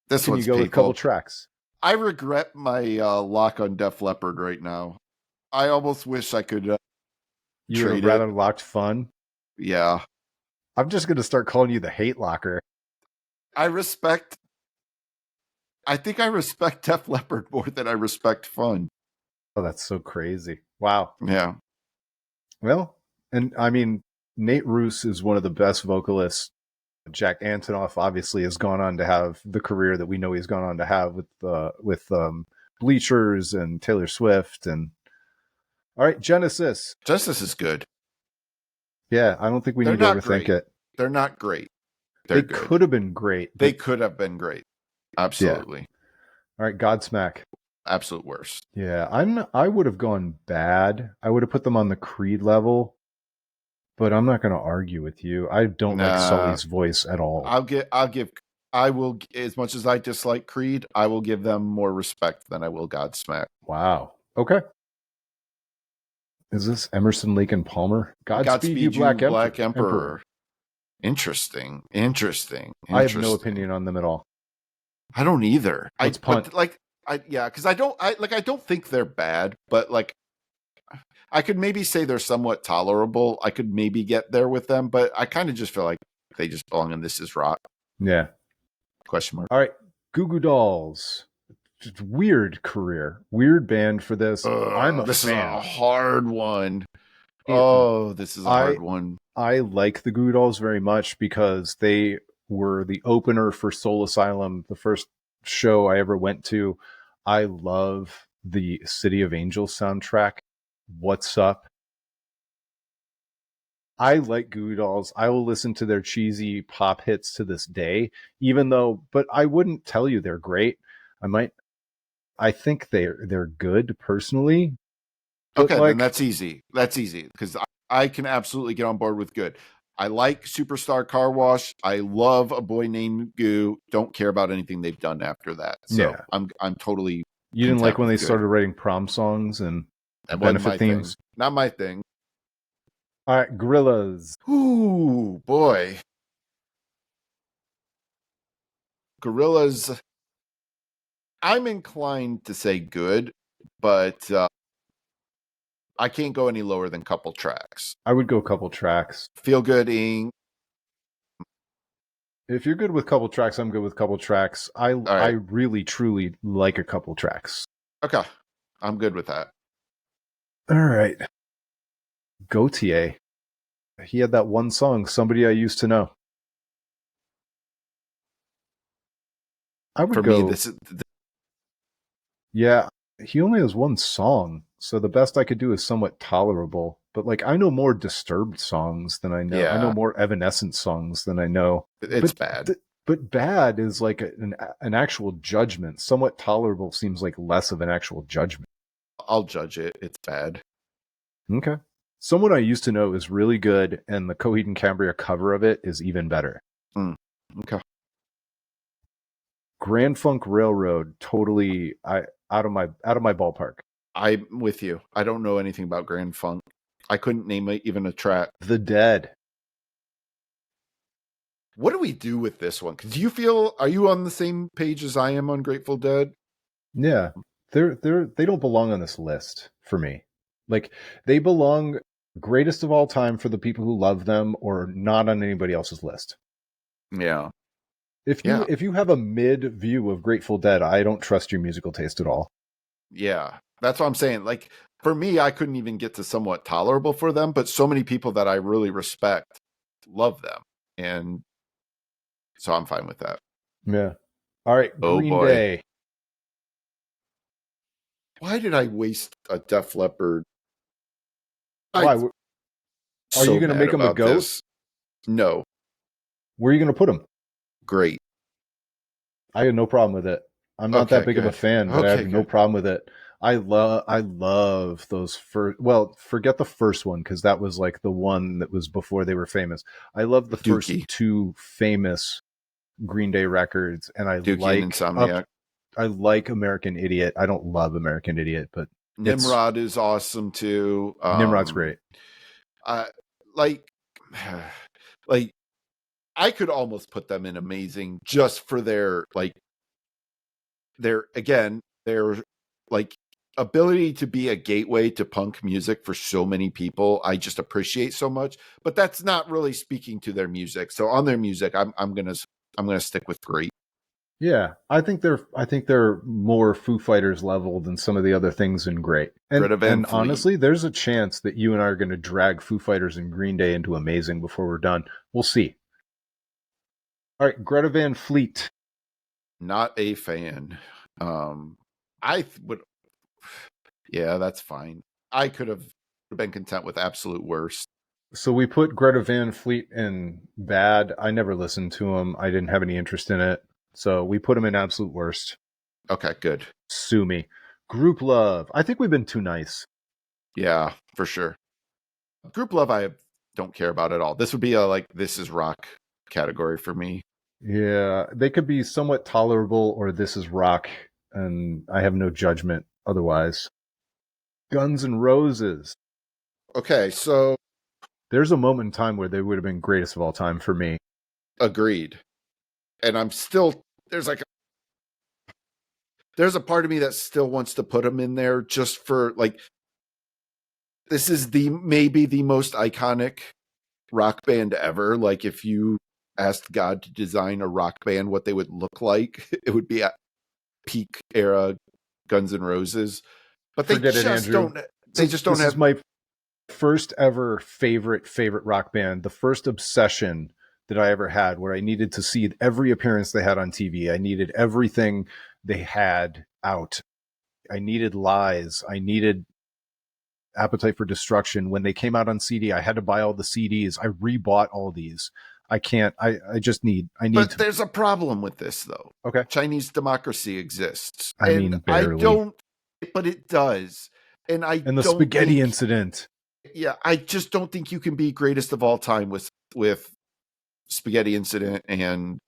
This Can you go with a couple tracks? I regret my lock on Def Leppard right now. I almost wish I could you would rather locked Fun? Yeah. I'm just going to start calling you the hate locker. I think I respect Def Leppard more than I respect Fun. Oh, that's so crazy. Wow. Yeah. Well, and I mean, Nate Ruess is one of the best vocalists. Jack Antonoff obviously has gone on to have the career that we know he's gone on to have with Bleachers and Taylor Swift. And all right, Genesis. Genesis is good. Yeah, I don't think we need to overthink it. They're not great. They could have been great. They could have been great. Absolutely. Yeah. All right, Godsmack. Absolute worst. Yeah, I would have gone bad. I would have put them on the Creed level, but I'm not going to argue with you. I don't like Sully's voice at all. I will, as much as I dislike Creed, I will give them more respect than I will Godsmack. Wow. Okay. Is this Emerson, Lake and Palmer? Godspeed You Black Emperor. Interesting. I have no opinion on them at all. I don't either. Let's punt. Because I don't think they're bad, but like I could maybe say they're somewhat tolerable. I could maybe get there with them, but I kind of just feel like they just belong in This Is Rock. Yeah. Question mark. All right. Goo Goo Dolls. Just weird career. Weird band for this. I'm a fan. This is a hard one. This is a hard one. I like the Goo Goo Dolls very much because they were the opener for Soul Asylum, the first show I ever went to. I love the City of Angels soundtrack. What's Up? I like Goo Goo Dolls. I will listen to their cheesy pop hits to this day, but I wouldn't tell you they're great. I think they're good personally. Okay, then that's easy. That's easy because I can absolutely get on board with good. I like Superstar Car Wash. I love A Boy Named Goo. Don't care about anything they've done after that. So yeah. I'm totally. You didn't like when they started writing prom songs and benefit themes? Not my thing. All right, Gorillaz. Ooh, boy. Gorillaz. I'm inclined to say good, but I can't go any lower than couple tracks. I would go couple tracks. Feel Good Inc. If you're good with couple tracks, I'm good with couple tracks. I really, truly like a couple tracks. Okay. I'm good with that. All right. Gautier. He had that one song, Somebody I Used to Know. I would go... Yeah, he only has one song, so the best I could do is Somewhat Tolerable. But like, I know more Disturbed songs than I know. Yeah. I know more Evanescence songs than I know. It's bad. But bad is like an actual judgment. Somewhat Tolerable seems like less of an actual judgment. I'll judge it. It's bad. Okay. Someone I Used to Know is really good, and the Coheed and Cambria cover of it is even better. Okay. Grand Funk Railroad, totally out of my ballpark. I'm with you. I don't know anything about Grand Funk. I couldn't name even a track. The Dead. What do we do with this one? Do you feel, are you on the same page as I am on Grateful Dead? Yeah. They don't belong on this list for me. Like, they belong greatest of all time for the people who love them, or not on anybody else's list. Yeah. If you have a mid view of Grateful Dead, I don't trust your musical taste at all. Yeah. That's what I'm saying. Like, for me, I couldn't even get to somewhat tolerable for them, but so many people that I really respect love them. And so I'm fine with that. Yeah. All right, Green boy. Day. Why did I waste a Def Leppard? Why? Are you going to make him a goat? This. No. Where are you going to put him? Great. I had no problem with it. I'm not that big of a fan, but I have no problem with it. I love those first. Well, forget the first one because that was like the one that was before they were famous. I love the first two famous Green Day records, and I like American Idiot. I don't love American Idiot, but Nimrod is awesome too. Nimrod's great. Like I could almost put them in amazing just for their like ability to be a gateway to punk music for so many people. I just appreciate so much, but that's not really speaking to their music. So on their music, I'm gonna stick with great. Yeah, I think they're more Foo Fighters level than some of the other things in great. And honestly, there's a chance that you and I are going to drag Foo Fighters and Green Day into amazing before we're done. We'll see. All right, Greta Van Fleet. Not a fan. I would. Yeah, that's fine. I could have been content with absolute worst. So we put Greta Van Fleet in bad. I never listened to him. I didn't have any interest in it. So we put him in absolute worst. Okay, good. Sue me. Group Love. I think we've been too nice. Yeah, for sure. Group Love, I don't care about at all. This would be a This Is Rock category for me. Yeah, they could be somewhat tolerable, or This Is Rock, and I have no judgment otherwise. Guns N' Roses. Okay, so there's a moment in time where they would have been greatest of all time for me. Agreed. And I'm still, there's a part of me that still wants to put them in there just for this is maybe the most iconic rock band ever. Like, if you asked God to design a rock band, what they would look like, it would be at peak era Guns N' Roses. But they just don't. They just don't have. This is my first ever favorite rock band. The first obsession that I ever had, where I needed to see every appearance they had on TV. I needed everything they had out. I needed Lies. I needed Appetite for Destruction. When they came out on CD, I had to buy all the CDs. I rebought all these. I can't. I need. But there's a problem with this, though. Okay. Chinese Democracy exists. I mean, barely. I don't. But it does. And the spaghetti incident. Yeah, I just don't think you can be greatest of all time with Spaghetti Incident and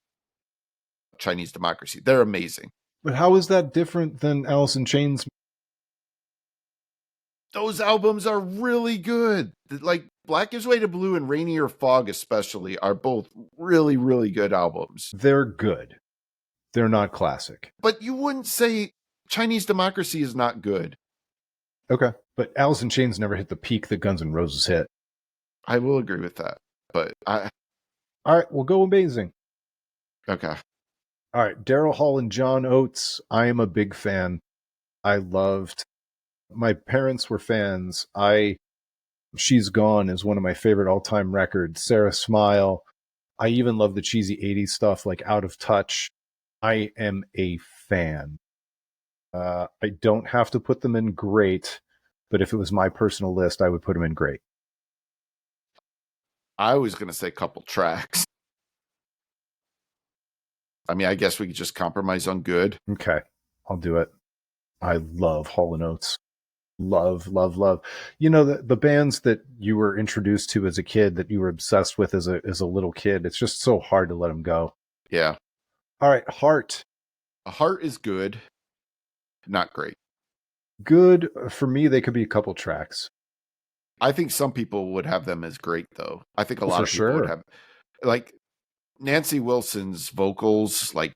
Chinese Democracy. They're amazing. But how is that different than Alice in Chains? Those albums are really good. Like Black Gives Way to Blue and Rainier Fog especially are both really, really good albums. They're good. They're not classic. But you wouldn't say Chinese Democracy is not good. Okay. But Alice in Chains never hit the peak that Guns N' Roses hit. I will agree with that. But all right, we'll go amazing. Okay. All right, Daryl Hall and John Oates. I am a big fan. I loved. My parents were fans. She's Gone is one of my favorite all-time records. Sarah Smile. I even love the cheesy 80s stuff like Out of Touch. I am a fan. I don't have to put them in great, but if it was my personal list, I would put them in great. I was going to say couple tracks. I mean, I guess we could just compromise on good. Okay, I'll do it. I love Hall & Oates. Love. You know, the bands that you were introduced to as a kid, that you were obsessed with as a little kid, it's just so hard to let them go. Yeah. All right, Heart. Heart is good. Not great. Good for me. They could be a couple tracks. I think some people would have them as great, though. I think a lot of people would sure. have, like, Nancy Wilson's vocals, like,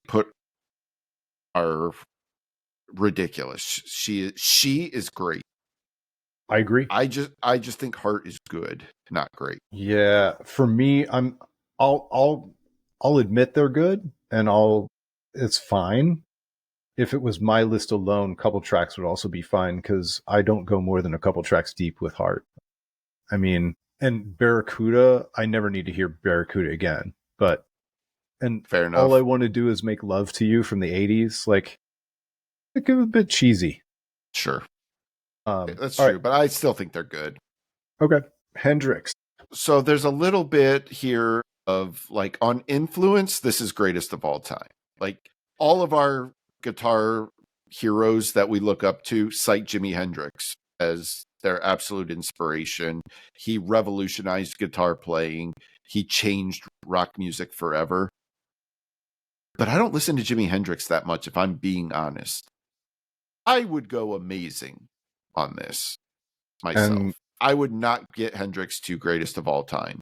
are ridiculous. She is great. I agree. I just think Heart is good, not great. Yeah, for me, I'll admit they're good, and it's fine. If it was my list alone, couple tracks would also be fine because I don't go more than a couple tracks deep with Heart. I mean, and Barracuda, I never need to hear Barracuda again. But and fair enough. All I want to do is make love to you from the '80s. Like, it was a bit cheesy. Sure, that's true, right. But I still think they're good. Okay, Hendrix. So there's a little bit here of like on influence. This is greatest of all time. Like all of our guitar heroes that we look up to cite Jimi Hendrix as their absolute inspiration. He revolutionized guitar playing. He changed rock music forever. But I don't listen to Jimi Hendrix that much, if I'm being honest. I would go amazing on this myself. I would not get Hendrix to greatest of all time.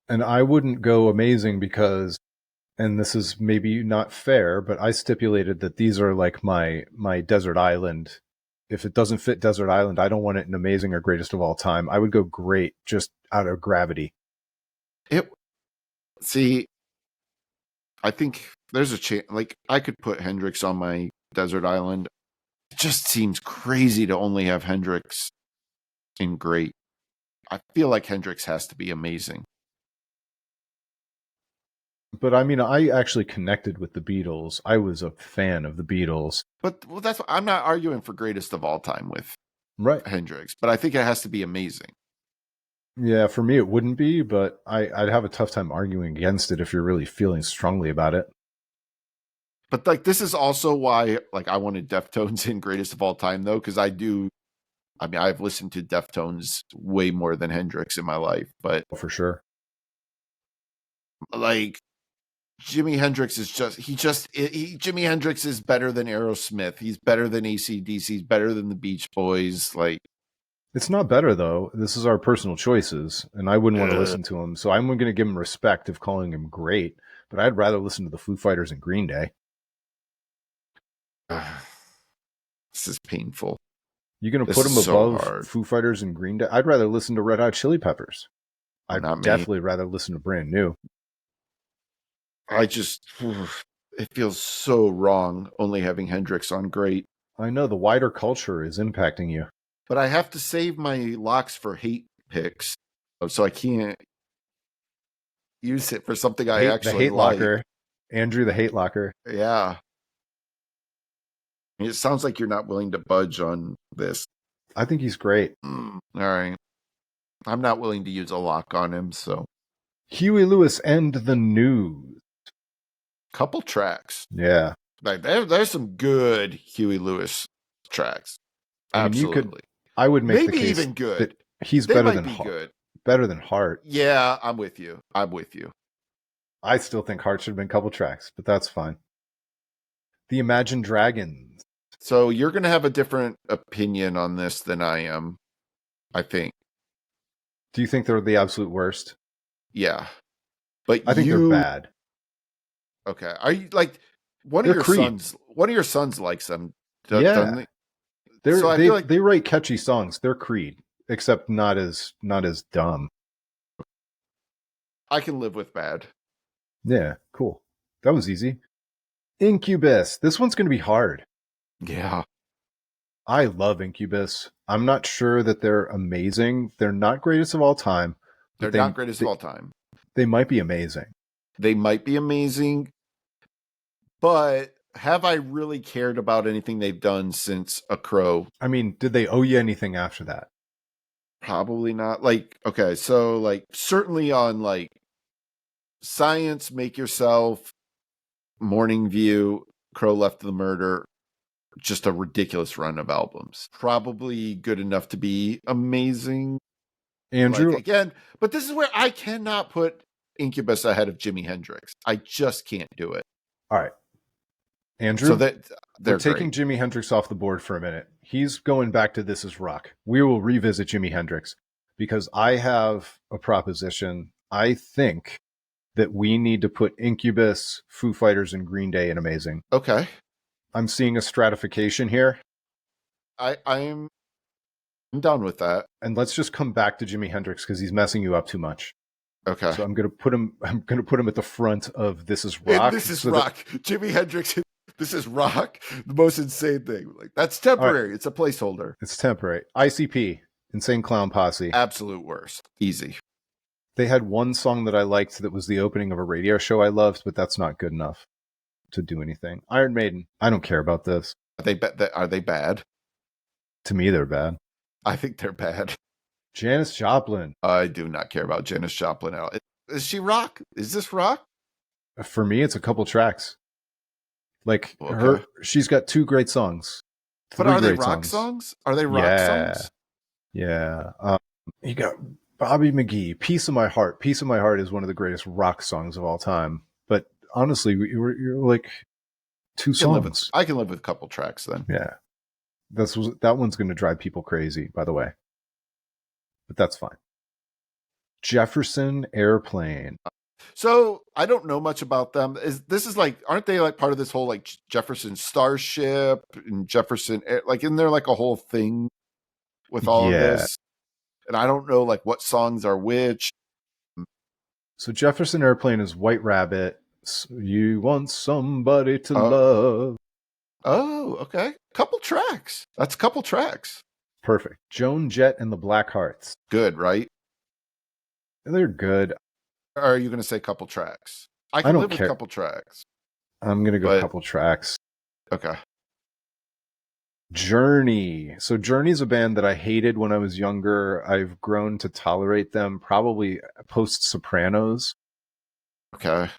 And I wouldn't go amazing because, and this is maybe not fair, but I stipulated that these are like my Desert Island. If it doesn't fit Desert Island, I don't want it in amazing or greatest of all time. I would go great just out of gravity. I think there's a chance, like I could put Hendrix on my Desert Island. It just seems crazy to only have Hendrix in great. I feel like Hendrix has to be amazing. But I mean, I actually connected with the Beatles. I was a fan of the Beatles. But that's I'm not arguing for greatest of all time with Hendrix, but I think it has to be amazing. Yeah, for me it wouldn't be, but I'd have a tough time arguing against it if you're really feeling strongly about it. But like this is also why like I wanted Deftones in greatest of all time though, because I've listened to Deftones way more than Hendrix in my life, but for sure. Like Jimi Hendrix is Jimi Hendrix is better than Aerosmith. He's better than AC/DC. He's better than the Beach Boys. Like, it's not better though. This is our personal choices, and I wouldn't want to listen to him. So I'm going to give him respect of calling him great, but I'd rather listen to the Foo Fighters and Green Day. This is painful. You're going to put him above Foo Fighters and Green Day? I'd rather listen to Red Hot Chili Peppers. I'd definitely rather listen to Brand New. It feels so wrong only having Hendrix on great. I know the wider culture is impacting you. But I have to save my locks for hate picks, so I can't use it for something I actually the hate like. Locker. Andrew, the hate locker. Yeah. It sounds like you're not willing to budge on this. I think he's great. All right. I'm not willing to use a lock on him, so. Huey Lewis and the News. Couple tracks. Yeah. Like there's some good Huey Lewis tracks. Absolutely. I would make maybe the case even good. That he's better than Heart. Better than Heart. Yeah, I'm with you. I still think Heart should have been a couple tracks, but that's fine. The Imagine Dragons. So you're going to have a different opinion on this than I am, I think. Do you think they're the absolute worst? Yeah. But I think they're bad. Okay. Are you like one of your sons likes them? Yeah. They write catchy songs. They're Creed, except not as dumb. I can live with bad. Yeah, cool. That was easy. Incubus. This one's going to be hard. Yeah. I love Incubus. I'm not sure that they're amazing. They're not greatest of all time. They're not greatest of all time. They might be amazing. But have I really cared about anything they've done since A Crow? I mean, did they owe you anything after that? Probably not. Like, okay, so like certainly on like Science, Make Yourself, Morning View, Crow Left the Murder, just a ridiculous run of albums. Probably good enough to be amazing. Andrew, like, again, but this is where I cannot put Incubus ahead of Jimi Hendrix. I just can't do it. All right. Andrew, so that we're taking Jimi Hendrix off the board for a minute. He's going back to This Is Rock. We will revisit Jimi Hendrix because I have a proposition. I think that we need to put Incubus, Foo Fighters, and Green Day in Amazing. Okay. I'm seeing a stratification here. I'm down with that. And let's just come back to Jimi Hendrix because he's messing you up too much. Okay. So I'm gonna put him at the front of This Is Rock. This is rock. Jimi Hendrix. This is rock. The most insane thing. Like, that's temporary. Right. It's a placeholder. It's temporary. ICP, Insane Clown Posse. Absolute worst. Easy. They had one song that I liked that was the opening of a radio show I loved, but that's not good enough to do anything. Iron Maiden. I don't care about this. Are they bad? To me, they're bad. I think they're bad. Janis Joplin. I do not care about Janis Joplin at all. Is she rock? Is this rock? For me, it's a couple tracks. Like she's got 2 great songs. But are they rock songs? Are they rock songs? Yeah. You got Bobby McGee, Piece of My Heart. Piece of My Heart is one of the greatest rock songs of all time. But honestly, you're like 2 songs. I can live with a couple tracks then. Yeah. That one's going to drive people crazy, by the way. But that's fine. Jefferson Airplane. So I don't know much about them. Aren't they like part of this whole like Jefferson Starship and Jefferson like isn't there like a whole thing with all of this? And I don't know like what songs are which. So Jefferson Airplane is White Rabbit. You want somebody to love. Oh, okay. Couple tracks. That's a couple tracks. Perfect. Joan Jett and the Blackhearts. Good, right? They're good. Or are you going to say couple tracks? I can live with a couple tracks. I'm going to go couple tracks. Okay. Journey. So Journey's a band that I hated when I was younger. I've grown to tolerate them probably post Sopranos. Okay.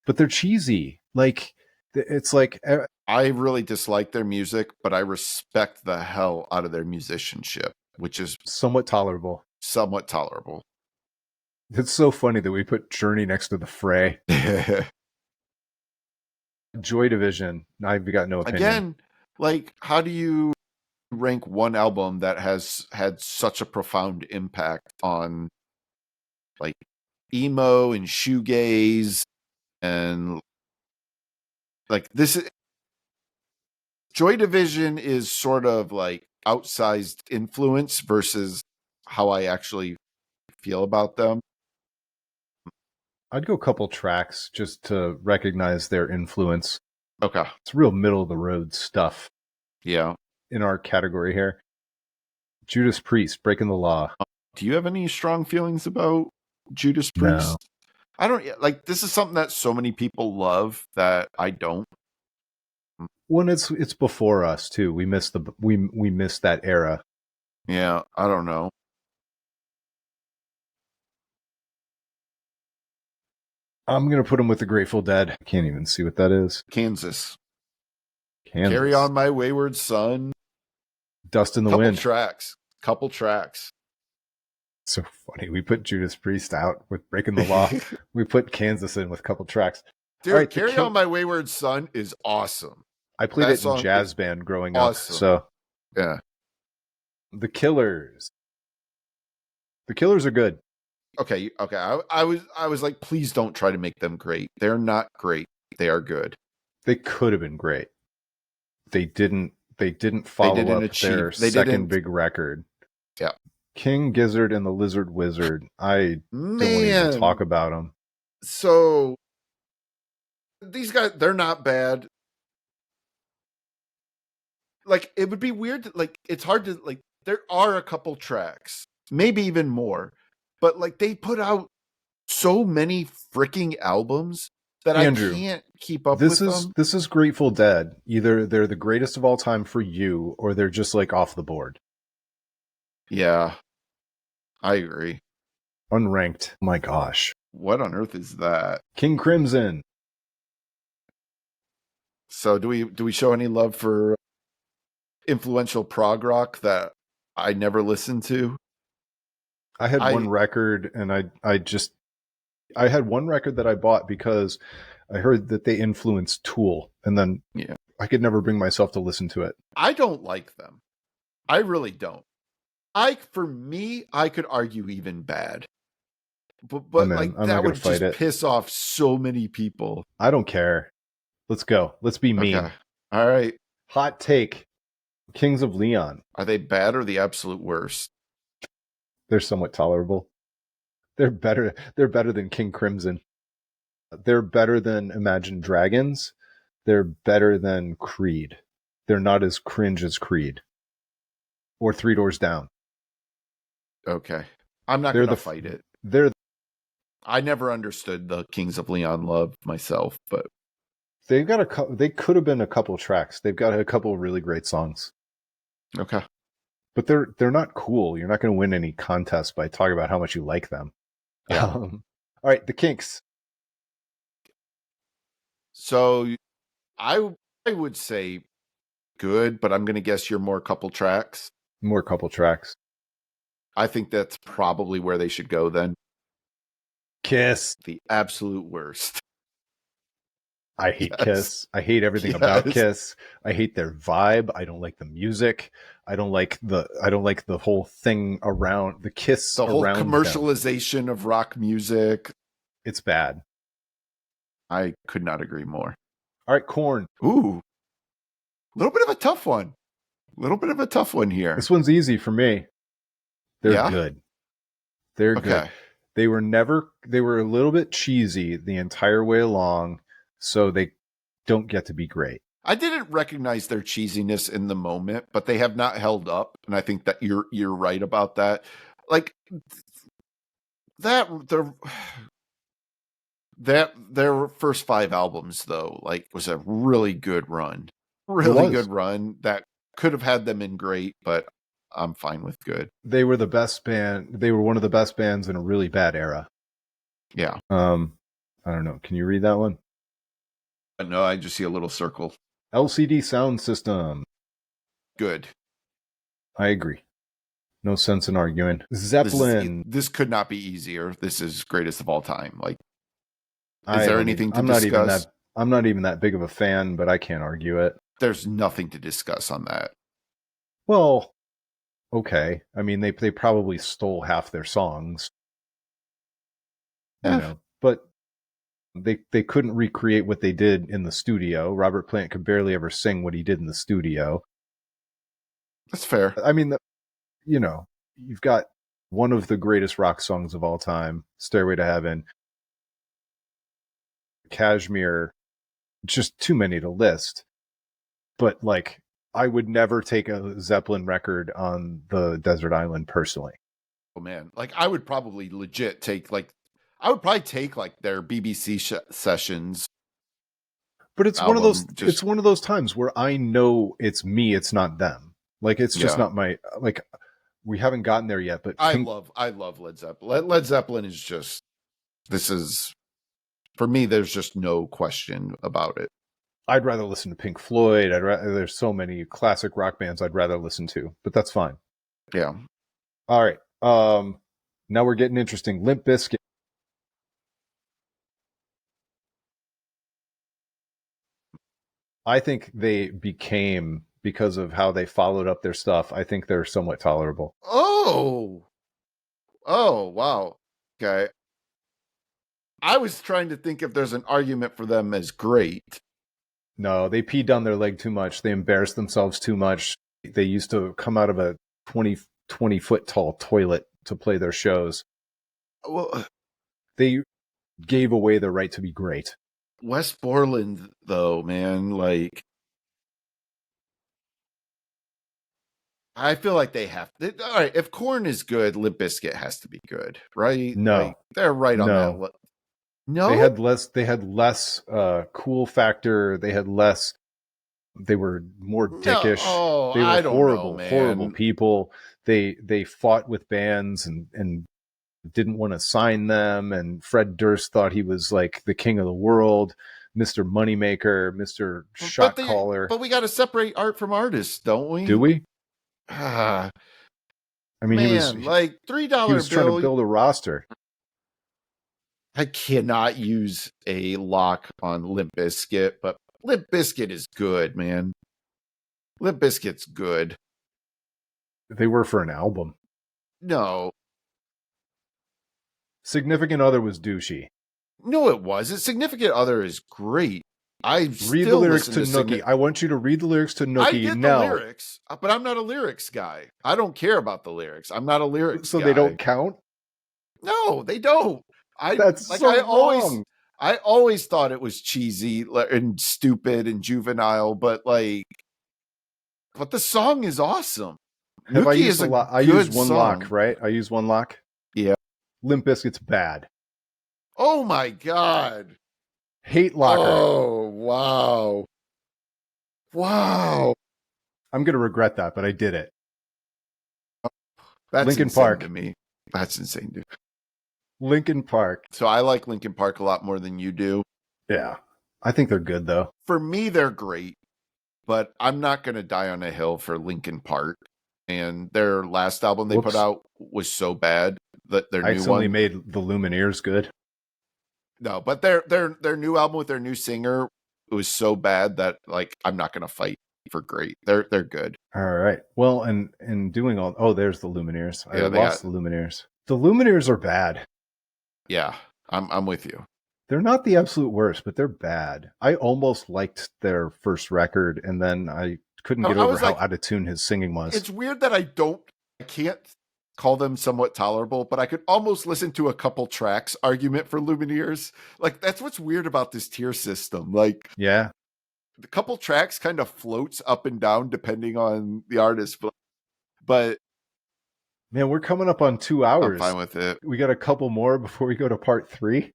But they're cheesy. Like, it's like... I really dislike their music, but I respect the hell out of their musicianship, which is... somewhat tolerable. It's so funny that we put Journey next to the Fray. Joy Division. I've got no opinion. Again, like, how do you rank one album that has had such a profound impact on, like, emo and shoegaze and, like, this is... Joy Division is sort of, like, outsized influence versus how I actually feel about them. I'd go a couple tracks just to recognize their influence. Okay. It's real middle of the road stuff. Yeah. In our category here. Judas Priest, Breaking the Law. Do you have any strong feelings about Judas Priest? No. I don't like this is something that so many people love that I don't. When it's before us too. We missed that era. Yeah, I don't know. I'm going to put them with the Grateful Dead. I can't even see what that is. Kansas. Carry On My Wayward Son. Dust in the Wind. Couple tracks. So funny. We put Judas Priest out with Breaking the Law. We put Kansas in with a couple tracks. Dude, right, Carry On My Wayward Son is awesome. I played it in jazz band growing up. So yeah. The Killers. The Killers are good. Okay. I was like, please don't try to make them great. They're not great. They are good. They could have been great. They didn't follow up their second big record. Yeah. King Gizzard and the Lizard Wizard. I don't want to even talk about them. So these guys, they're not bad. Like, it would be weird to, like, it's hard to, like, there are a couple tracks, maybe even more, but like they put out so many freaking albums that Andrew, I can't keep up with them. This is Grateful Dead. Either they're the greatest of all time for you, or they're just like off the board. Yeah, I agree. Unranked. My gosh. What on earth is that? King Crimson. So do we show any love for influential prog rock that I never listened to? I had one record, and I had one record that I bought because I heard that they influenced Tool, and then I could never bring myself to listen to it. I don't like them. I really don't. For me, I could argue even bad. But like that would just piss off so many people. I don't care. Let's go. Let's be mean. Okay. All right. Hot take. Kings of Leon. Are they bad or the absolute worst? They're somewhat tolerable. They're better than King Crimson. They're better than Imagine Dragons. They're better than Creed. They're not as cringe as Creed. Or Three Doors Down. Okay. I'm not going to fight it. I never understood the Kings of Leon love myself, but they could have been a couple tracks. They've got a couple of really great songs. Okay. But they're not cool. You're not going to win any contest by talking about how much you like them. Yeah. All right, the Kinks. So I would say good, but I'm going to guess you're more couple tracks. More couple tracks. I think that's probably where they should go then. Kiss. The absolute worst. I hate Kiss. I hate everything about Kiss. I hate their vibe. I don't like the music. I don't like the whole thing around the Kiss. The whole commercialization of rock music. It's bad. I could not agree more. All right, Korn. Ooh. A little bit of a tough one. Here. This one's easy for me. They're good. They're good. They were a little bit cheesy the entire way along, so they don't get to be great. I didn't recognize their cheesiness in the moment, but they have not held up, and I think that you're right about that. Like their first 5 albums though, like, was a really good run. Really good run that could have had them in great, but I'm fine with good. They were the best band. They were one of the best bands in a really bad era. Yeah. I don't know. Can you read that one? No, I just see a little circle. LCD Sound System. Good. I agree. No sense in arguing. Zeppelin. This could not be easier. This is greatest of all time. Like, is there anything to discuss? I'm not even that big of a fan, but I can't argue it. There's nothing to discuss on that. Well, okay. I mean, they probably stole half their songs. You know, but they couldn't recreate what they did in the studio. Robert Plant could barely ever sing what he did in the studio. That's fair. I mean, you've got one of the greatest rock songs of all time, Stairway to Heaven. Kashmir, just too many to list. But like, I would never take a Zeppelin record on the desert island personally. Oh man, like I would probably legit take their BBC sessions. But it's one of those. It's one of those times where I know it's me. It's not them. Like, it's just not my, like, we haven't gotten there yet. But I love Led Zeppelin. Led Zeppelin is just. This is. For me, there's just no question about it. I'd rather listen to Pink Floyd. There's so many classic rock bands I'd rather listen to, but that's fine. Yeah. All right. Now we're getting interesting. Limp Bizkit. I think they became, because of how they followed up their stuff, I think they're somewhat tolerable. Oh, wow. Okay. I was trying to think if there's an argument for them as great. No, they peed down their leg too much. They embarrassed themselves too much. They used to come out of a 20 foot tall toilet to play their shows. Well, they gave away the right to be great. West Borland, though, man, like, I feel like they have. All right, if Korn is good, Limp Bizkit has to be good, right? No, like, they're right on that. No, they had less cool factor. They had less. They were more dickish. No. They were I don't horrible, know, man. horrible people. They fought with bands and didn't want to sign them. And Fred Durst thought he was like the king of the world, Mr. Moneymaker, Mr. Shot Caller. But we got to separate art from artists, don't we? Do we? I mean, man, he was like $3 he was bill. trying to build a roster. I cannot use a lock on Limp Bizkit, but Limp Bizkit is good, man. Limp Bizkit's good. They were for an album. No. Significant Other was douchey. No, it wasn't. Significant Other is great. Read the lyrics to Nookie. I want you to read the lyrics to Nookie. I get the lyrics, but I'm not a lyrics guy. I don't care about the lyrics. I'm not a lyrics guy. So they don't count? No, they don't. That's like, so wrong. I always thought it was cheesy and stupid and juvenile, but the song is awesome. I use one lock, right? I use one lock. Yeah. Limp Bizkit's bad. Oh my God. Hate Locker. Oh, wow. Wow. I'm going to regret that, but I did it. That's Linkin insane Park to me. That's insane, dude. Linkin Park. So I like Linkin Park a lot more than you do. Yeah. I think they're good, though. For me, they're great, but I'm not going to die on a hill for Linkin Park. And their last album they put out was so bad that their new one made the Lumineers good. No, but their new album with their new singer was so bad that I'm not going to fight for great. They're good. All right. Well, and doing there's the Lumineers. I lost the Lumineers. The Lumineers are bad. Yeah, I'm with you. They're not the absolute worst, but they're bad. I almost liked their first record, and then I couldn't get over how out of tune his singing was. It's weird that I can't call them somewhat tolerable, but I could almost listen to a couple tracks argument for Lumineers. That's what's weird about this tier system. Yeah, the couple tracks kind of floats up and down depending on the artist, but man, we're coming up on 2 hours. I'm fine with it. We got a couple more before we go to part 3.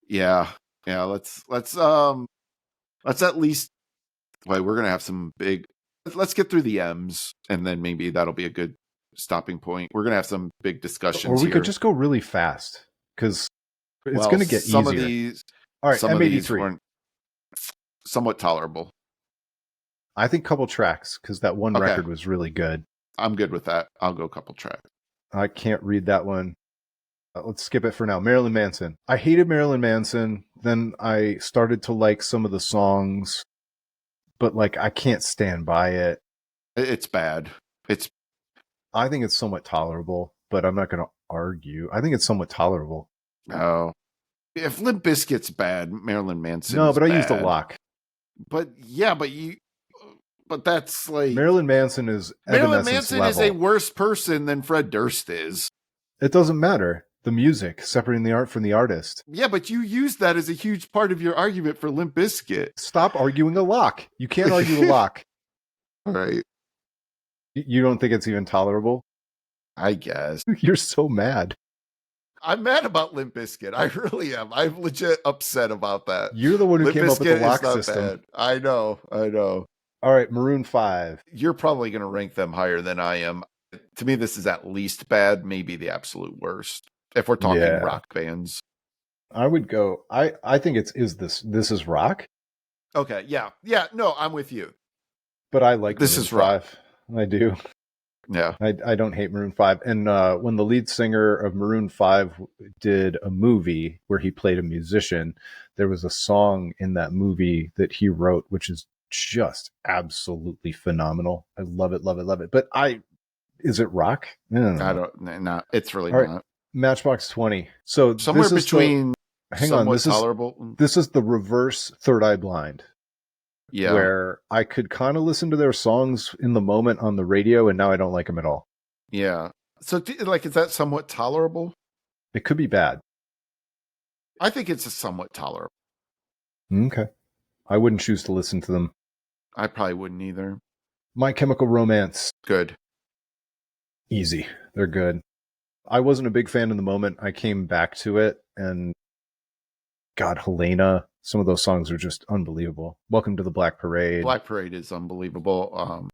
Yeah. Let's at least. We're gonna have some big. Let's get through the M's, and then maybe that'll be a good stopping point. We're gonna have some big discussions. Or we could just go really fast because it's gonna get some easier. Of these, all right, some M83. Of these weren't somewhat tolerable. I think couple tracks because that one record was really good. I'm good with that. I'll go couple tracks. I can't read that one. Let's skip it for now. Marilyn Manson. I hated Marilyn Manson. Then I started to like some of the songs, but I can't stand by it. It's bad. I think it's somewhat tolerable, but I'm not going to argue. I think it's somewhat tolerable. Oh, if Limp Bizkit's bad, Marilyn Manson. No, but I used a lock. But that's Marilyn Manson is Marilyn Manson level. Is a worse person than Fred Durst is. It doesn't matter. The music, separating the art from the artist. Yeah, but you used that as a huge part of your argument for Limp Bizkit. Stop arguing a lock. You can't argue a lock. All right. You don't think it's even tolerable? I guess. You're so mad. I'm mad about Limp Bizkit. I really am. I'm legit upset about that. You're the one who came up with the lock system. Bad. I know. All right, Maroon 5. You're probably going to rank them higher than I am. To me, this is at least bad, maybe the absolute worst. If we're talking rock bands. I would go, I think this is rock. Okay, yeah. Yeah, no, I'm with you. But I like this Maroon is 5. Rock. I do. Yeah. I don't hate Maroon 5. And when the lead singer of Maroon 5 did a movie where he played a musician, there was a song in that movie that he wrote, which is just absolutely phenomenal. I love it, love it, love it. But is it rock? No, it's really not. Matchbox 20. So somewhere between hang on, this tolerable. This is the reverse Third Eye Blind. Yeah. Where I could kind of listen to their songs in the moment on the radio, and now I don't like them at all. Yeah. So, is that somewhat tolerable? It could be bad. I think it's somewhat tolerable. Okay. I wouldn't choose to listen to them. I probably wouldn't either. My Chemical Romance. Good. Easy. They're good. I wasn't a big fan in the moment. I came back to it, and God, Helena. Some of those songs are just unbelievable. Welcome to the Black Parade. Black Parade is unbelievable.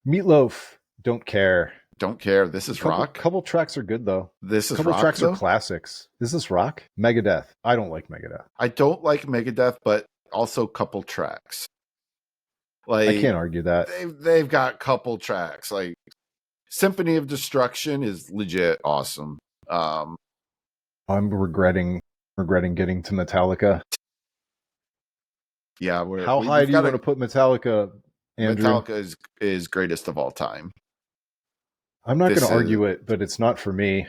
Meatloaf, Don't Care. Don't Care. This is rock. Couple tracks are good, though. This is couple rock, tracks though? Are classics. Is this rock? Megadeth. I don't like Megadeth. I don't like Megadeth, but also couple tracks. I can't argue that. They've got couple tracks. Symphony of Destruction is legit awesome. I'm regretting getting to Metallica. Yeah, how high do you want to put Metallica, Andrew? Metallica is greatest of all time. I'm not going to argue it, but it's not for me.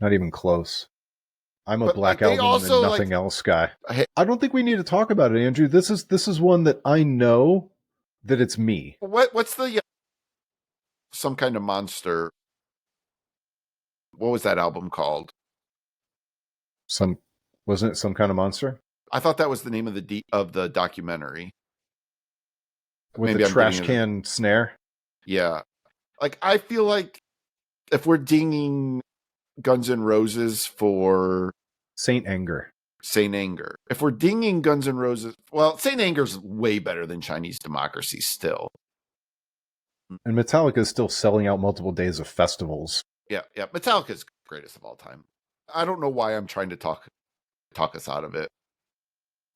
Not even close. I'm a Black Album and nothing else guy. I don't think we need to talk about it, Andrew. This is one that I know that it's me. What's the Some Kind of Monster? What was that album called? Wasn't it Some Kind of Monster? I thought that was the name of the documentary. With the trash can snare? Yeah. Like, I feel like if we're dinging Guns N' Roses for Saint Anger. If we're dinging Guns N' Roses, well, Saint Anger's way better than Chinese Democracy still. And Metallica is still selling out multiple days of festivals. Yeah. Metallica's greatest of all time. I don't know why I'm trying to talk us out of it.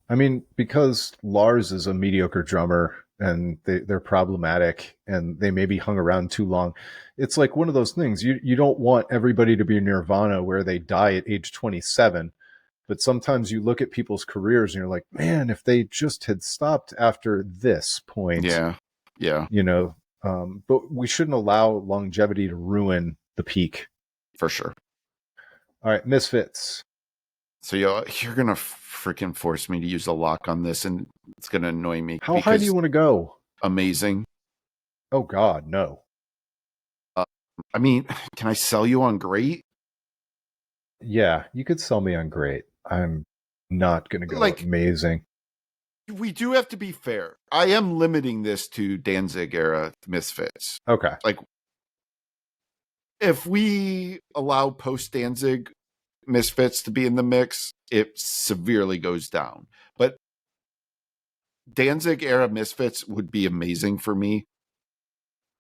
I mean, because Lars is a mediocre drummer and they're problematic and they maybe hung around too long. It's like one of those things. You don't want everybody to be Nirvana where they die at age 27. But sometimes you look at people's careers and you're like, man, if they just had stopped after this point. Yeah. But we shouldn't allow longevity to ruin the peak. For sure. All right, Misfits. So you're going to freaking force me to use a lock on this, and it's going to annoy me. How high do you want to go? Amazing. Oh, God, no. I mean, can I sell you on great? Yeah, you could sell me on great. I'm not going to go amazing. We do have to be fair. I am limiting this to Danzig era Misfits. Okay. Like, if we allow post Danzig Misfits to be in the mix, it severely goes down. But Danzig era Misfits would be amazing for me.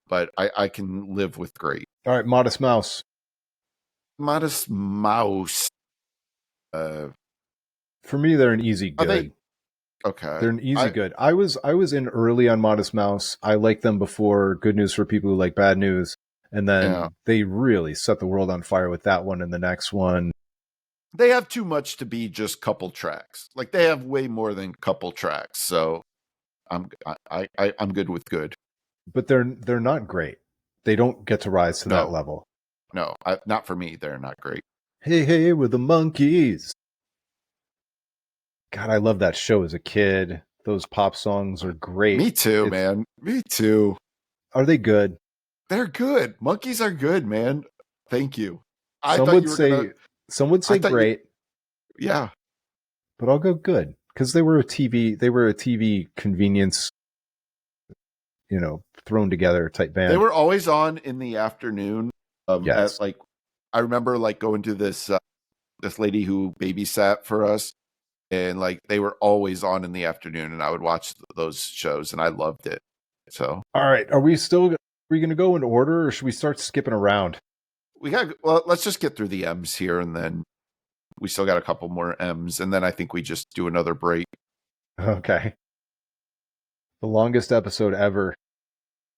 But I can live with great. All right, Modest Mouse. Modest Mouse. For me, they're an easy good. Okay. They're an easy good. I was in early on Modest Mouse. I liked them before Good News for People Who Like Bad News. And then they really set the world on fire with that one and the next one. They have too much to be just couple tracks. Like, they have way more than couple tracks. So I'm good with good. But they're not great. They don't get to rise to that level. No, not for me. They're not great. Hey, we're the Monkees. God, I love that show as a kid. Those pop songs are great. Me too, man. Me too. Are they good? They're good. Monkees are good, man. Thank you. Some would say great. Yeah. But I'll go good. Because they were a TV convenience, thrown together type band. They were always on in the afternoon. Yes. I remember going to this lady who babysat for us. And they were always on in the afternoon, and I would watch those shows, and I loved it. So, all right, are we going to go in order, or should we start skipping around? Let's just get through the M's here, and then we still got a couple more M's, and then I think we just do another break. Okay. The longest episode ever.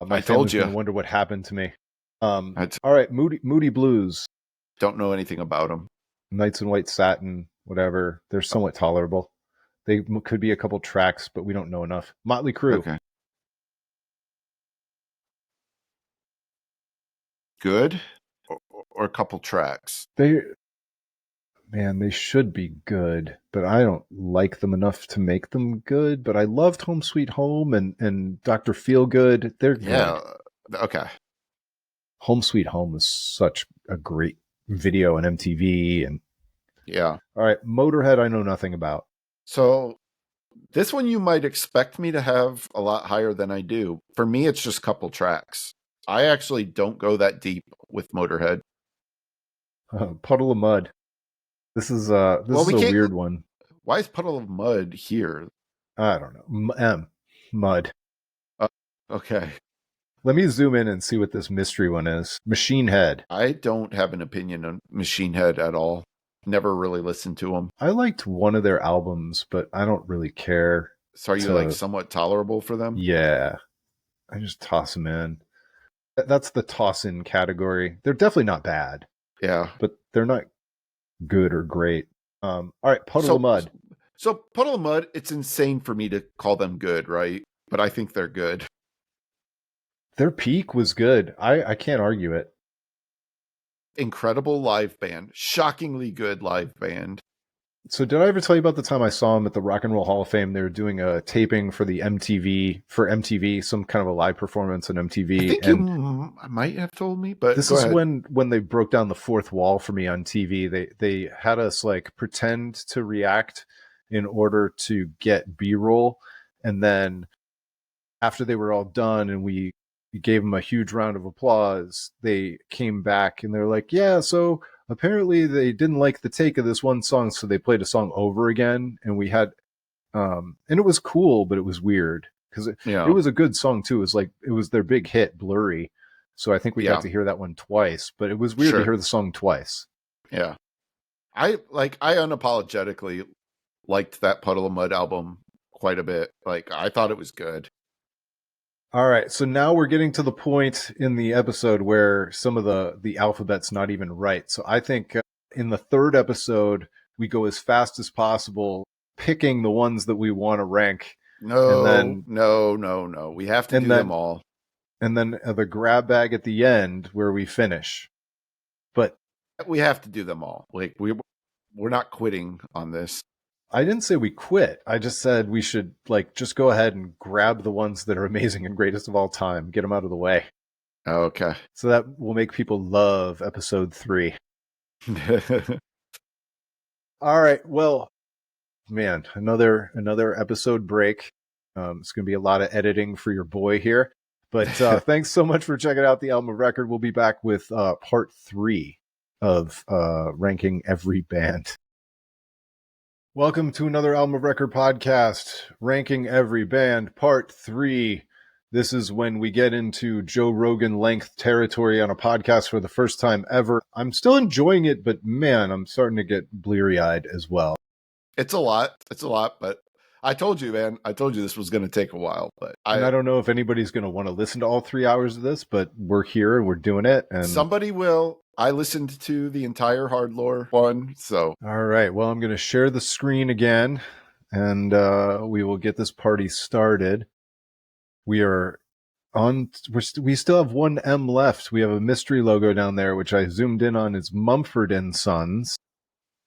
My family's going to wonder what happened to me. All right, Moody Blues. Don't know anything about them. Knights in White Satin. Whatever. They're somewhat tolerable. They could be a couple tracks, but we don't know enough. Motley Crue. Okay. Good? Or a couple tracks? They should be good, but I don't like them enough to make them good. But I loved Home Sweet Home and Dr. Feelgood. They're good. Yeah. Okay. Home Sweet Home was such a great video on MTV and yeah. All right, Motorhead, I know nothing about. So this one you might expect me to have a lot higher than I do. For me, it's just a couple tracks. I actually don't go that deep with Motorhead. Puddle of Mud. This is a weird one. Why is Puddle of Mud here? I don't know. Mud. Okay. Let me zoom in and see what this mystery one is. Machine Head. I don't have an opinion on Machine Head at all. Never really listened to them. I liked one of their albums, but I don't really care. So are you somewhat tolerable for them? Yeah. I just toss them in. That's the toss-in category. They're definitely not bad. Yeah. But they're not good or great. All right, Puddle of Mud. So Puddle of Mud, it's insane for me to call them good, right? But I think they're good. Their peak was good. I can't argue it. Incredible live band. Shockingly good live band. So did I ever tell you about the time I saw them at the Rock and Roll Hall of Fame? They were doing a taping for MTV, some kind of a live performance on MTV. I think you might have told me, but this is when they broke down the fourth wall for me on TV. They had us like pretend to react in order to get B-roll, and then after they were all done and we gave them a huge round of applause, they came back and they're like, yeah, so apparently they didn't like the take of this one song, so they played a song over again, and we had and it was cool, but it was weird because it was a good song too. It was their big hit, Blurry, so I think we got to hear that one twice, but it was weird to hear the song twice. Yeah, I unapologetically liked that Puddle of Mud album quite a bit. Like, I thought it was good. All right, so now we're getting to the point in the episode where some of the alphabet's not even right. So I think in the third episode, we go as fast as possible, picking the ones that we want to rank. No. We have to do them all. And then the grab bag at the end where we finish. But we have to do them all. Like, we're not quitting on this. I didn't say we quit. I just said we should just go ahead and grab the ones that are amazing and greatest of all time. Get them out of the way. Okay. So that will make people love episode 3. All right. Well, man, another episode break. It's going to be a lot of editing for your boy here. But thanks so much for checking out the album of record. We'll be back with part 3 of ranking every band. Welcome to another Album of Record podcast, Ranking Every Band, Part 3. This is when we get into Joe Rogan-length territory on a podcast for the first time ever. I'm still enjoying it, but man, I'm starting to get bleary-eyed as well. It's a lot, but I told you, man. I told you this was going to take a while. But I don't know if anybody's going to want to listen to all 3 hours of this, but we're here and we're doing it. And somebody will. I listened to the entire Hardlore one, so. All right. Well, I'm going to share the screen again, and we will get this party started. We are on. We still have one M left. We have a mystery logo down there, which I zoomed in on. Is Mumford and Sons,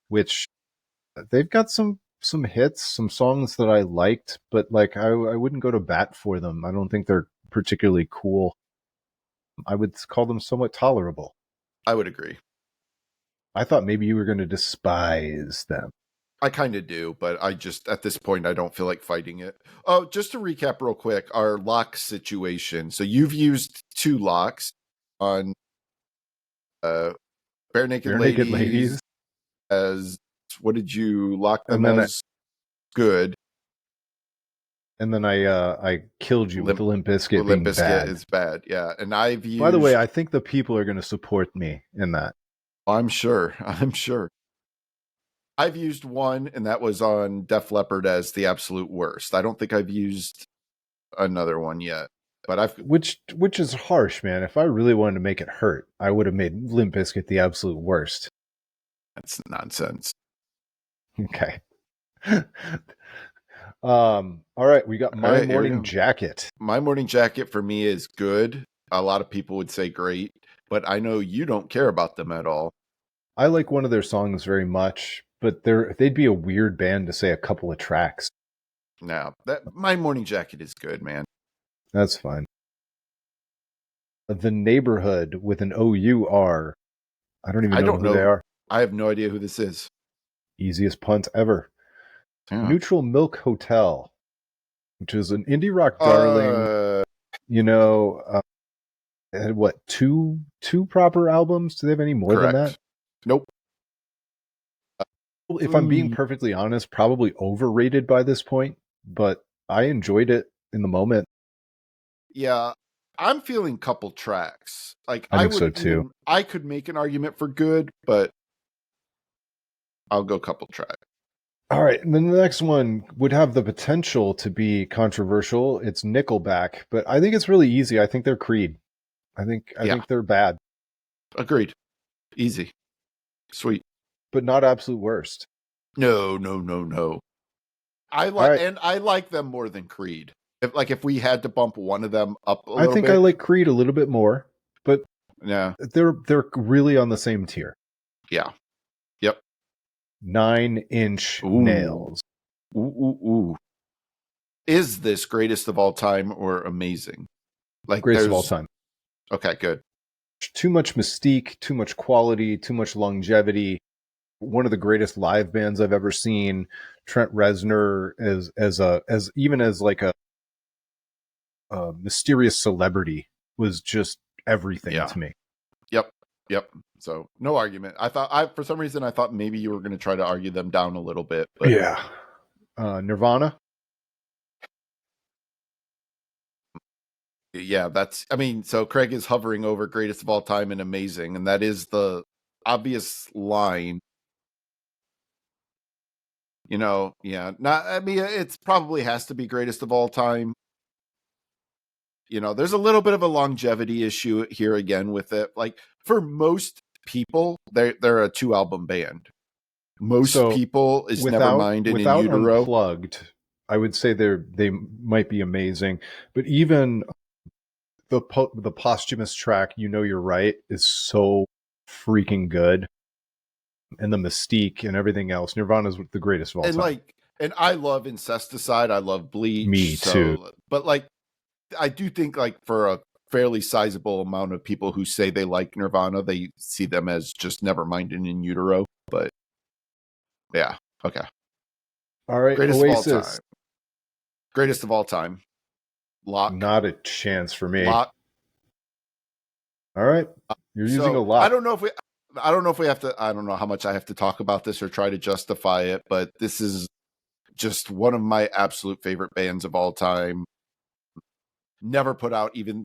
which they've got some hits, some songs that I liked, but I wouldn't go to bat for them. I don't think they're particularly cool. I would call them somewhat tolerable. I would agree. I thought maybe you were going to despise them. I kind of do, but I just, at this point, I don't feel like fighting it. Oh, just to recap real quick, our lock situation. So you've used 2 locks on Barenaked Ladies. As, what did you lock them as? Good. And then I killed you with Limp Bizkit. Limp Bizkit is bad, yeah. And I've used. By the way, I think the people are going to support me in that. I'm sure. I've used 1, and that was on Def Leppard as the absolute worst. I don't think I've used another one yet, but which is harsh, man. If I really wanted to make it hurt, I would have made Limp Bizkit the absolute worst. That's nonsense. Okay. All right, we got My Morning Jacket. My Morning Jacket for me is good. A lot of people would say great, but I know you don't care about them at all. I like one of their songs very much, but they'd be a weird band to say a couple of tracks. No, My Morning Jacket is good, man. That's fine. The Neighborhood with an O-U-R. I don't even know who they are. I have no idea who this is. Easiest punt ever. Yeah. Neutral Milk Hotel, which is an indie rock darling. Had what, two proper albums? Do they have any more than that? Nope. If I'm being perfectly honest, probably overrated by this point, but I enjoyed it in the moment. Yeah, I'm feeling couple tracks. I think so too. I could make an argument for good, but I'll go couple tracks. All right, and then the next one would have the potential to be controversial. It's Nickelback, but I think it's really easy. I think they're Creed. I think they're bad. Agreed. Easy. Sweet. But not absolute worst. No. I like them more than Creed. If we had to bump one of them up a little bit. I think I like Creed a little bit more, but yeah, they're really on the same tier. Yeah. Yep. 9-inch nails. Ooh. Is this greatest of all time or amazing? Greatest of all time. Okay, good. Too much mystique, too much quality, too much longevity. One of the greatest live bands I've ever seen. Trent Reznor as even as like a mysterious celebrity was just everything to me. Yep. So no argument. For some reason I thought maybe you were going to try to argue them down a little bit. But yeah. Nirvana. Yeah, so Craig is hovering over greatest of all time and amazing, and that is the obvious line. It's probably has to be greatest of all time. There's a little bit of a longevity issue here again with it. Like for most people, they're a 2-album band. Most people is Nevermind and In Utero. Unplugged, I would say they might be amazing, but even the posthumous track, You Know You're Right, is so freaking good. And the mystique and everything else. Nirvana's the greatest of all time. And I love Incesticide. I love Bleach. Me too. But I do think for a fairly sizable amount of people who say they like Nirvana, they see them as just Nevermind and In Utero. But yeah, okay. All right, greatest Oasis. Of all time. Greatest of all time. Lock. Not a chance for me. Lock. All right, you're using a lock. I don't know if we have to. I don't know how much I have to talk about this or try to justify it, but this is just one of my absolute favorite bands of all time. Never put out even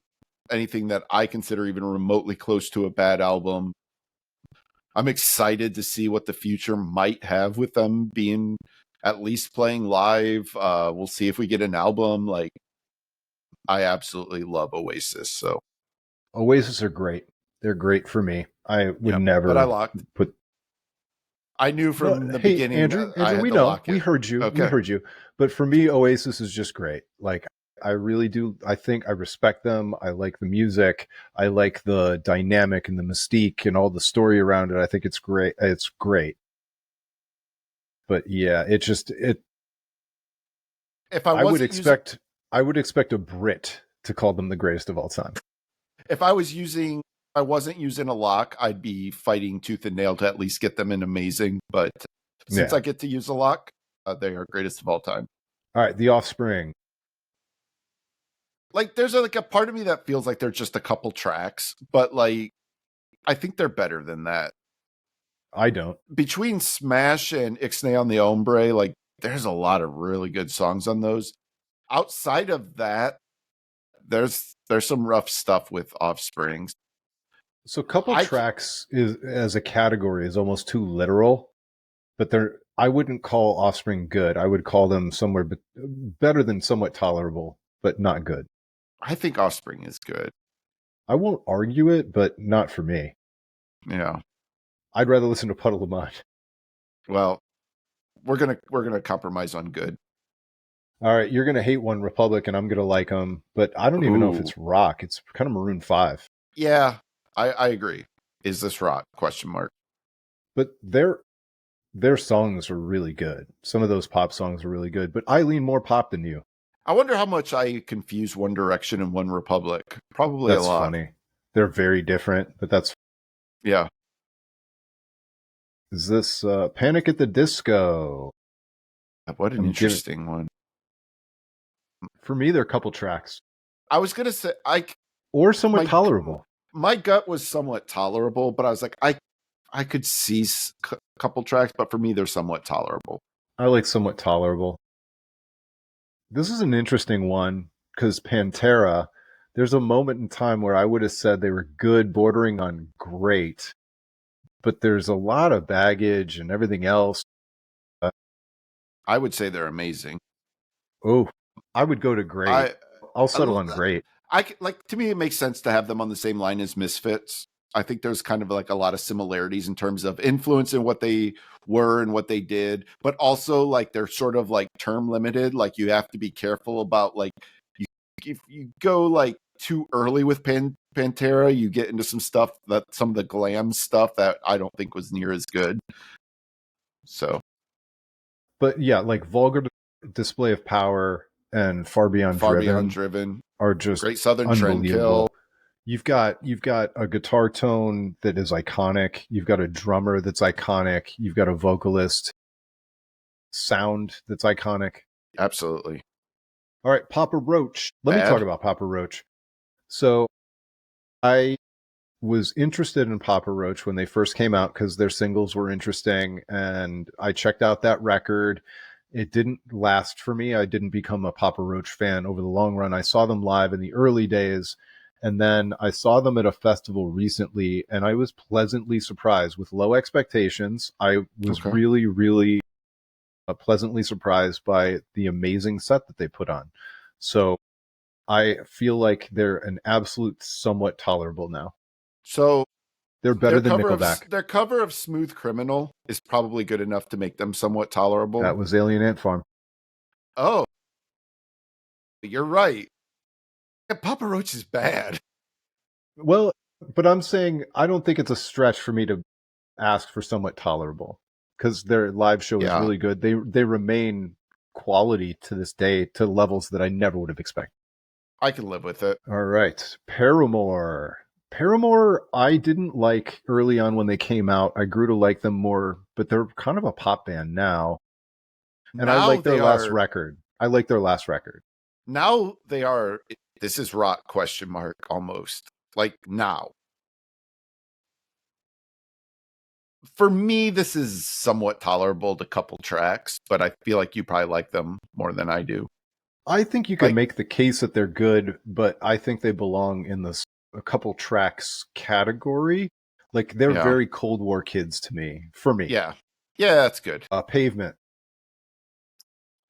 anything that I consider even remotely close to a bad album. I'm excited to see what the future might have with them being at least playing live. We'll see if we get an album. I absolutely love Oasis. So Oasis are great. They're great for me. I would never. But I locked. I knew from the beginning. Andrew, we know. We heard you. Okay. We heard you. But for me, Oasis is just great. I really do. I think I respect them. I like the music. I like the dynamic and the mystique and all the story around it. I think it's great. It's great. But yeah, I would expect a Brit to call them the greatest of all time. If I wasn't using a lock, I'd be fighting tooth and nail to at least get them in amazing. But since I get to use a lock, they are greatest of all time. All right, The Offspring. There's a part of me that feels like they're just a couple tracks, but I think they're better than that. I don't. Between Smash and Ixnay on the Hombre, there's a lot of really good songs on those. Outside of that, there's some rough stuff with Offspring. So couple tracks is as a category is almost too literal, but I wouldn't call Offspring good. I would call them somewhere better than somewhat tolerable, but not good. I think Offspring is good. I won't argue it, but not for me. Yeah. I'd rather listen to Puddle of Mud. Well, we're gonna compromise on good. All right, you're gonna hate One Republic, and I'm gonna like them, but I don't even know if it's rock. It's kind of Maroon 5. Yeah, I agree. Is this rock? ? But their songs are really good. Some of those pop songs are really good, but I lean more pop than you. I wonder how much I confuse One Direction and One Republic. Probably that's a lot. Funny. They're very different, but that's yeah. Is this Panic at the Disco? What an interesting one. For me, they're a couple tracks. I was gonna say or somewhat tolerable. My gut was somewhat tolerable, but I was like, I could see a couple tracks, but for me, they're somewhat tolerable. I like somewhat tolerable. This is an interesting one because Pantera, there's a moment in time where I would have said they were good, bordering on great, but there's a lot of baggage and everything else. I would say they're amazing. Oh, I would go to great. I'll settle on great. To me, it makes sense to have them on the same line as Misfits. I think there's kind of like a lot of similarities in terms of influence and what they were and what they did, but also like they're sort of like term limited. Like you have to be careful about like if you go like too early with Pantera, you get into some stuff that some of the glam stuff that I don't think was near as good. So, but yeah, like Vulgar Display of Power and Far Beyond Driven are just Great Southern unbelievable. You've got a guitar tone that is iconic. You've got a drummer that's iconic. You've got a vocalist sound that's iconic. Absolutely. All right, Papa Roach. Let me talk about Papa Roach. So I was interested in Papa Roach when they first came out because their singles were interesting, and I checked out that record. It didn't last for me. I didn't become a Papa Roach fan over the long run. I saw them live in the early days, and then I saw them at a festival recently, and I was pleasantly surprised with low expectations. I was really, really pleasantly surprised by the amazing set that they put on. So I feel like they're an absolute somewhat tolerable now. So they're better than Nickelback. Their cover of Smooth Criminal is probably good enough to make them somewhat tolerable. That was Alien Ant Farm. Oh, you're right. Yeah, Papa Roach is bad. Well, but I'm saying I don't think it's a stretch for me to ask for somewhat tolerable because their live show is really good. They remain quality to this day to levels that I never would have expected. I can live with it. All right. Paramore, I didn't like early on when they came out. I grew to like them more, but they're kind of a pop band now. And I like their last record. Now they are, this is rock ? Almost. Like now. For me, this is somewhat tolerable to couple tracks, but I feel like you probably like them more than I do. I think you can make the case that they're good, but I think they belong in the a couple tracks category. Like they're very Cold War kids to me. For me, yeah, that's good. Pavement,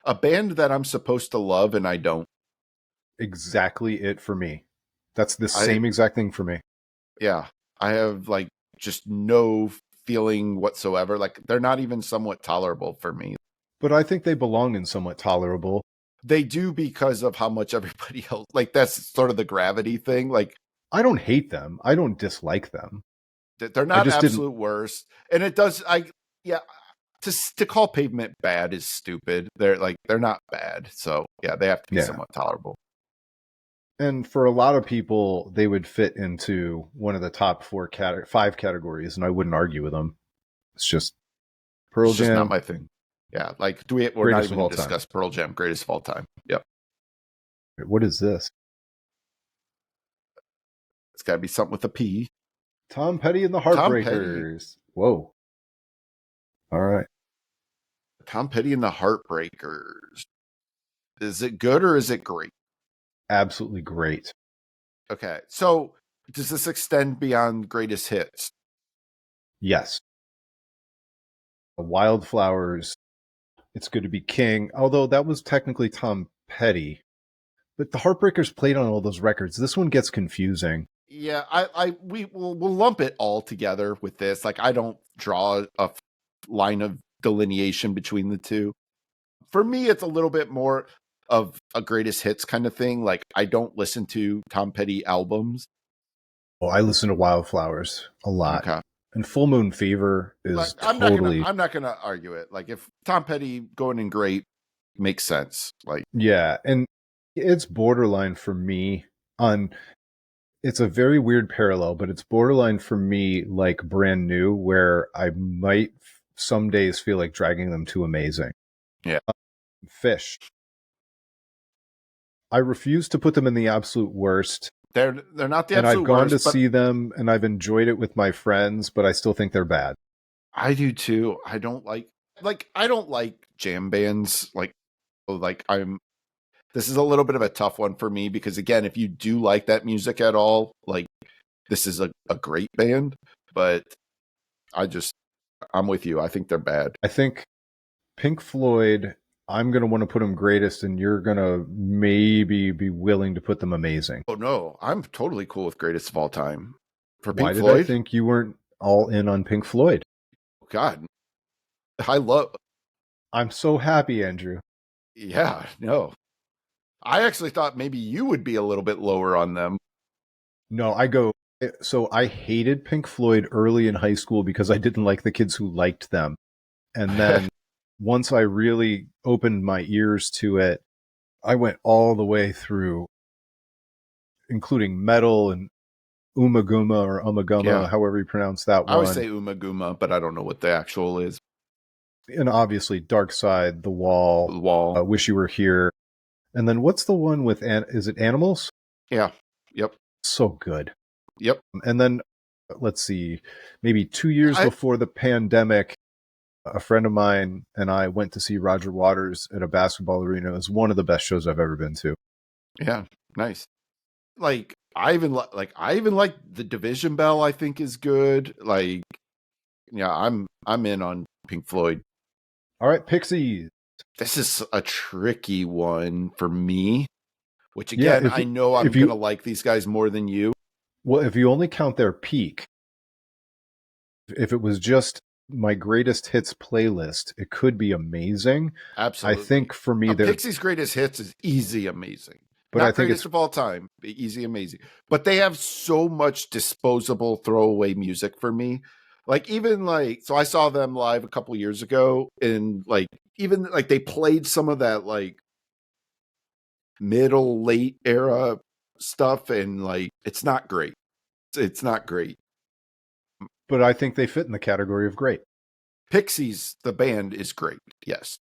a band that I'm supposed to love and I don't. Exactly it for me. That's the same exact thing for me. Yeah, I have like just no feeling whatsoever. Like they're not even somewhat tolerable for me. But I think they belong in somewhat tolerable. They do because of how much everybody else, like that's sort of the gravity thing. Like I don't hate them. I don't dislike them. They're not absolute worst. And it does, to call Pavement bad is stupid. They're not bad. So yeah, they have to be somewhat tolerable. And for a lot of people, they would fit into one of the top 5 categories, and I wouldn't argue with them. It's just Pearl Jam. Just not my thing. Yeah, like we're not even going to discuss Pearl Jam, greatest of all time. Yep. What is this? It's got to be something with a P. Tom Petty and the Heartbreakers. Whoa. All right. Tom Petty and the Heartbreakers. Is it good or is it great? Absolutely great. Okay. So does this extend beyond greatest hits? Yes. Wildflowers. It's Good to Be King. Although that was technically Tom Petty. But the Heartbreakers played on all those records. This one gets confusing. Yeah, we'll lump it all together with this. Like, I don't draw a line of delineation between the two. For me, it's a little bit more of a greatest hits kind of thing. Like, I don't listen to Tom Petty albums. Oh, I listen to Wildflowers a lot. Okay. And Full Moon Fever is I'm not gonna argue it. Like, if Tom Petty going in great makes sense. Like, yeah, and it's borderline for me on. It's a very weird parallel, but it's borderline for me like Brand New, where I might some days feel like dragging them to Amazing. Yeah. Fish. I refuse to put them in the absolute worst. They're not the absolute worst. And I've gone to see them, and I've enjoyed it with my friends, but I still think they're bad. I do too. I don't like jam bands. This is a little bit of a tough one for me because, again, if you do like that music at all, like, this is a great band, but I'm with you. I think they're bad. I think Pink Floyd, I'm going to want to put them greatest, and you're going to maybe be willing to put them amazing. Oh, no. I'm totally cool with greatest of all time. For Pink Why Floyd? did I think you weren't all in on Pink Floyd? God, I'm so happy, Andrew. Yeah, no. I actually thought maybe you would be a little bit lower on them. No, so I hated Pink Floyd early in high school because I didn't like the kids who liked them. And then once I really opened my ears to it, I went all the way through, including metal and Umaguma or Umaguma, however you pronounce that one. I always say Umaguma, but I don't know what the actual is. And obviously Dark Side, The Wall, Wish You Were Here. And then what's the one with, is it Animals? Yeah. Yep. So good. Yep. And then, let's see, maybe 2 years before the pandemic, a friend of mine and I went to see Roger Waters at a basketball arena. It was one of the best shows I've ever been to. Yeah. Nice. Like, I even like the Division Bell, I think is good. Like, yeah, I'm in on Pink Floyd. All right, Pixies. This is a tricky one for me, which again, I know I'm going to like these guys more than you. Well, if you only count their peak, if it was just my greatest hits playlist, it could be amazing. Absolutely. I think for me, Pixies' greatest hits is easy amazing. But Not I think greatest of all time, easy amazing. But they have so much disposable throwaway music for me. Like even like, so I saw them live a couple years ago, and like even like they played some of that like middle late era stuff, and like it's not great. It's not great. But I think they fit in the category of great. Pixies, the band, is great. Yes,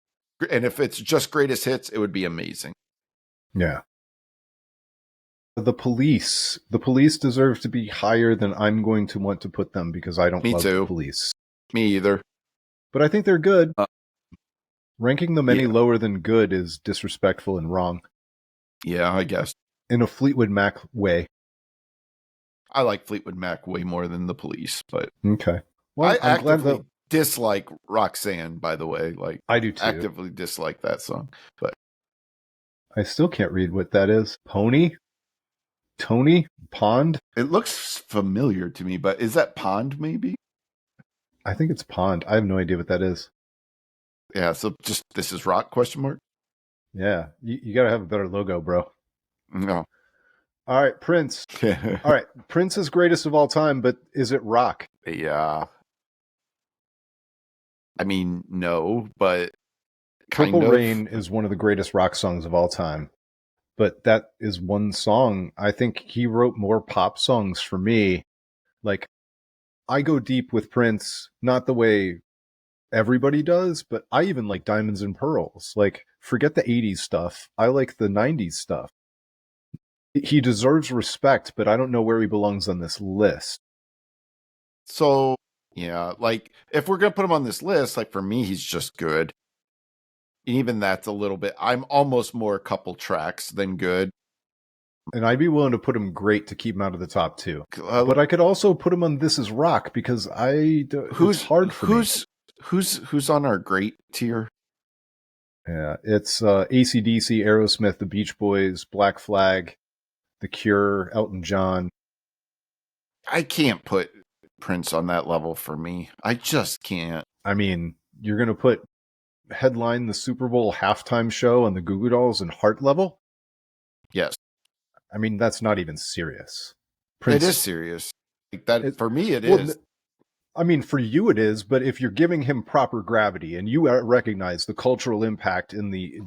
and if it's just greatest hits, it would be amazing. Yeah. The Police deserve to be higher than I'm going to want to put them because I don't love the Police. Me either. But I think they're good. Ranking them any lower than good is disrespectful and wrong. Yeah, I guess. In a Fleetwood Mac way. I like Fleetwood Mac way more than the Police, but okay. Well, I actively dislike Roxanne, by the way. Like I do too. Actively dislike that song, but I still can't read what that is. Pony? Tony? Pond? It looks familiar to me, but is that Pond maybe? I think it's Pond. I have no idea what that is. Yeah, so just this is rock ? Yeah, you got to have a better logo, bro. No. All right, Prince. All right, Prince is greatest of all time, but is it rock? Yeah. I mean, no, but Purple Rain is one of the greatest rock songs of all time. But that is one song. I think he wrote more pop songs for me. Like, I go deep with Prince, not the way everybody does, but I even like Diamonds and Pearls. Like, forget the 80s stuff. I like the 90s stuff. He deserves respect, but I don't know where he belongs on this list. So, yeah, like, if we're going to put him on this list, like, for me, he's just good. Even that's a little bit, I'm almost more a couple tracks than good. And I'd be willing to put him great to keep him out of the top two. But I could also put him on This Is Rock because it's hard for me. Who's on our great tier? Yeah, it's AC/DC, Aerosmith, The Beach Boys, Black Flag, The Cure, Elton John. I can't put Prince on that level for me. I just can't. I mean, you're going to put headline the Super Bowl halftime show on the Goo Goo Dolls and Heart level? Yes. I mean, that's not even serious. Prince, it is serious. Like that, for me, it is. I mean, for you it is, but if you're giving him proper gravity and you recognize the cultural impact in the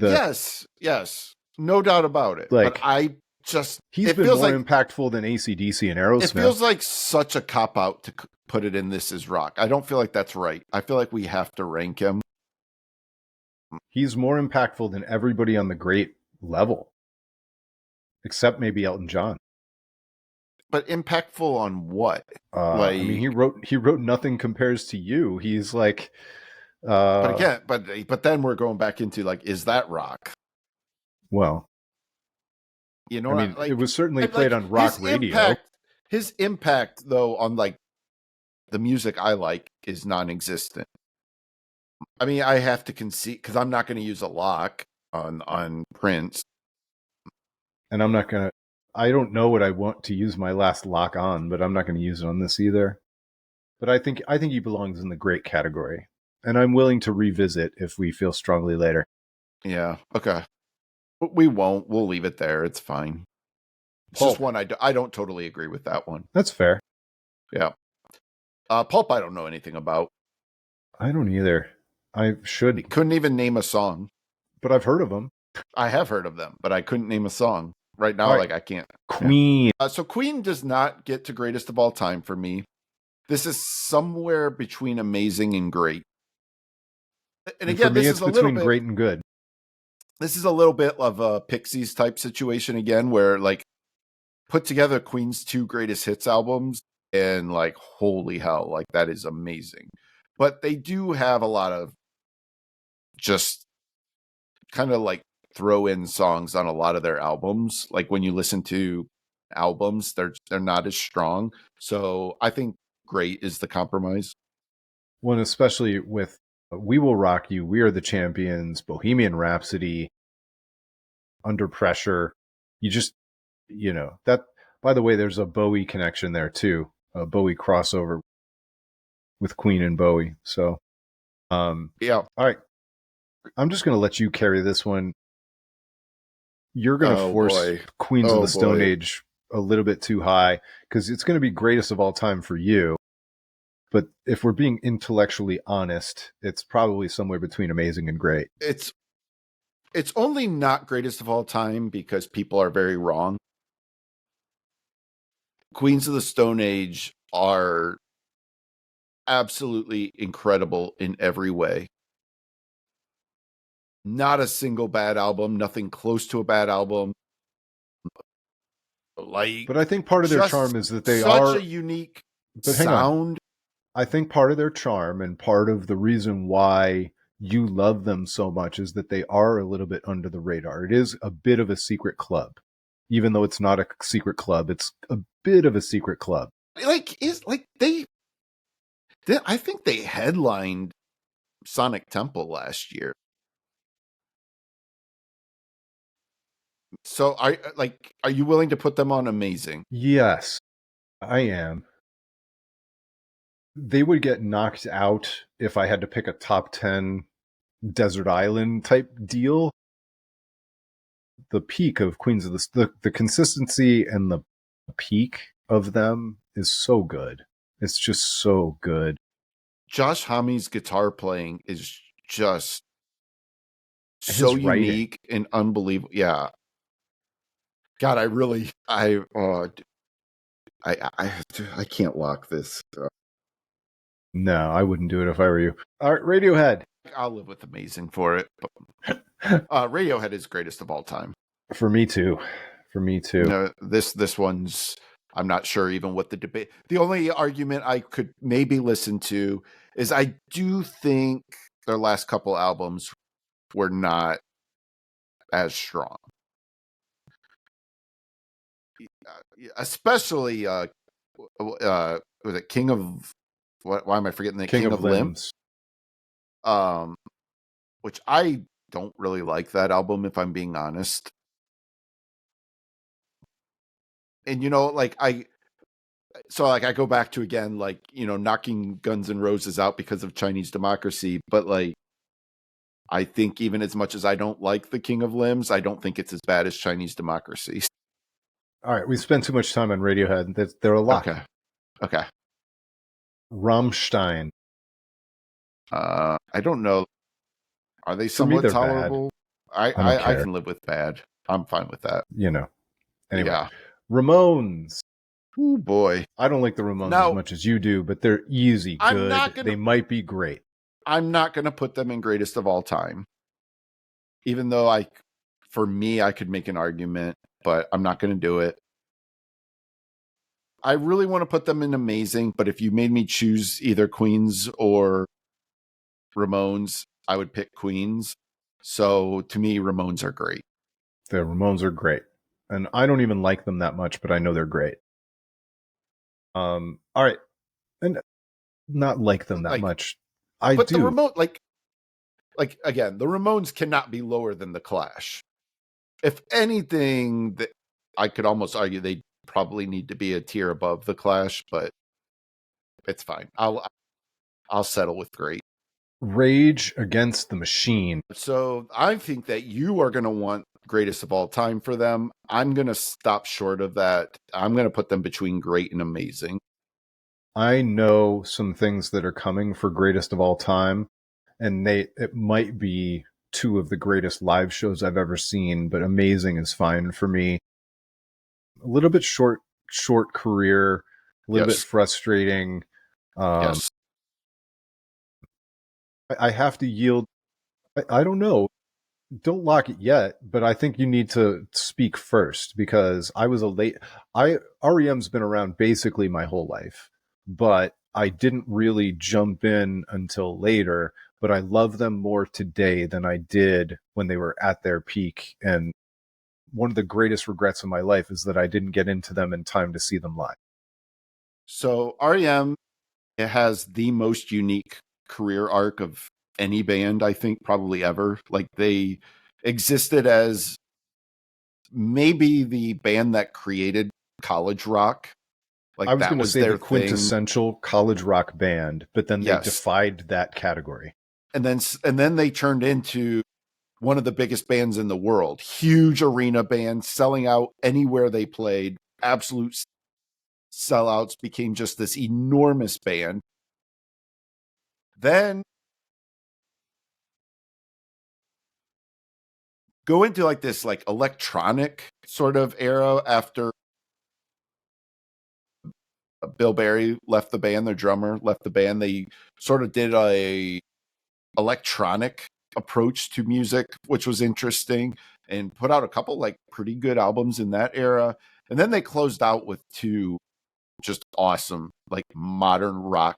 yes, no doubt about it. Like, but he's been more impactful than AC/DC and Aerosmith. It feels like such a cop out to put it in This Is Rock. I don't feel like that's right. I feel like we have to rank him. He's more impactful than everybody on the great level, except maybe Elton John. But impactful on what? I mean, he wrote Nothing Compares to You. He's like, but again, but then we're going back into like, is that rock? Well, you know, I mean, it was certainly played on rock radio. His impact, though, on like the music I like is non-existent. I mean, I have to concede because I'm not going to use a lock on Prince, and I'm not going to. I don't know what I want to use my last lock on, but I'm not going to use it on this either. But I think he belongs in the great category, and I'm willing to revisit if we feel strongly later. Yeah. Okay. We won't. We'll leave it there. It's fine. It's just one I don't totally agree with that one. That's fair. Yeah. Pulp I don't know anything about. I don't either. I should. Couldn't even name a song. But I've heard of them. I have heard of them, but I couldn't name a song. Right now, I can't. Queen. Yeah. So Queen does not get to greatest of all time for me. This is somewhere between amazing and great. And again, for me, it's between great and good. This is a little bit of a Pixies type situation again, where like put together Queen's 2 greatest hits albums and like, holy hell, like that is amazing. But they do have a lot of just kind of like throw in songs on a lot of their albums. Like when you listen to albums, they're not as strong. So I think great is the compromise. Well, especially with We Will Rock You, We Are the Champions, Bohemian Rhapsody, Under Pressure. You just, that, by the way, there's a Bowie connection there too, a Bowie crossover with Queen and Bowie. So, yeah. All right. I'm just going to let you carry this one. You're going to force Queens of the Stone Age a little bit too high because it's going to be greatest of all time for you. But if we're being intellectually honest, it's probably somewhere between amazing and great. It's only not greatest of all time because people are very wrong. Queens of the Stone Age are absolutely incredible in every way. Not a single bad album, nothing close to a bad album. But I think part of their charm is that they are such a unique sound. I think part of their charm and part of the reason why you love them so much is that they are a little bit under the radar. It is a bit of a secret club. Even though it's not a secret club, it's a bit of a secret club. I think they headlined Sonic Temple last year. So are you willing to put them on amazing? Yes, I am. They would get knocked out if I had to pick a top 10 desert island type deal. The peak of Queens of the consistency and the peak of them is so good. It's just so good. Josh Homme's guitar playing is just so unique and unbelievable. Yeah. God, I can't lock this. No, I wouldn't do it if I were you. All right, Radiohead. I'll live with amazing for it. Radiohead is greatest of all time. For me too. This one's, I'm not sure even what the debate. The only argument I could maybe listen to is I do think their last couple albums were not as strong. Especially was it King of why am I forgetting the King of Limbs? Which I don't really like that album if I'm being honest. And I go back to again, knocking Guns N' Roses out because of Chinese Democracy, but I think even as much as I don't like the King of Limbs, I don't think it's as bad as Chinese Democracy. All right, we spent too much time on Radiohead. They're a lot. Okay. Rammstein. I don't know. Are they somewhat tolerable? I can live with bad. I'm fine with that. Anyway. Yeah. Ramones. Oh boy. I don't like the Ramones as much as you do, but they're easy, good. They might be great. I'm not going to put them in greatest of all time. Even though for me, I could make an argument, but I'm not going to do it. I really want to put them in amazing, but if you made me choose either Queens or Ramones, I would pick Queens. So to me, Ramones are great. The Ramones are great. And I don't even like them that much, but I know they're great. All right. And not like them that much. But do. The again, the Ramones cannot be lower than the Clash. If anything, I could almost argue they probably need to be a tier above the Clash, but it's fine. I'll settle with great. Rage Against the Machine. So I think that you are going to want greatest of all time for them. I'm going to stop short of that. I'm going to put them between great and amazing. I know some things that are coming for greatest of all time, and it might be two of the greatest live shows I've ever seen, but amazing is fine for me. A little bit short career, a little bit frustrating. Yes. I have to yield. I don't know. Don't lock it yet, but I think you need to speak first because REM's been around basically my whole life, but I didn't really jump in until later, but I love them more today than I did when they were at their peak. And one of the greatest regrets of my life is that I didn't get into them in time to see them live. So REM, it has the most unique career arc of any band, I think, probably ever. Like, they existed as maybe the band that created college rock. Like, I was that going to was say their the quintessential thing. college rock band, but then they defied that category. And then they turned into one of the biggest bands in the world. Huge arena band, selling out anywhere they played. Absolute sellouts, became just this enormous band. Then go into like this like electronic sort of era after Bill Berry left the band, their drummer left the band. They sort of did a electronic approach to music, which was interesting, and put out a couple like pretty good albums in that era. And then they closed out with two just awesome like modern rock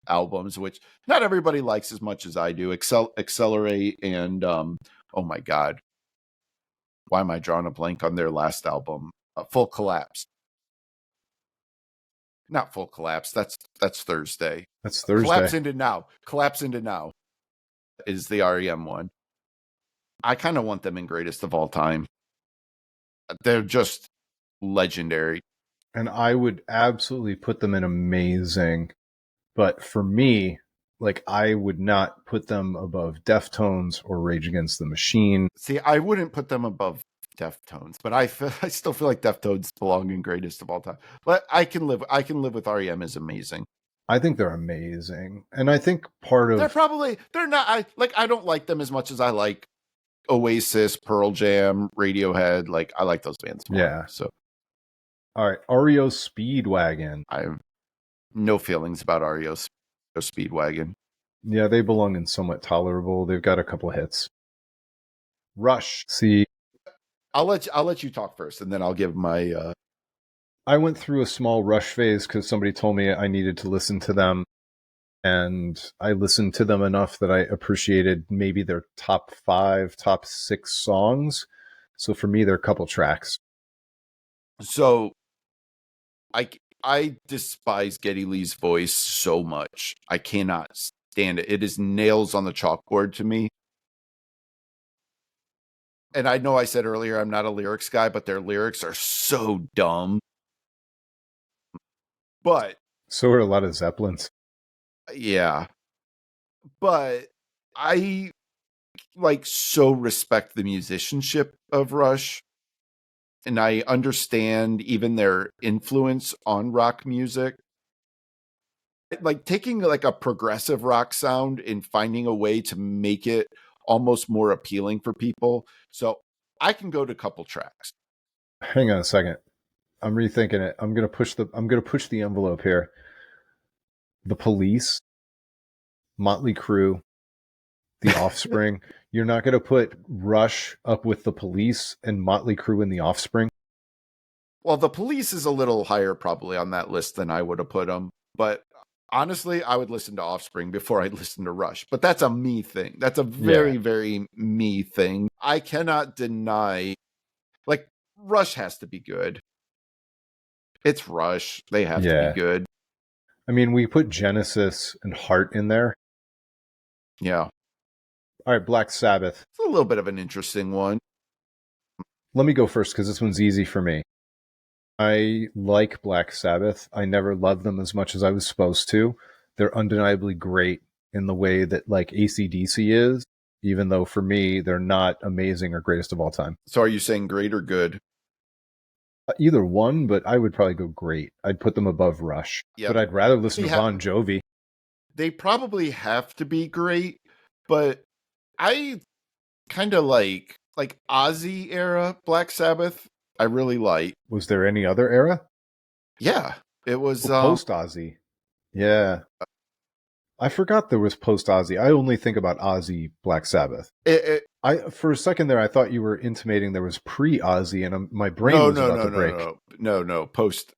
albums, which not everybody likes as much as I do. Accelerate and oh my god, why am I drawing a blank on their last album? Full Collapse. Not Full Collapse. That's Thursday. That's Thursday. Collapse into Now. Collapse into Now is the REM one. I kind of want them in greatest of all time. They're just legendary. And I would absolutely put them in amazing. But for me, like, I would not put them above Deftones or Rage Against the Machine. See, I wouldn't put them above Deftones, but I still feel like Deftones belong in greatest of all time. But I can live with REM is amazing. I think they're amazing. And I think they're not, I don't like them as much as I like Oasis, Pearl Jam, Radiohead. Like, I like those bands more. Yeah. So all right, REO Speedwagon. I have no feelings about REO Speedwagon. Yeah, they belong in Somewhat Tolerable. They've got a couple of hits. Rush. See, I'll let you talk first, and then I'll give my. I went through a small Rush phase because somebody told me I needed to listen to them, and I listened to them enough that I appreciated maybe their top 5, top 6 songs. So for me, they're a couple tracks. So, I despise Geddy Lee's voice so much. I cannot stand it. It is nails on the chalkboard to me. And I know I said earlier I'm not a lyrics guy, but their lyrics are so dumb. But so are a lot of Zeppelins. Yeah. But I like so respect the musicianship of Rush. And I understand even their influence on rock music. Like taking like a progressive rock sound and finding a way to make it almost more appealing for people. So I can go to a couple tracks. Hang on a second. I'm rethinking it. I'm gonna push the envelope here. The Police, Motley Crue, The Offspring. You're not gonna put Rush up with The Police and Motley Crue and The Offspring? Well, The Police is a little higher probably on that list than I would have put them, but honestly, I would listen to Offspring before I'd listen to Rush. But that's a me thing. That's a very, very me thing. I cannot deny, like, Rush has to be good. It's Rush. They have to be good. I mean, we put Genesis and Heart in there. Yeah. All right, Black Sabbath. It's a little bit of an interesting one. Let me go first because this one's easy for me. I like Black Sabbath. I never loved them as much as I was supposed to. They're undeniably great in the way that like AC/DC is, even though for me they're not amazing or greatest of all time. So are you saying great or good? Either one, but I would probably go great. I'd put them above Rush. Yep. But I'd rather listen to Bon Jovi. They probably have to be great, but I kind of like Ozzy era Black Sabbath. I really like. Was there any other era? Yeah, it was post Ozzy. Yeah, I forgot there was post Ozzy. I only think about Ozzy Black Sabbath. I for a second there, I thought you were intimating there was pre Ozzy, and my brain was about to break. No, post.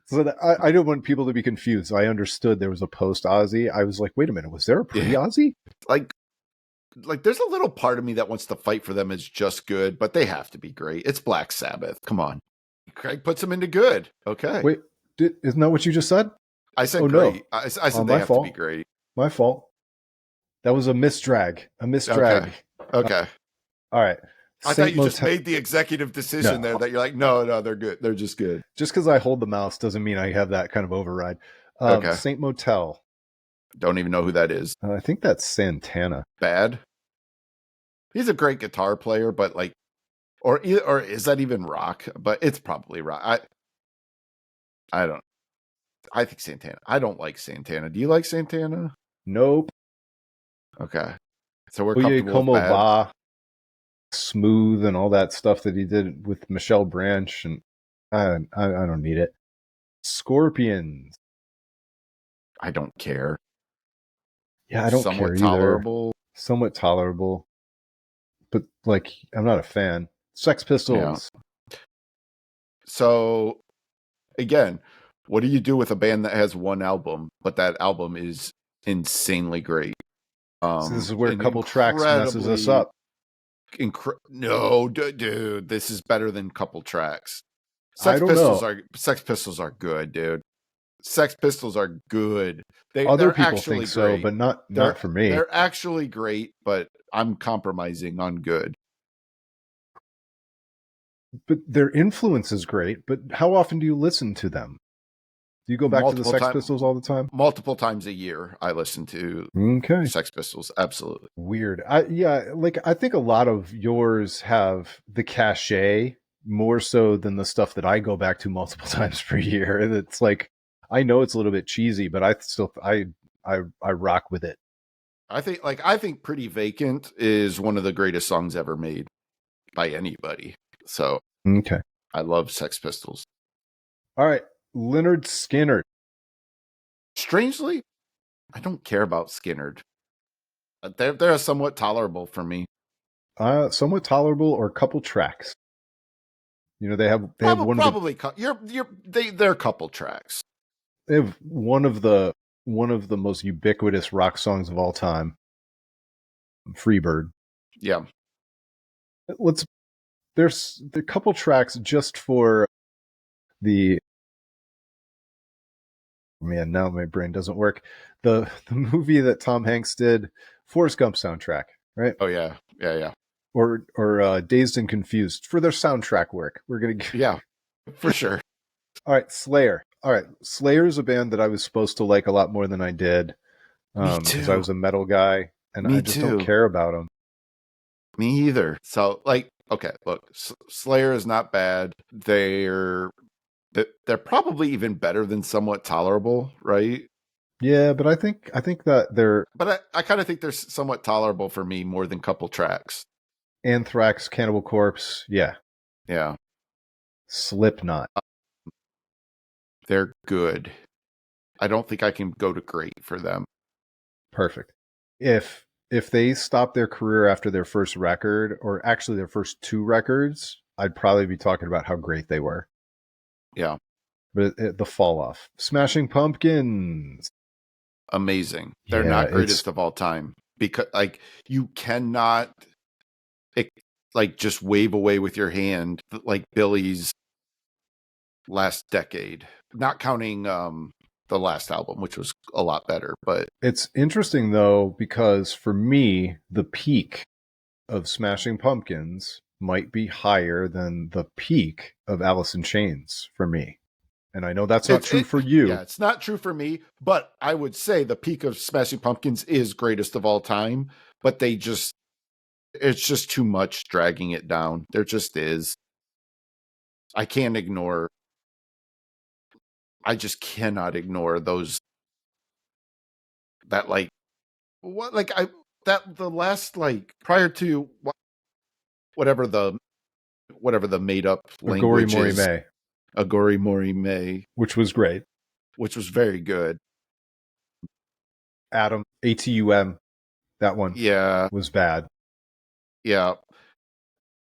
So that, I don't want people to be confused. I understood there was a post Ozzy. I was like, wait a minute, was there a pre Ozzy? Like there's a little part of me that wants to fight for them as just good, but they have to be great. It's Black Sabbath. Come on. Craig puts them into good. Okay. Wait, isn't that what you just said? I said great. No. I said they have to be great. My fault. That was a misdrag. Okay. All right. I thought you just made the executive decision there that you're like, no, they're good. They're just good. Just because I hold the mouse doesn't mean I have that kind of override. Saint Motel. Don't even know who that is. I think that's Santana. Bad. He's a great guitar player, but like, or is that even rock? But it's probably rock. I don't. I think Santana. I don't like Santana. Do you like Santana? Nope. Okay. So we're comfortable with bad. Smooth and all that stuff that he did with Michelle Branch, and I don't need it. Scorpions. I don't care. Yeah, I don't care either. Somewhat tolerable. But, like, I'm not a fan. Sex Pistols. Yeah. So, again, what do you do with a band that has one album, but that album is insanely great? So this is where a couple tracks messes us up. No, dude, this is better than couple tracks. Sex Pistols are good, dude. Sex Pistols are good. Other people think so, but not for me. They're actually great, but I'm compromising on good. But their influence is great, but how often do you listen to them? Do you go back to the Sex Pistols all the time? Multiple times a year, I listen to Sex Pistols. Absolutely. Weird. I think a lot of yours have the cachet more so than the stuff that I go back to multiple times per year. And it's like, I know it's a little bit cheesy, but I rock with it. I think Pretty Vacant is one of the greatest songs ever made by anybody. So I love Sex Pistols. All right. Lynyrd Skynyrd. Strangely, I don't care about Skynyrd. They're somewhat tolerable for me. Somewhat tolerable, or a couple tracks. You know, they have probably they're couple tracks. They have one of the most ubiquitous rock songs of all time, Freebird. Yeah. There's a couple tracks just for the. Man, now my brain doesn't work. The movie that Tom Hanks did, Forrest Gump soundtrack, right? Oh yeah. Or Dazed and Confused for their soundtrack work. We're gonna for sure. All right, Slayer. All right, Slayer is a band that I was supposed to like a lot more than I did, because I was a metal guy, and I just don't care about them. Me either. So, like, okay, look, Slayer is not bad. They're probably even better than Somewhat Tolerable, right? Yeah, but I think that they're. But I kind of think they're Somewhat Tolerable for me more than couple tracks. Anthrax, Cannibal Corpse, yeah. Slipknot. They're good. I don't think I can go to great for them. Perfect. If they stopped their career after their first record, or actually their first two records, I'd probably be talking about how great they were. Yeah. But the fall off. Smashing Pumpkins. Amazing. They're not greatest of all time, because like you cannot just wave away with your hand like Billy's last decade, not counting the last album, which was a lot better. But it's interesting though, because for me, the peak of Smashing Pumpkins might be higher than the peak of Alice in Chains for me. And I know that's not true for you. Yeah, it's not true for me, but I would say the peak of Smashing Pumpkins is greatest of all time, but it's just too much dragging it down. There just is. I just cannot ignore those, that like, what, like, the last, like, prior to whatever the made up language Agori is. Morime. Agori Morime. Which was great. Which was very good. Atum, ATUM, that one was bad. Yeah.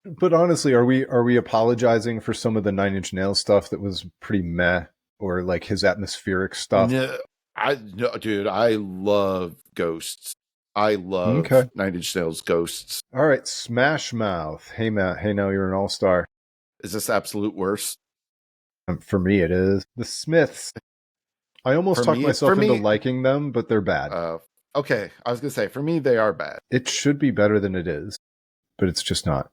But honestly, are we apologizing for some of the Nine Inch Nails stuff that was pretty meh, or like his atmospheric stuff? No, dude, I love Ghosts. I love Nine Inch Nails Ghosts. All right, Smash Mouth. Hey Matt, hey, now you're an all-star. Is this absolute worst? For me, it is. The Smiths. I almost talked myself into liking them, but they're bad. Okay, I was gonna say, for me, they are bad. It should be better than it is, but it's just not.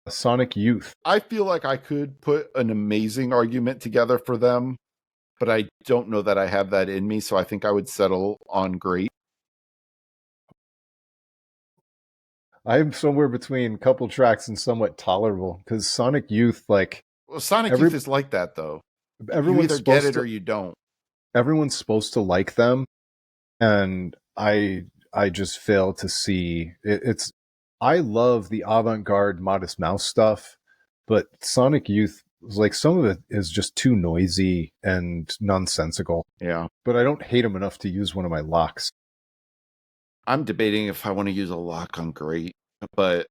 Sonic Youth. I feel like I could put an amazing argument together for them, but I don't know that I have that in me, so I think I would settle on great. I'm somewhere between couple tracks and somewhat tolerable, because Sonic Youth, like... Well, Sonic Youth is like that, though. You either get it or you don't. Everyone's supposed to like them, and I just fail to see... I love the avant-garde Modest Mouse stuff, but Sonic Youth, like, some of it is just too noisy and nonsensical. Yeah. But I don't hate them enough to use one of my locks. I'm debating if I want to use a lock on great, but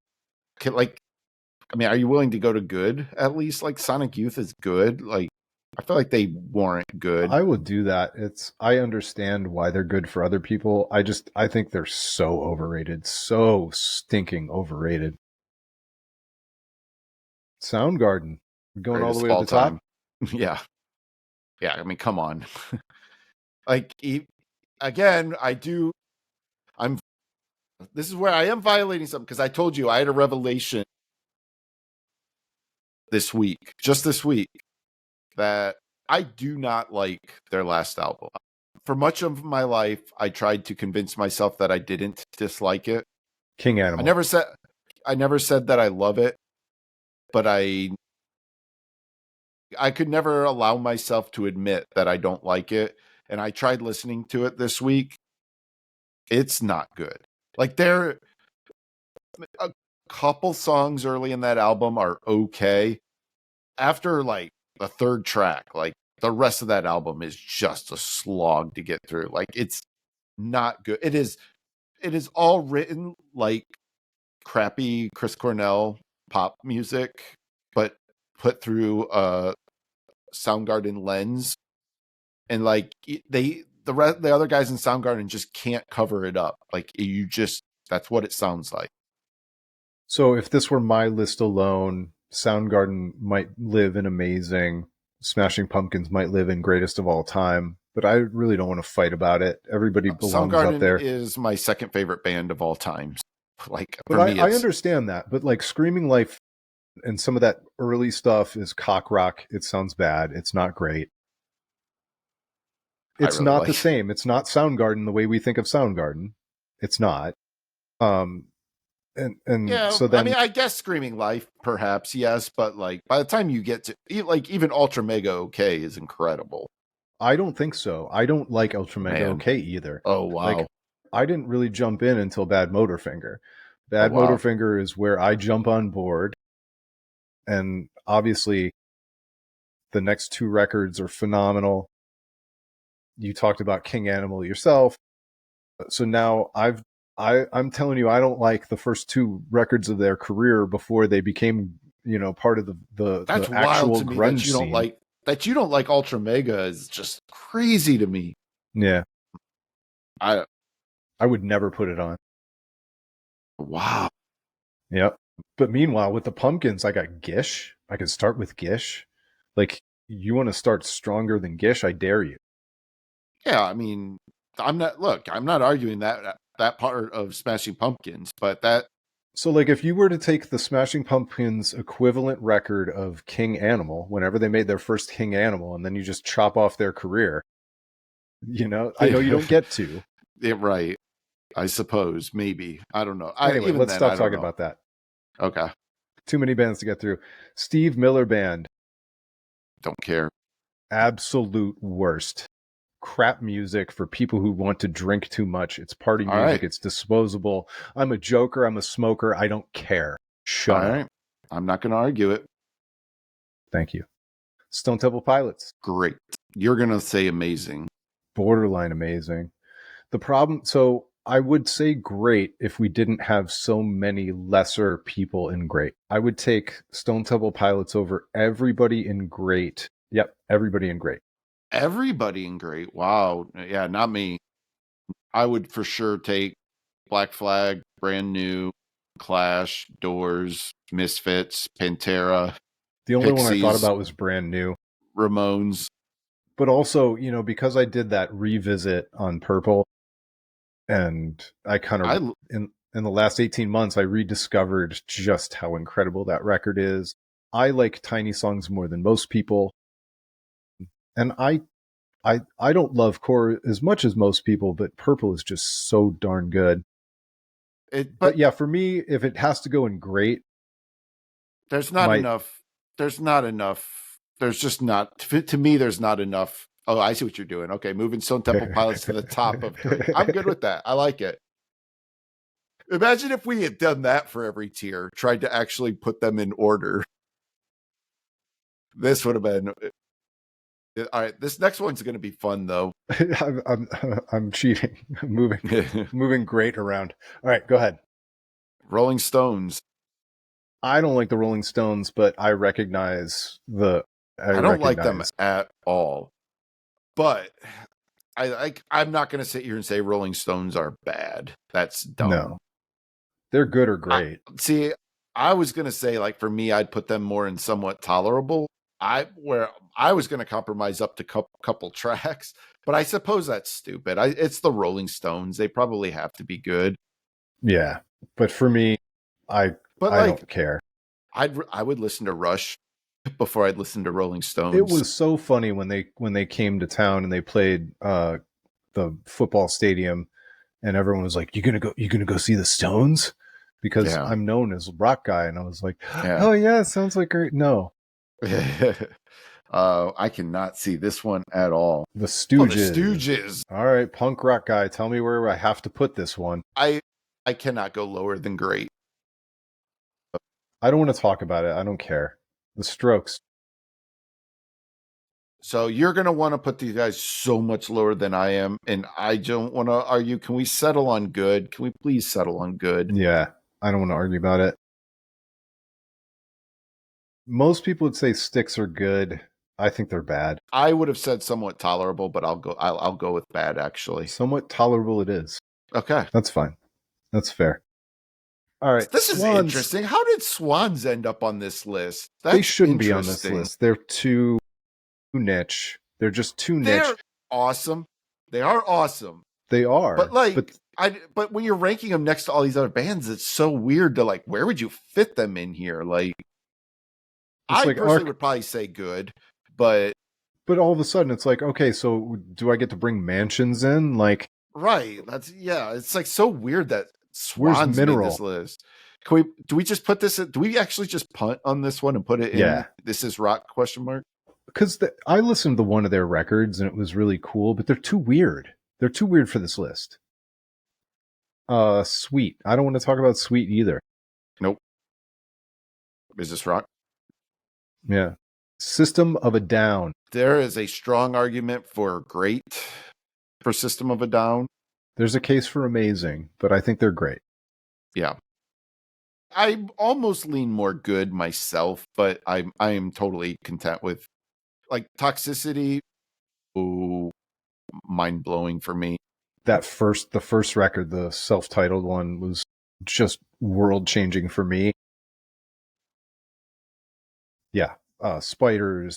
are you willing to go to good at least? Like, Sonic Youth is good. Like, I feel like they warrant good. I would do that. I understand why they're good for other people. I think they're so overrated. So stinking overrated. Soundgarden. We're going all the way to the top? Yeah. Yeah, I mean, come on. Like, again, this is where I am violating something, because I told you I had a revelation just this week, that I do not like their last album. For much of my life, I tried to convince myself that I didn't dislike it. King Animal. I never said that I love it, but I could never allow myself to admit that I don't like it. And I tried listening to it this week. It's not good. Like, there a couple songs early in that album are okay. After, like, the third track, like, the rest of that album is just a slog to get through. Like, it's not good. It is all written like crappy Chris Cornell pop music, but put through a Soundgarden lens. And, like, the other guys in Soundgarden just can't cover it up. Like, that's what it sounds like. So if this were my list alone, Soundgarden might live in amazing, Smashing Pumpkins might live in greatest of all time, but I really don't want to fight about it. Everybody belongs up there. Soundgarden is my second favorite band of all time. Like, but I understand that, but like Screaming Life and some of that early stuff is cock rock. It sounds bad. It's not great. It's not the same. It's not Soundgarden the way we think of Soundgarden. It's not. And yeah, so then, I mean, I guess Screaming Life, perhaps, yes, but like, by the time you get to, like, even Ultra Mega OK is incredible. I don't think so. I don't like Ultra Mega OK either. Oh, wow. Like, I didn't really jump in until Bad Motorfinger. Bad Motorfinger is where I jump on board. And obviously, the next two records are phenomenal. You talked about King Animal yourself. So now I'm telling you, I don't like the first two records of their career before they became, part of the actual grunge scene. That you don't like Ultra Mega is just crazy to me. Yeah. I would never put it on. Wow. Yep. But meanwhile, with the Pumpkins, I got Gish. I could start with Gish. Like, you want to start stronger than Gish? I dare you. Yeah, I mean, I'm not arguing that part of Smashing Pumpkins, but that So, like, if you were to take the Smashing Pumpkins equivalent record of King Animal, whenever they made their first King Animal, and then you just chop off their career, I know you don't get to. Yeah, right. I suppose, maybe. I don't know. Anyway, let's stop talking about that. Okay. Too many bands to get through. Steve Miller Band. Don't care. Absolute worst. Crap music for people who want to drink too much. It's party music. Right. It's disposable. I'm a joker. I'm a smoker. I don't care. Shut up. Right. I'm not going to argue it. Thank you. Stone Temple Pilots. Great. You're going to say amazing. Borderline amazing. The problem, so I would say great if we didn't have so many lesser people in great. I would take Stone Temple Pilots over everybody in great. Yep, everybody in great. Everybody in great. Wow. Yeah, not me. I would for sure take Black Flag, Brand New, Clash, Doors, Misfits, Pantera. The only Pixies, one I thought about was Brand New. Ramones. But also, because I did that revisit on Purple, and I kind of, in the last 18 months, I rediscovered just how incredible that record is. I like Tiny Songs more than most people. And I don't love Core as much as most people, but Purple is just so darn good. But yeah, for me, if it has to go in great, there's not enough. There's not enough. There's just not. To me, there's not enough. Oh, I see what you're doing. Okay, moving Stone Temple Pilots to the top of great. I'm good with that. I like it. Imagine if we had done that for every tier, tried to actually put them in order. This would have been. All right, this next one's going to be fun, though. I'm cheating. I'm moving great around. All right, go ahead. Rolling Stones. I don't like the Rolling Stones, but I recognize I don't like them at all. But I'm not going to sit here and say Rolling Stones are bad. That's dumb. No, they're good or great. I was going to say, like, for me, I'd put them more in somewhat tolerable. Where I was going to compromise up to couple tracks, but I suppose that's stupid. It's the Rolling Stones; they probably have to be good. Yeah, but for me, I don't care. I would listen to Rush before I'd listen to Rolling Stones. It was so funny when they came to town and they played the football stadium, and everyone was like, "You gonna go see the Stones?" Because I'm known as a rock guy, and I was like, "Oh yeah, sounds like great." No. I cannot see this one at all. The Stooges. The Stooges. All right, punk rock guy, tell me where I have to put this one. I cannot go lower than great. I don't want to talk about it. I don't care. The Strokes. So you're going to want to put these guys so much lower than I am, and I don't want to argue. Can we settle on good? Can we please settle on good? Yeah, I don't want to argue about it. Most people would say Styx are good. I think they're bad. I would have said somewhat tolerable, but I'll go with bad, actually. Somewhat tolerable it is. Okay. That's fine. That's fair. All right. This is interesting. How did Swans end up on this list? They shouldn't be on this list. They're too niche. They're just too niche. They're awesome. They are awesome. They are. But when you're ranking them next to all these other bands, it's so weird to, like, where would you fit them in here? Like, I personally would probably say good, but all of a sudden it's like, okay, so do I get to bring Mansions in? Like, right? It's like so weird that Swans made this list. Do we just put this in? Do we actually just punt on this one and put it in? Yeah. This is rock ? Because I listened to one of their records and it was really cool, but they're too weird. They're too weird for this list. Sweet. I don't want to talk about Sweet either. Nope. Is this rock? Yeah. System of a Down. There is a strong argument for great for System of a Down. There's a case for amazing, but I think they're great. Yeah. I almost lean more good myself, but I am totally content with, like, Toxicity. Ooh, mind blowing for me. The first record, the self-titled one, was just world changing for me. Yeah. Spiders,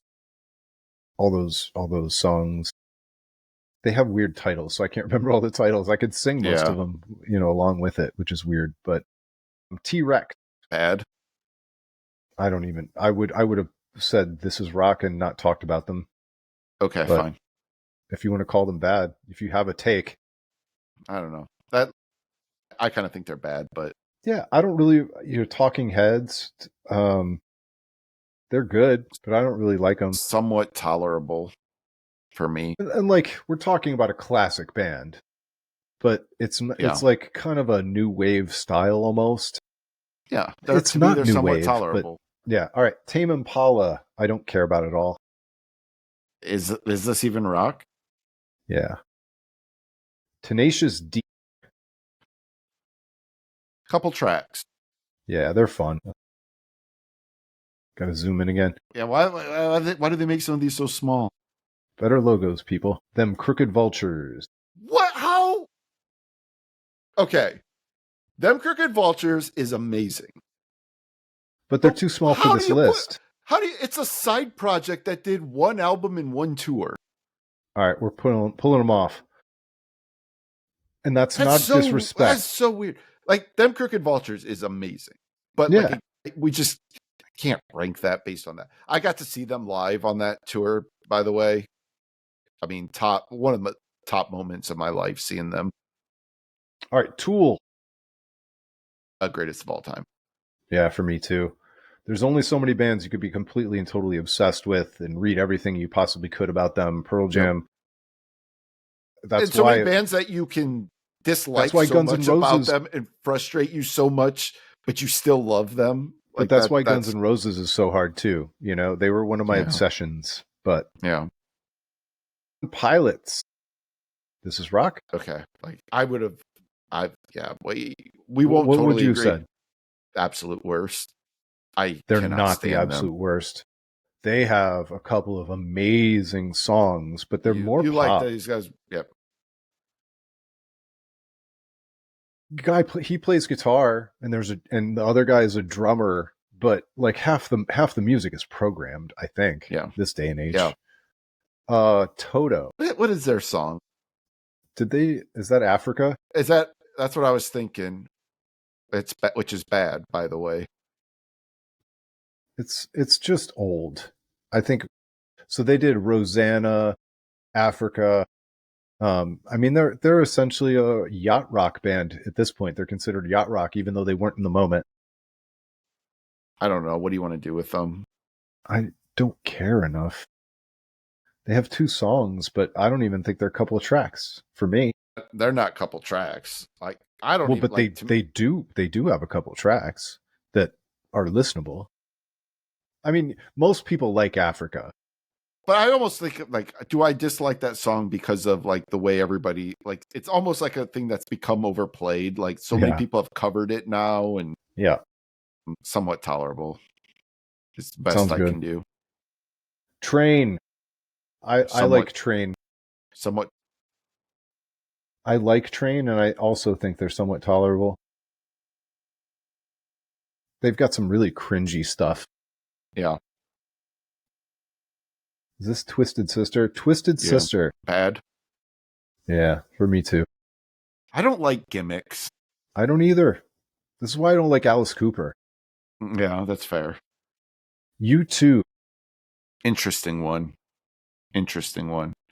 all those songs. They have weird titles, so I can't remember all the titles. I could sing most of them, along with it, which is weird, but T-Rex. Bad. I would have said this is rock and not talked about them. Okay, fine. If you want to call them bad, if you have a take. I don't know. That I kind of think they're bad, but yeah, I don't really. Talking Heads. They're good, but I don't really like them. Somewhat tolerable for me. And like we're talking about a classic band, but it's like kind of a new wave style almost. Yeah, it's not they're new somewhat wave, tolerable. But yeah, all right. Tame Impala, I don't care about at all. Is this even rock? Yeah. Tenacious D. Couple tracks. Yeah, they're fun. Got to zoom in again. Yeah, why do they make some of these so small? Better logos, people. Them Crooked Vultures. What? How? Okay. Them Crooked Vultures is amazing. But they're too small for this list. It's a side project that did one album and one tour. All right, we're pulling them off. And that's not disrespect. That's so weird. Like, Them Crooked Vultures is amazing. But like we just can't rank that based on that. I got to see them live on that tour, by the way. I mean, one of the top moments of my life seeing them. All right, Tool. Greatest of all time. Yeah, for me too. There's only so many bands you could be completely and totally obsessed with and read everything you possibly could about them. Pearl Jam. Yep. That's so many bands that you can dislike so much about them and frustrate you so much, but you still love them. But that's why Guns N' Roses is so hard too. They were one of my obsessions. But yeah, Pilots. This is rock. Okay, like I would have. We won't what totally would you agree. Said? Absolute worst. They're not the absolute worst. They have a couple of amazing songs, but they're more you pop. Like these guys. Yep. Guy he plays guitar and and the other guy is a drummer, but like half the music is programmed, I think. Yeah. This day and age. Yeah. Toto. What is their song? Is that Africa? That's what I was thinking. Which is bad, by the way. It's just old. I think so. They did Rosanna, Africa. I mean, they're essentially a yacht rock band at this point. They're considered yacht rock, even though they weren't in the moment. I don't know. What do you want to do with them? I don't care enough. They have 2 songs, but I don't even think they're a couple of tracks for me. They're not couple tracks. Like I don't. Well, but they do have a couple of tracks that are listenable. I mean, most people like Africa. But I almost think, like, do I dislike that song because of, like, the way everybody, like, it's almost like a thing that's become overplayed. Like, so many people have covered it now, and somewhat tolerable. It's the best I can do. Train. I like Train. Somewhat. I like Train, and I also think they're somewhat tolerable. They've got some really cringy stuff. Yeah. Is this Twisted Sister? Twisted Sister. Bad. Yeah, for me too. I don't like gimmicks. I don't either. This is why I don't like Alice Cooper. Yeah, that's fair. U2. Interesting one.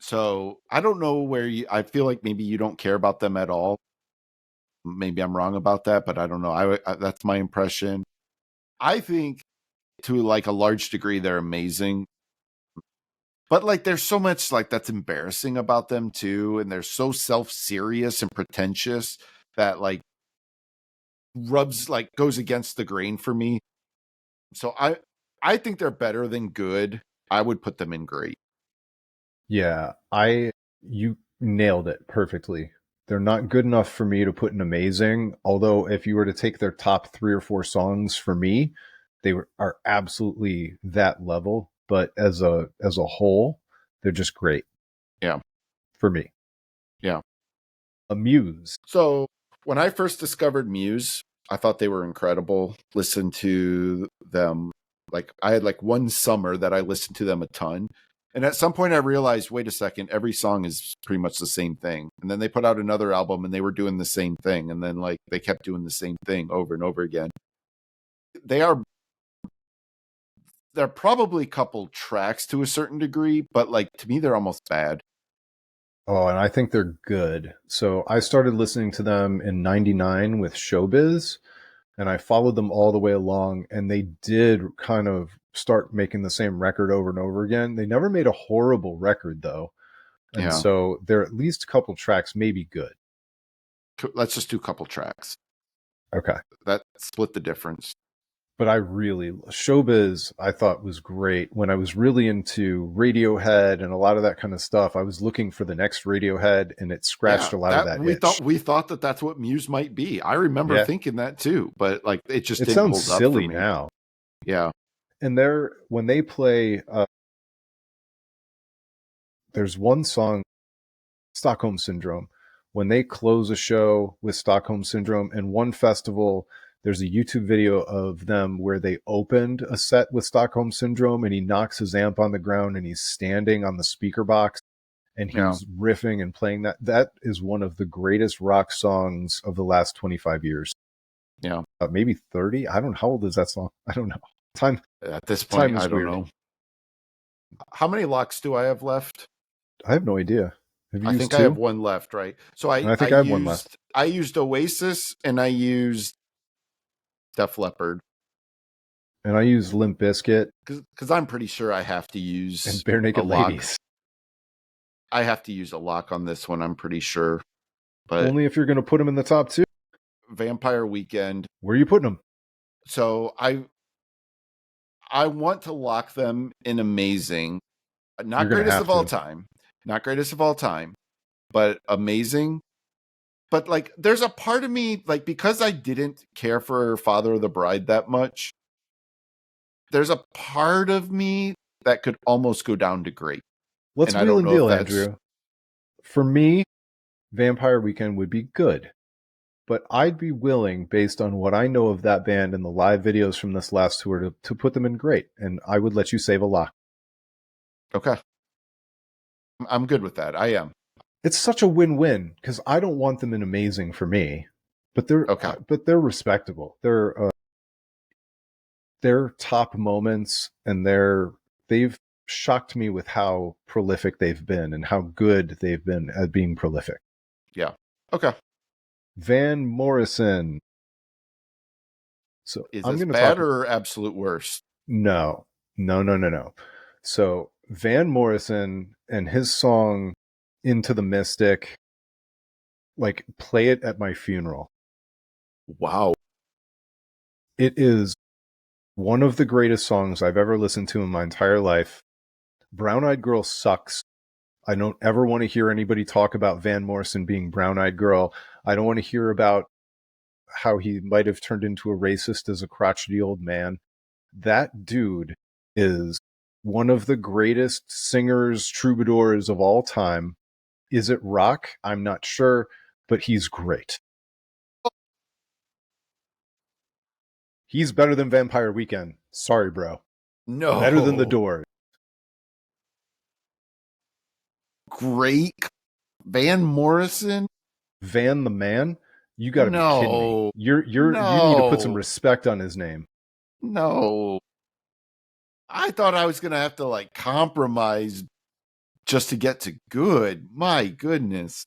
So, I don't know I feel like maybe you don't care about them at all. Maybe I'm wrong about that, but I don't know. That's my impression. I think to like a large degree, they're amazing. But like, there's so much like that's embarrassing about them too, and they're so self-serious and pretentious that like goes against the grain for me. So I think they're better than good. I would put them in great. Yeah, you nailed it perfectly. They're not good enough for me to put in amazing. Although if you were to take their top 3 or 4 songs for me, they are absolutely that level. But as a whole, they're just great. Yeah. For me. Yeah. Muse. So when I first discovered Muse, I thought they were incredible. Listened to them. Like I had like one summer that I listened to them a ton. And at some point I realized, wait a second, every song is pretty much the same thing. And then they put out another album and they were doing the same thing. And then like they kept doing the same thing over and over again. They're probably a couple tracks to a certain degree, but like to me, they're almost bad. Oh, and I think they're good. So I started listening to them in 99 with Showbiz, and I followed them all the way along, and they did kind of start making the same record over and over again. They never made a horrible record, though. And so they're at least a couple tracks, maybe good. Let's just do a couple tracks. Okay. That split the difference. But Showbiz, I thought was great. When I was really into Radiohead and a lot of that kind of stuff, I was looking for the next Radiohead, and it scratched a lot of that itch. We thought that that's what Muse might be. I remember thinking that too, but like it just didn't sounds hold up silly for me. now. Yeah. And when they play, there's one song, Stockholm Syndrome. When they close a show with Stockholm Syndrome, and one festival, there's a YouTube video of them where they opened a set with Stockholm Syndrome, and he knocks his amp on the ground and he's standing on the speaker box and he's riffing and playing that. That is one of the greatest rock songs of the last 25 years. Yeah. Maybe 30. I don't know. How old is that song? I don't know. Time at this point, I don't know. How many locks do I have left? I have no idea. I think I have one left, right? So I think I have one left. I used Oasis and I used Def Leppard. And I use Limp Bizkit. Because I'm pretty sure I have to use and Barenaked Ladies. I have to use a lock on this one, I'm pretty sure. But only if you're going to put them in the top two. Vampire Weekend. Where are you putting them? So I want to lock them in amazing. Not greatest of all time. Not greatest of all time. But amazing. But like there's a part of me, like because I didn't care for Father of the Bride that much, there's a part of me that could almost go down to great. Let's wheel and deal, Andrew. For me, Vampire Weekend would be good. But I'd be willing, based on what I know of that band and the live videos from this last tour, to put them in great. And I would let you save a lock. Okay. I'm good with that. I am. It's such a win-win because I don't want them in amazing for me, but they're respectable. They're top moments, and they've shocked me with how prolific they've been and how good they've been at being prolific. Yeah. Okay. Van Morrison. So is this bad or absolute worst? No. So Van Morrison and his song Into the Mystic, like play it at my funeral. Wow. It is one of the greatest songs I've ever listened to in my entire life. Brown Eyed Girl sucks. I don't ever want to hear anybody talk about Van Morrison being Brown Eyed Girl. I don't want to hear about how he might have turned into a racist as a crotchety old man. That dude is one of the greatest singers, troubadours of all time. Is it rock? I'm not sure, but he's great. He's better than Vampire Weekend. Sorry, bro. No. Better than The Doors. Great. Van Morrison? Van the Man? You gotta be kidding me. You need to put some respect on his name. No. I thought I was gonna have to like compromise just to get to good. My goodness.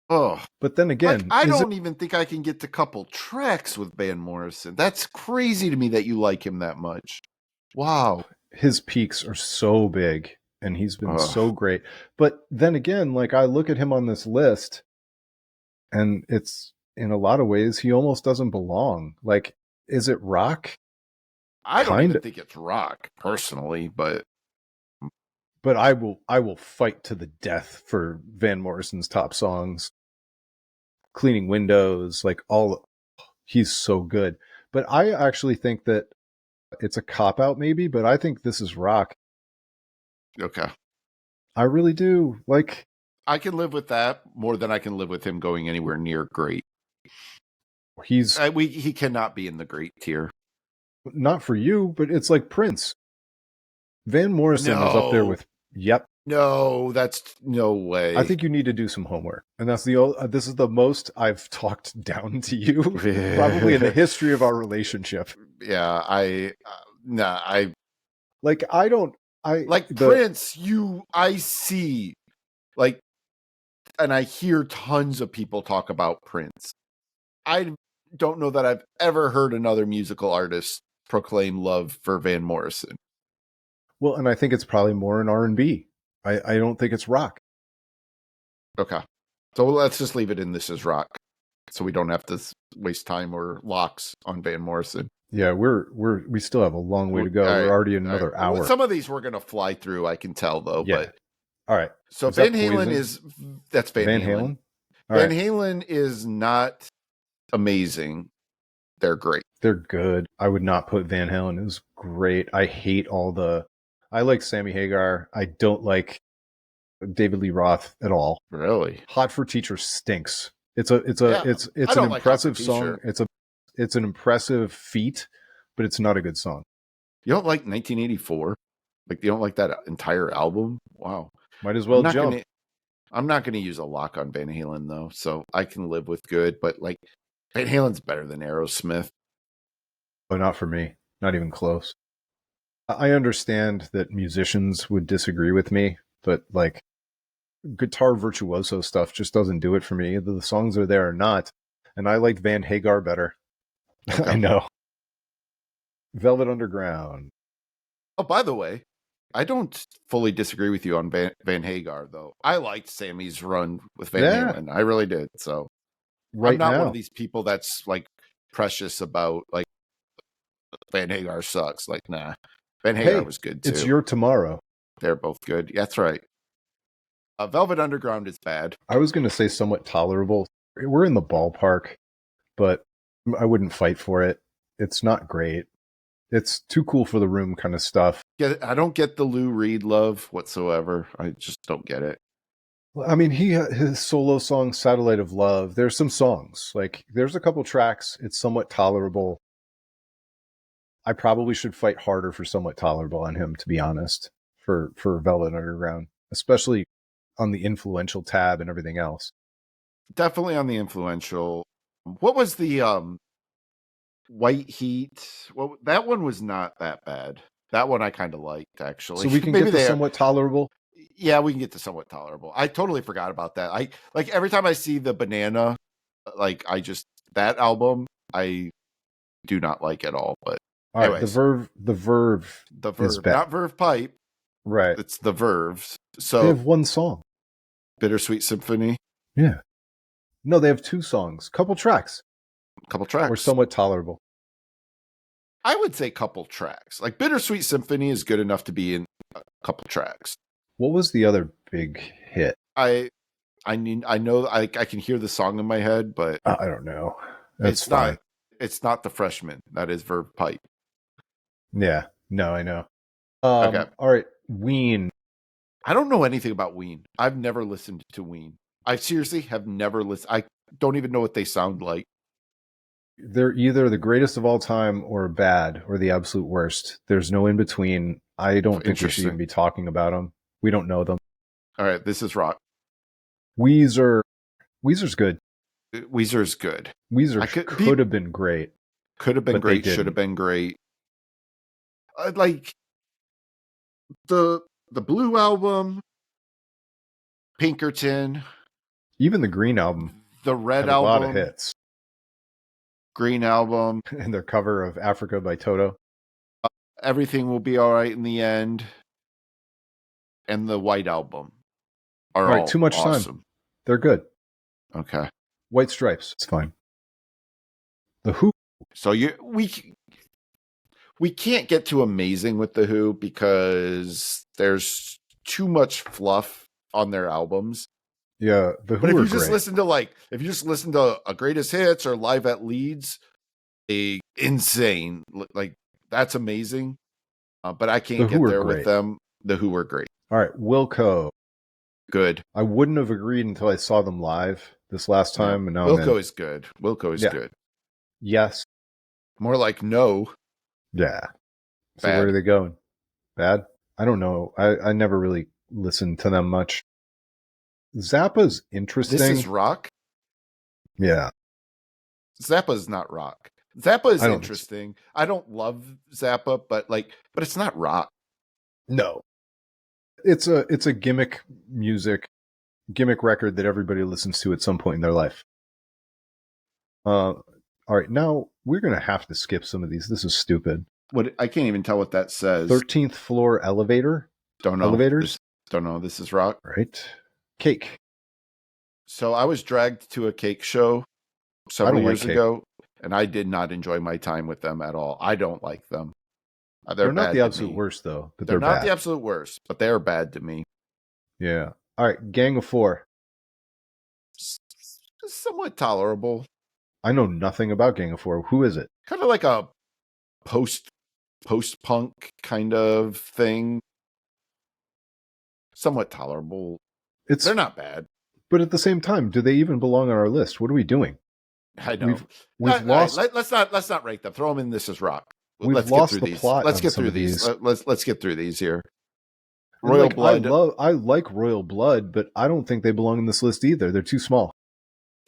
Oh. But then again, I don't even think I can get to couple tracks with Van Morrison. That's crazy to me that you like him that much. Wow. His peaks are so big and he's been so great. But then again, like I look at him on this list and it's in a lot of ways he almost doesn't belong. Like, is it rock? I don't even think it's rock personally, but I will fight to the death for Van Morrison's top songs. Cleaning Windows, like he's so good. But I actually think that it's a cop-out maybe, but I think this is rock. Okay. I really do. Like, I can live with that more than I can live with him going anywhere near great. He cannot be in the great tier. Not for you, but it's like Prince. Van Morrison is up there with, yep. No, that's no way. I think you need to do some homework. And that's this is the most I've talked down to you probably in the history of our relationship. Yeah, I Prince, I see, like, and I hear tons of people talk about Prince. I don't know that I've ever heard another musical artist proclaim love for Van Morrison. Well, and I think it's probably more in R&B. I don't think it's rock. Okay. So let's just leave it in this as rock, so we don't have to waste time or locks on Van Morrison. Yeah, we still have a long way to go. We're already in another hour. Well, some of these we're going to fly through, I can tell, though. Yeah. But all right. So Van Halen that's Van Halen. Van Halen is not amazing. They're great. They're good. I would not put Van Halen as great. I hate I like Sammy Hagar. I don't like David Lee Roth at all. Really? Hot for Teacher stinks. It's an impressive song. It's an impressive feat, but it's not a good song. You don't like 1984? Like, you don't like that entire album? Wow. Might as well jump. I'm not going to use a lock on Van Halen, though, so I can live with good. But, like, Van Halen's better than Aerosmith. But not for me. Not even close. I understand that musicians would disagree with me, but, like, guitar virtuoso stuff just doesn't do it for me. Either the songs are there or not. And I like Van Hagar better. Okay. I know. Velvet Underground. Oh, by the way, I don't fully disagree with you on Van Hagar, though. I liked Sammy's run with Van Halen. I really did. So I'm not one of these people that's like precious about like Van Hagar sucks. Like, nah. Van Hagar was good too. It's Your Tomorrow. They're both good. That's right. Velvet Underground is bad. I was going to say somewhat tolerable. We're in the ballpark, but I wouldn't fight for it. It's not great. It's too cool for the room kind of stuff. Yeah, I don't get the Lou Reed love whatsoever. I just don't get it. I mean, his solo song, Satellite of Love, there's some songs. Like, there's a couple tracks. It's somewhat tolerable. I probably should fight harder for somewhat tolerable on him, to be honest, for Velvet Underground, especially on the influential tab and everything else. Definitely on the influential. What was the White Heat? Well, that one was not that bad. That one I kind of liked, actually. So we can get to somewhat tolerable? Yeah, we can get to somewhat tolerable. I totally forgot about that. I like every time I see the Banana, like that album, I do not like at all. But all right, the Verve is bad. Not Verve Pipe. Right. It's the Verves. So they have one song. Bittersweet Symphony. Yeah. No, they have two songs. Couple tracks. Or somewhat tolerable. I would say couple tracks. Like Bittersweet Symphony is good enough to be in a couple tracks. What was the other big hit? I know I can hear the song in my head, but I don't know. It's fine. It's not The Freshman. That is Verve Pipe. Yeah. No, I know. Okay. All right. Ween. I don't know anything about Ween. I've never listened to Ween. I seriously have never listened. I don't even know what they sound like. They're either the greatest of all time or bad or the absolute worst. There's no in between. I don't think we should even be talking about them. We don't know them. All right, this is rock. Weezer's good. Weezer's good. Weezer could have been great. Could have been great. Should have been great. Like the Blue album, Pinkerton, even the Green album, the Red album, a lot of hits. Green album, and their cover of Africa by Toto. Everything Will Be All Right in the End, and the White album are all too much awesome. Time. They're good. Okay. White Stripes, it's fine. The Who. So we can't get too amazing with the Who because there's too much fluff on their albums. Yeah, the Who. But if you just listen to a Greatest Hits or Live at Leeds, insane. Like that's amazing. But I can't get there with them. The Who were great. All right, Wilco. Good. I wouldn't have agreed until I saw them live this last time. And now Wilco is good. Wilco is good. Yes. More like no. Yeah. So where are they going? Bad? I don't know. I never really listened to them much. Zappa's interesting. This is rock? Yeah. Zappa is not rock. Zappa is interesting. I don't love Zappa, but it's not rock. No. It's a gimmick record that everybody listens to at some point in their life. All right, now we're going to have to skip some of these. This is stupid. What, I can't even tell what that says. 13th floor elevator. Don't know. Elevators. Don't know. This is rock. Right. Cake. So I was dragged to a Cake show several years ago, and I did not enjoy my time with them at all. I don't like them. They're not the absolute worst, though. But they're not the absolute worst, but they are bad to me. Yeah. All right. Gang of Four. Somewhat tolerable. I know nothing about Gang of Four. Who is it? Kind of like a post-punk kind of thing. Somewhat tolerable. They're not bad. But at the same time, do they even belong on our list? What are we doing? I know. We've lost. Right, let's not rank them. Throw them in. This is rock. Let's get through these. Let's get through these. Let's get through these here. Royal Blood. I like Royal Blood, but I don't think they belong in this list either. They're too small.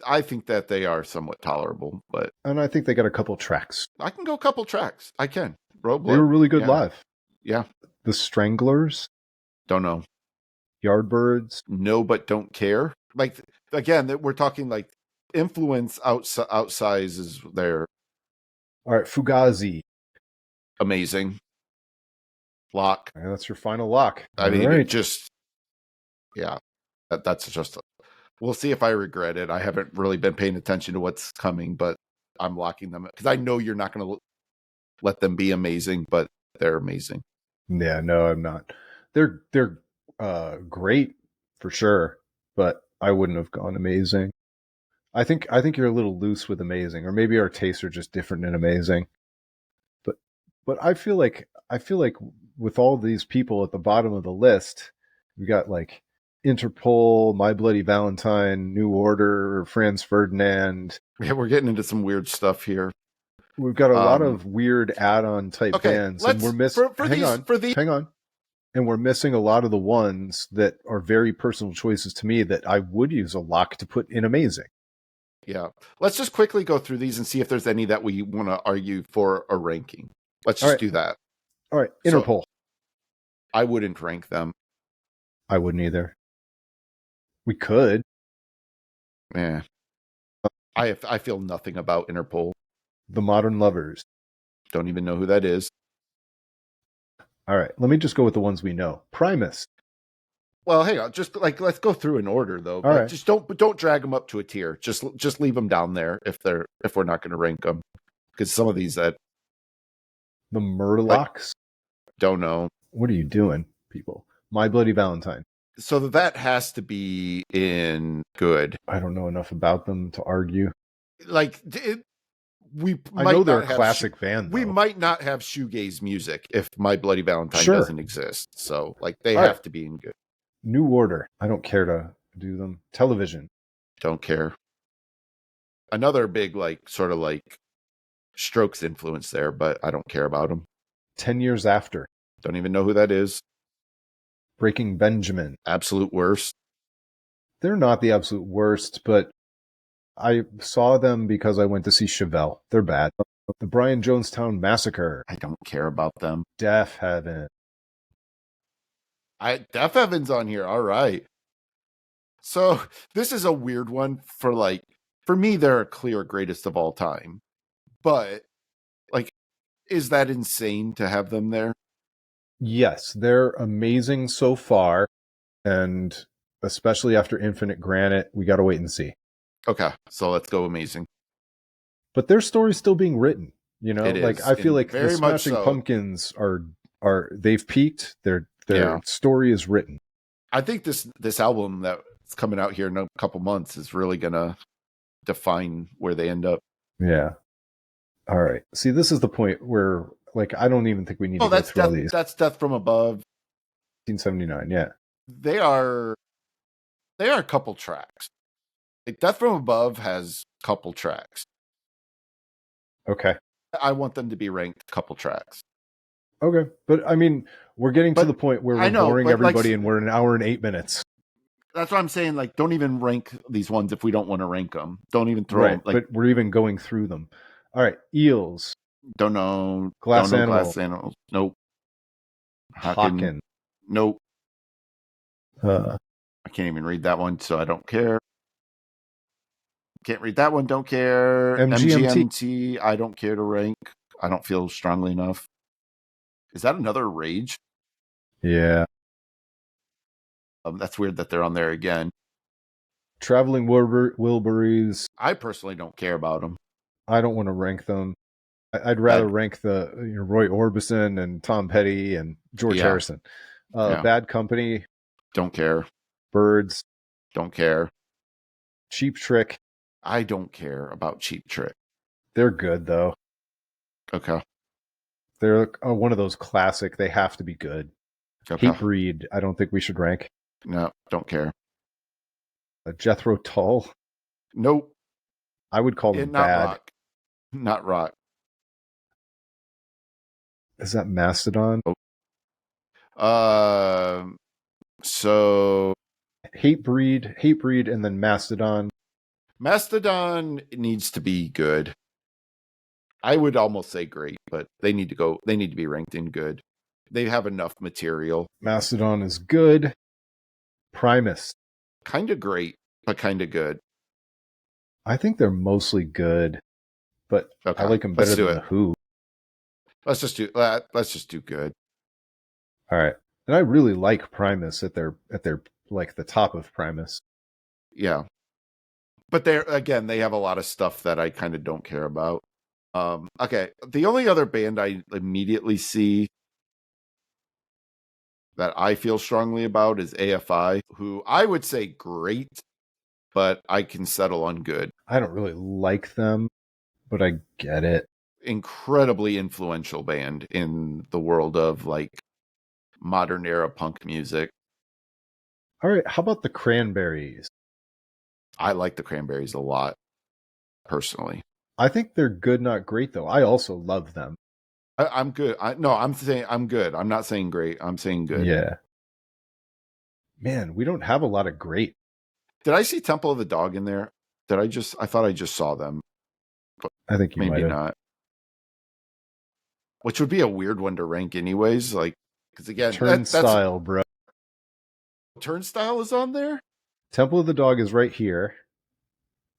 I think that they are somewhat tolerable, and I think they got a couple tracks. I can go a couple tracks. I can. Royal Blood. They were really good live. Yeah. The Stranglers. Don't know. Yardbirds. No, but don't care. Like, again, we're talking like influence outsizes there. All right, Fugazi. Amazing. Lock. And that's your final lock. I mean, right. That's just. We'll see if I regret it. I haven't really been paying attention to what's coming, but I'm locking them because I know you're not going to let them be amazing, but they're amazing. Yeah, no, I'm not. They're great for sure, but I wouldn't have gone amazing. I think you're a little loose with amazing, or maybe our tastes are just different in amazing. But I feel like with all these people at the bottom of the list, we got like Interpol, My Bloody Valentine, New Order, Franz Ferdinand. Yeah, we're getting into some weird stuff here. We've got a lot of weird add-on type bands, and we're missing. Hang on. And we're missing a lot of the ones that are very personal choices to me that I would use a lock to put in amazing. Yeah. Let's just quickly go through these and see if there's any that we want to argue for a ranking. Let's just do that. All right. Interpol. So, I wouldn't rank them. I wouldn't either. We could. Yeah. I feel nothing about Interpol. The Modern Lovers. Don't even know who that is. All right. Let me just go with the ones we know. Primus. Well, hang on. Just let's go through in order though. All right. Just don't drag them up to a tier. Just leave them down there if we're not going to rank them, because some of these that. The Murlocs? Don't know. What are you doing, people? My Bloody Valentine. So that has to be in good. I don't know enough about them to argue. I know they're a classic band. We might not have shoegaze music if My Bloody Valentine doesn't exist. So they have to be in good. New Order. I don't care to do them. Television. Don't care. Another big sort of Strokes influence there, but I don't care about them. 10 Years After. Don't even know who that is. Breaking Benjamin. Absolute worst. They're not the absolute worst, but I saw them because I went to see Chevelle. They're bad. The Brian Jonestown Massacre. I don't care about them. Deaf Heaven. Deaf Heaven's on here. All right. So this is a weird one for me, they're a clear greatest of all time. But, is that insane to have them there? Yes, they're amazing so far. And especially after Infinite Granite, we got to wait and see. Okay, so let's go amazing. But their story's still being written, I feel like the Smashing Pumpkins they've peaked. Their story is written. I think this album that's coming out here in a couple months is really going to define where they end up. Yeah. All right. See, this is the point where, I don't even think we need to go through all these. That's Death from Above. 1979, yeah. They are a couple tracks. Death from Above has a couple tracks. Okay. I want them to be ranked couple tracks. Okay, but I mean, we're getting to the point where we're boring everybody, and we're an hour and 8 minutes. That's what I'm saying. Like, don't even rank these ones if we don't want to rank them. Don't even throw them. Like, but we're even going through them. All right, eels. Don't know. Glass don't know animal. Glass animals. Nope. Hawken. Nope. I can't even read that one, so I don't care. Can't read that one. Don't care. MGMT. I don't care to rank. I don't feel strongly enough. Is that another Rage? Yeah. That's weird that they're on there again. Traveling Wilburys. I personally don't care about them. I don't want to rank them. I'd rather rank the Roy Orbison and Tom Petty and George Harrison. Bad Company. Don't care. Birds. Don't care. Cheap Trick. I don't care about Cheap Trick. They're good, though. Okay. They're one of those classic. They have to be good. Okay. Hatebreed. I don't think we should rank. No, don't care. Jethro Tull. Nope. I would call them bad. Rock. Not rock. Is that Mastodon? So Hatebreed, and then Mastodon. Mastodon needs to be good. I would almost say great, but they need to be ranked in good. They have enough material. Mastodon is good. Primus. Kind of great, but kind of good. I think they're mostly good, but I like them better than the Who. Let's just do that. Let's just do good. All right. And I really like Primus at their like the top of Primus. Yeah. But they have a lot of stuff that I kind of don't care about. Okay. The only other band I immediately see that I feel strongly about is AFI, who I would say great, but I can settle on good. I don't really like them, but I get it. Incredibly influential band in the world of like modern era punk music. All right. How about the Cranberries? I like the Cranberries a lot, personally. I think they're good, not great, though. I also love them. I'm good. I'm saying I'm good. I'm not saying great. I'm saying good. Yeah. Man, we don't have a lot of great. Did I see Temple of the Dog in there? I thought I just saw them. But I think you maybe not. Which would be a weird one to rank anyways. Like, because again, Turnstile, bro. Turnstile is on there? Temple of the Dog is right here.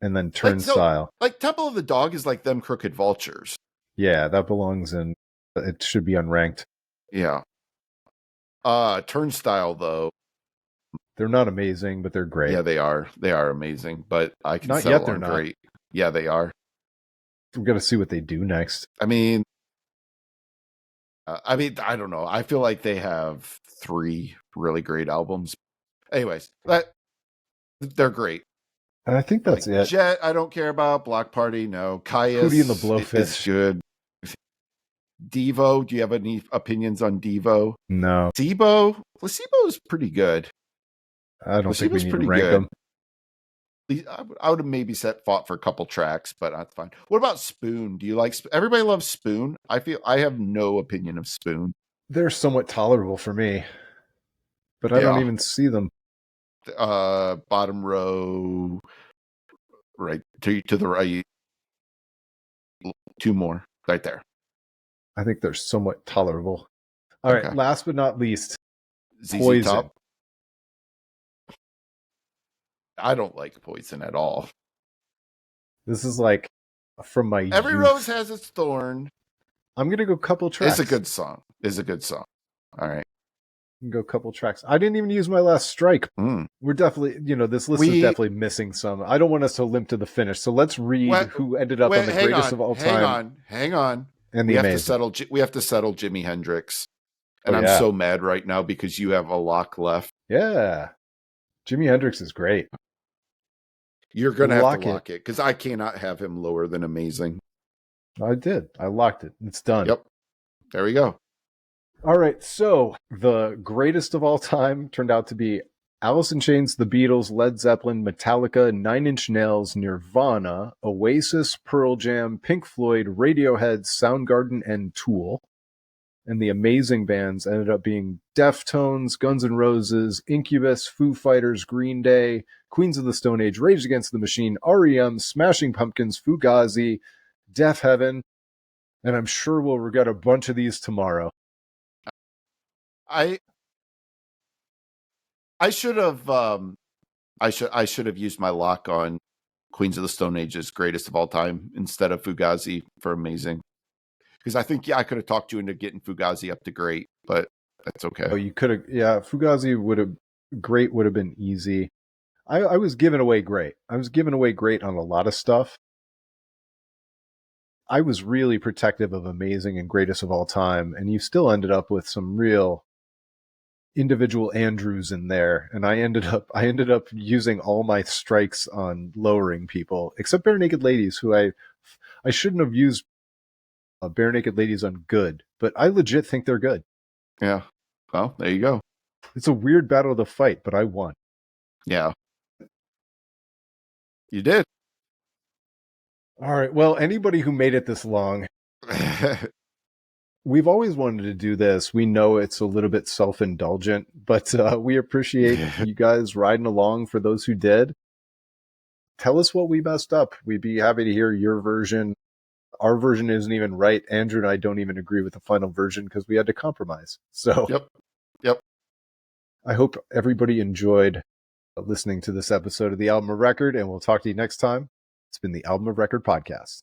And then Turnstile. Like Temple of the Dog is like them Crooked Vultures. Yeah, that belongs in. It should be unranked. Yeah. Turnstile, though. They're not amazing, but they're great. Yeah, they are. They are amazing, but I can not yet. They're not great. Yeah, they are. We've got to see what they do next. I mean, I don't know. I feel like they have 3 really great albums. Anyways, they're great. And I think that's it. Jet, I don't care about. Block Party, no. Caius, Hootie and the Blowfish is good. Devo, do you have any opinions on Devo? No. Placebo is pretty good. I don't think we need to rank them. I would have maybe fought for a couple tracks, but that's fine. What about Spoon? Do you like? Everybody loves Spoon. I have no opinion of Spoon. They're somewhat tolerable for me, but I don't even see them. Bottom row, right to the right. 2 more right there. I think they're somewhat tolerable. All right, last but not least, ZZ Poison. Top. I don't like Poison at all. This is like from my Every youth. Rose Has Its Thorn. I'm gonna go couple tracks. It's a good song. All right. Go couple tracks. I didn't even use my last strike. We're definitely, this list is definitely missing some. I don't want us to limp to the finish. So let's read who ended up on the greatest of all time. Hang on. And we have to settle Jimi Hendrix. And I'm so mad right now because you have a lock left. Yeah. Jimi Hendrix is great. You're going to have to lock it because I cannot have him lower than amazing. I did. I locked it. It's done. Yep. There we go. All right. So the greatest of all time turned out to be Alice in Chains, The Beatles, Led Zeppelin, Metallica, 9 Inch Nails, Nirvana, Oasis, Pearl Jam, Pink Floyd, Radiohead, Soundgarden, and Tool. And the amazing bands ended up being Deftones, Guns N' Roses, Incubus, Foo Fighters, Green Day, Queens of the Stone Age, Rage Against the Machine, REM, Smashing Pumpkins, Fugazi, Deaf Heaven, and I'm sure we'll regret a bunch of these tomorrow. I should have I should have used my lock on Queens of the Stone Age's greatest of all time instead of Fugazi for amazing. Because I think I could have talked you into getting Fugazi up to great, but that's okay. Oh, you could have, Fugazi would have been easy. I was giving away great. I was giving away great on a lot of stuff. I was really protective of amazing and greatest of all time, and you still ended up with some real individual Andrews in there, and I ended up using all my strikes on lowering people, except Barenaked Ladies, who I shouldn't have used Barenaked Ladies on good, but I legit think they're good. Yeah. Well, there you go. It's a weird battle to fight, but I won. Yeah. You did. All right. Well, anybody who made it this long, we've always wanted to do this. We know it's a little bit self-indulgent, but we appreciate you guys riding along. For those who did, tell us what we messed up. We'd be happy to hear your version. Our version isn't even right. Andrew and I don't even agree with the final version because we had to compromise. So, Yep. I hope everybody enjoyed listening to this episode of the Album of Record, and we'll talk to you next time. It's been the Album of Record podcast.